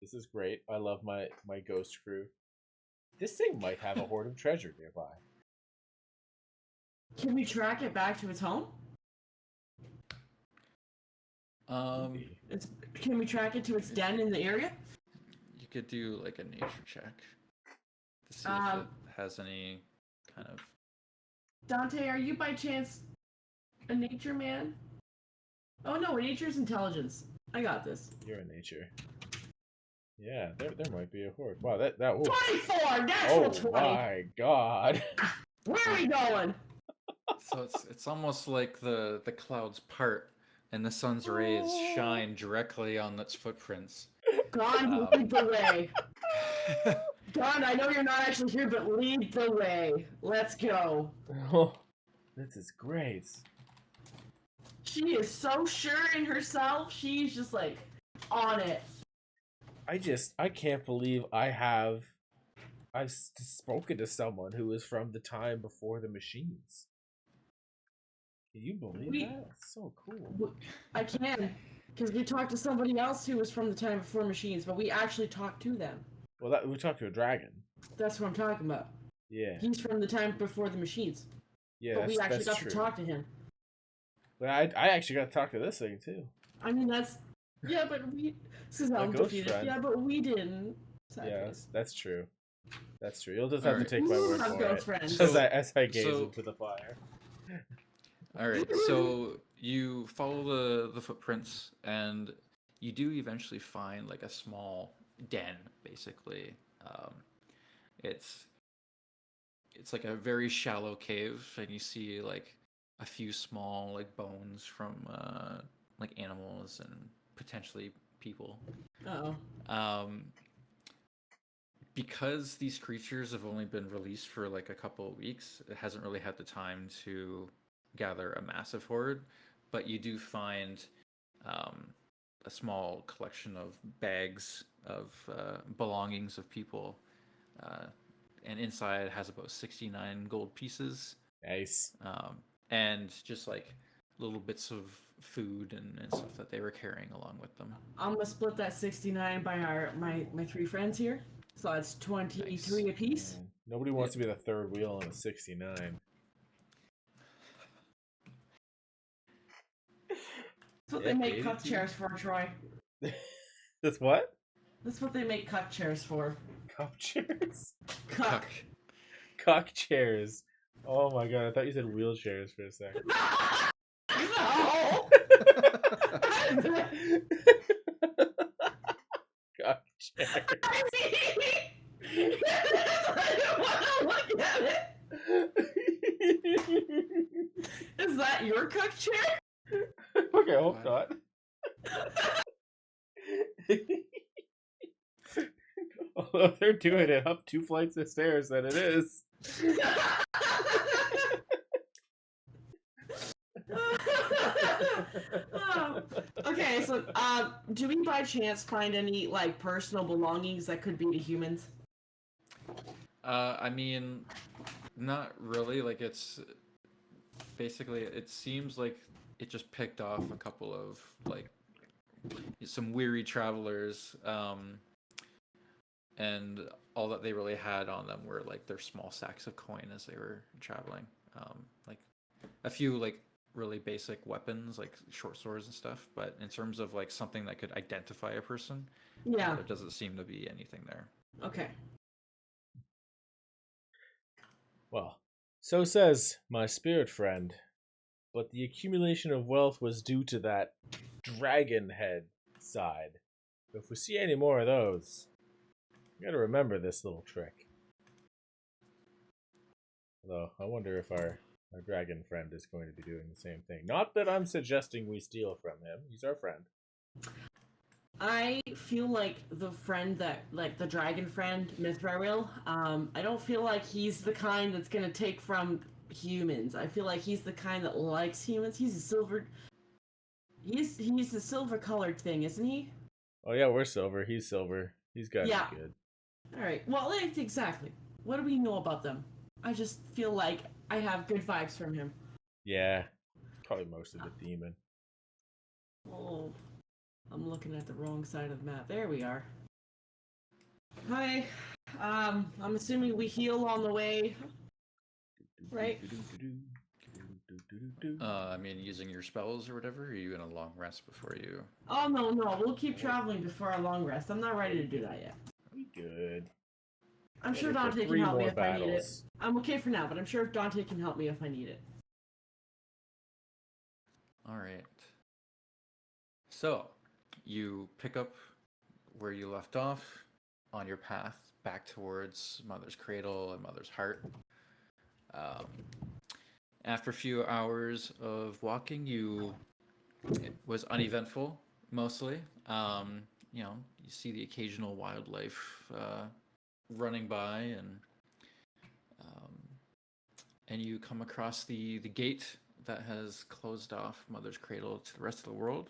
This is great. I love my ghost crew. This thing might have a hoard of treasure nearby. Can we track it back to its home? Can we track it to its den in the area? You could do like a nature check to see if it has any kind of. Dante, are you by chance a nature man? Oh no, nature's intelligence. I got this. You're a nature. Yeah, there might be a hoard. Wow, that 24! Natural 20! Oh my god. Where are we going? So it's almost like the clouds part and the sun's rays shine directly on its footprints. Gone, lead the way. Gone, I know you're not actually here, but lead the way. Let's go. Oh, this is great. She is so sure in herself. She's just like on it. I can't believe I've spoken to someone who was from the time before the machines. Can you believe that? That's so cool. I can, because we talked to somebody else who was from the time before machines, but we actually talked to them. Well, we talked to a dragon. That's what I'm talking about. Yeah. He's from the time before the machines. Yeah, but we actually got true. to talk to him. But I actually got to talk to this thing too. I mean, that's yeah, but we. This is undefeated. Yeah, but we didn't. Yeah, that's true. That's true. You'll just have to take my Ooh, word our for ghost it. friends. As I gaze into the fire. All right, so you follow the footprints, and you do eventually find like a small den, basically. It's like a very shallow cave, and you see like a few small like bones from like animals and potentially people. Uh-oh. Because these creatures have only been released for like a couple of weeks, it hasn't really had the time to gather a massive horde, but you do find a small collection of bags of belongings of people, and inside has about 69 gold pieces. Nice. And just like little bits of food and stuff that they were carrying along with them. I'm gonna split that 69 by my three friends here, so that's 23 Nice. apiece. Man, nobody wants to be the third wheel on a 69. That's what they make cuck chairs for, Troy. That's what? That's what they make cuck chairs for. Cup chairs? Cuck. Cuck chairs. Oh my god, I thought you said wheelchairs for a second. No! Cuck chairs. I don't want to look at it. Is that your cuck chair? Okay, I hope not. Although if they're doing it up 2 flights of stairs, then it is. Oh. Okay, so do we by chance find any like personal belongings that could be to humans? I mean, not really. Like it's basically, it seems like it just picked off a couple of like some weary travelers, and all that they really had on them were like their small sacks of coin as they were traveling. Like a few like really basic weapons like short swords and stuff, but in terms of like something that could identify a person, Yeah. there doesn't seem to be anything there. Okay. Well, so says my spirit friend, but the accumulation of wealth was due to that dragon head side. If we see any more of those, we gotta remember this little trick. Although, I wonder if our dragon friend is going to be doing the same thing. Not that I'm suggesting we steal from him. He's our friend. I feel like the friend that, like the dragon friend, Mithril, I don't feel like he's the kind that's gonna take from humans. I feel like he's the kind that likes humans. He's a silver colored thing, isn't he? Oh yeah, we're silver. He's silver. He's gotta Yeah. be good. Alright, well, exactly. What do we know about them? I just feel like I have good vibes from him. Yeah. Probably most of the demon. Oh, I'm looking at the wrong side of the map. There we are. Hi. I'm assuming we heal on the way, right? I mean, using your spells or whatever, or are you in a long rest before you? Oh, no, we'll keep traveling before our long rest. I'm not ready to do that yet. We good. I'm sure Ready for Dante can 3 help me more if I need it. battles. I'm okay for now, but I'm sure Dante can help me if I need it. All right. So, you pick up where you left off on your path back towards Mother's Cradle and Mother's Heart. After a few hours of walking, it was uneventful mostly. You know, you see the occasional wildlife running by, um, and you come across the gate that has closed off Mother's Cradle to the rest of the world.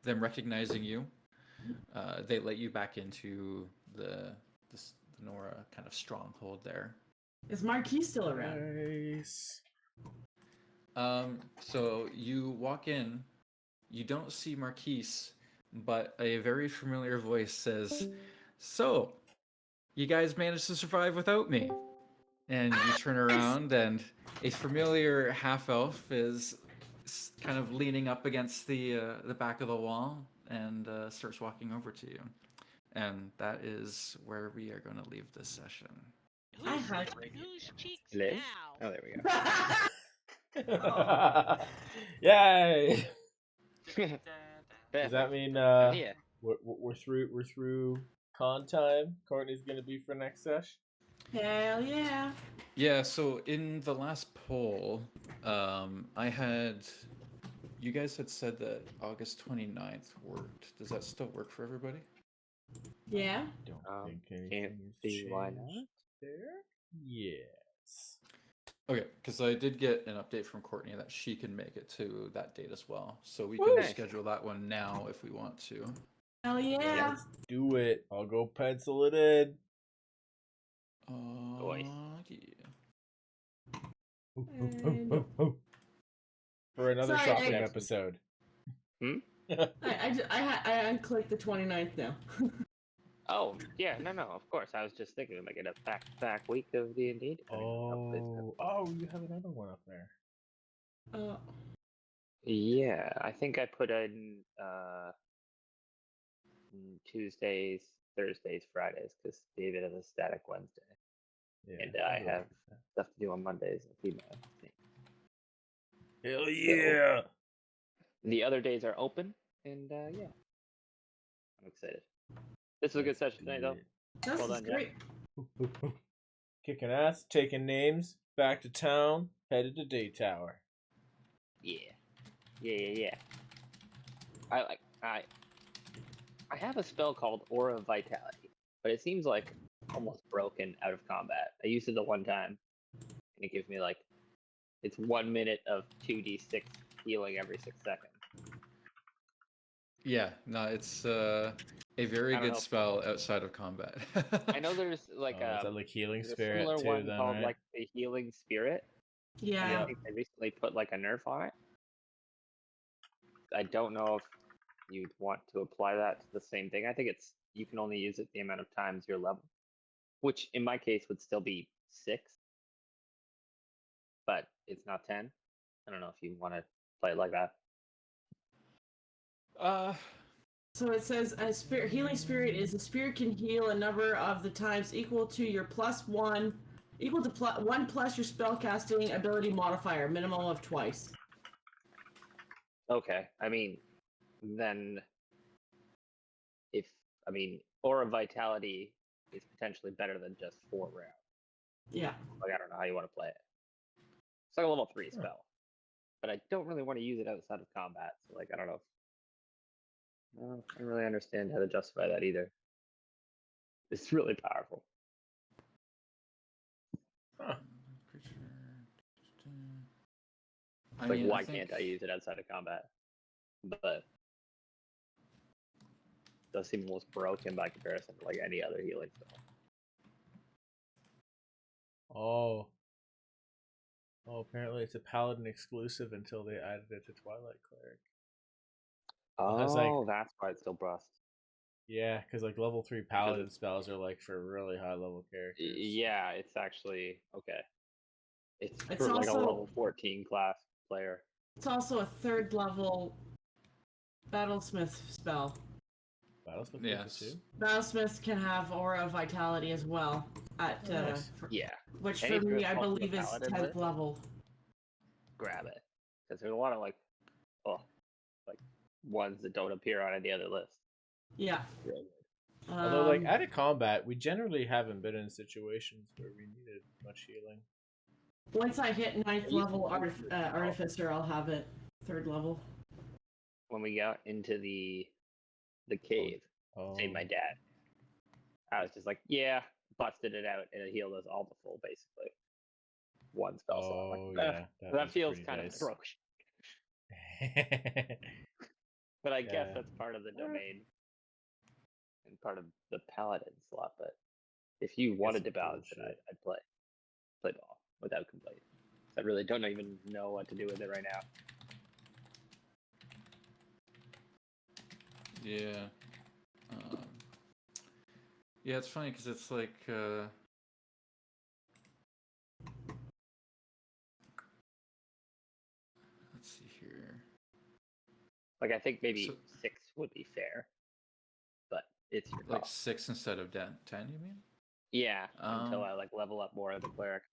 Them recognizing you, they let you back into the Nora kind of stronghold there. Is Marquis still around? Nice. So you walk in, you don't see Marquise, but a very familiar voice says, "So, you guys managed to survive without me." And you turn around, and a familiar half elf is kind of leaning up against the back of the wall and starts walking over to you. And that is where we are going to leave this session. Whose cheeks Liz? now? Oh, there we go. Yay! Does Does that mean yeah. we're through con time? Courtney's gonna be for next sesh. Hell yeah. Yeah, so in the last poll, you guys had said that August 29th worked. Does that still work for everybody? Yeah. Don't think Can't anything has see why changed not. there. Yes. Okay, because I did get an update from Courtney that she can make it to that date as well. So we Woo! can Nice. schedule that one now if we want to. Hell yeah. Let's do it. I'll go pencil it in. Nice. Yeah. For another Sorry, shopping I- episode. I unclicked the 29th now. Oh, yeah, no, of course. I was just thinking to make it a back-to-back week of D&D. Oh, you have another one up there. Yeah, I think I put in Tuesdays, Thursdays, Fridays, because David has a static Wednesday. Yeah, And I have stuff to do on Mondays. Hell yeah! The other days are open, and yeah, I'm excited. This was a good session tonight, though. This Well is done, Jack. great. Kicking ass, taking names, back to town, headed to Day Tower. Yeah. I have a spell called Aura of Vitality, but it seems like almost broken out of combat. I used it the one time, and it gives me like it's 1 minute of 2d6 healing every 6 seconds. Yeah, no, it's a very I don't good know. spell outside of combat. I know there's like Is that like Healing there's a Spirit similar too, one then, called right? like the Healing Spirit. And Yeah. I think they recently put like a nerf on it. I don't know if you'd want to apply that to the same thing. I think it's you can only use it the amount of times your level, which in my case would still be 6, but it's not 10. I don't know if you want to play it like that. So it says a healing spirit is a spirit can heal a number of the times equal to your +1, equal to 1 plus your spellcasting ability modifier, minimum of twice. Okay, I mean, then Aura Vitality is potentially better than just 4 rounds. Yeah. Like I don't know how you want to play it. It's like a level 3 spell, but I don't really want to use it outside of combat. So like I don't know. I don't really understand how to justify that either. It's really powerful. Like, why can't I use it outside of combat? But it does seem almost broken by comparison to like any other healing spell. Oh, apparently it's a Paladin exclusive until they added it to Twilight Cleric. Oh, that's why it's still brust. Yeah, because like level 3 Paladin spells are like for really high level characters. Yeah, it's actually okay. It's It's for like a also- level 14 class player. It's also a 3rd level battlesmith spell. Battlesmith Yes. too. Battlesmiths can have Aura of Vitality as well, at Nice. Yeah, which Any for me I also believe is Paladin 10th list? level. grab it because there's a lot of like ones that don't appear on any other list. Yeah. Really good. Although like out of combat, we generally haven't been in situations where we needed much healing. Once I hit 9th level artificer, I'll have it 3rd level. When we got into the cave, saved my dad. I was just like, yeah, busted it out, and it healed us all to full, basically. One spell slot. Oh, Like, yeah. that feels pretty kind nice. of broke. But I guess Yeah. that's part of the domain and part of the paladin slot. But if you wanted to some balance it, bullshit. I'd play ball without complaint. I really don't even know what to do with it right now. Yeah. Yeah, it's funny because it's like let's see here. Like, I think maybe So- 6 would be fair, but it's your Like call. 6 instead of 10, you mean? Yeah, until Um, I like level up more of the cleric.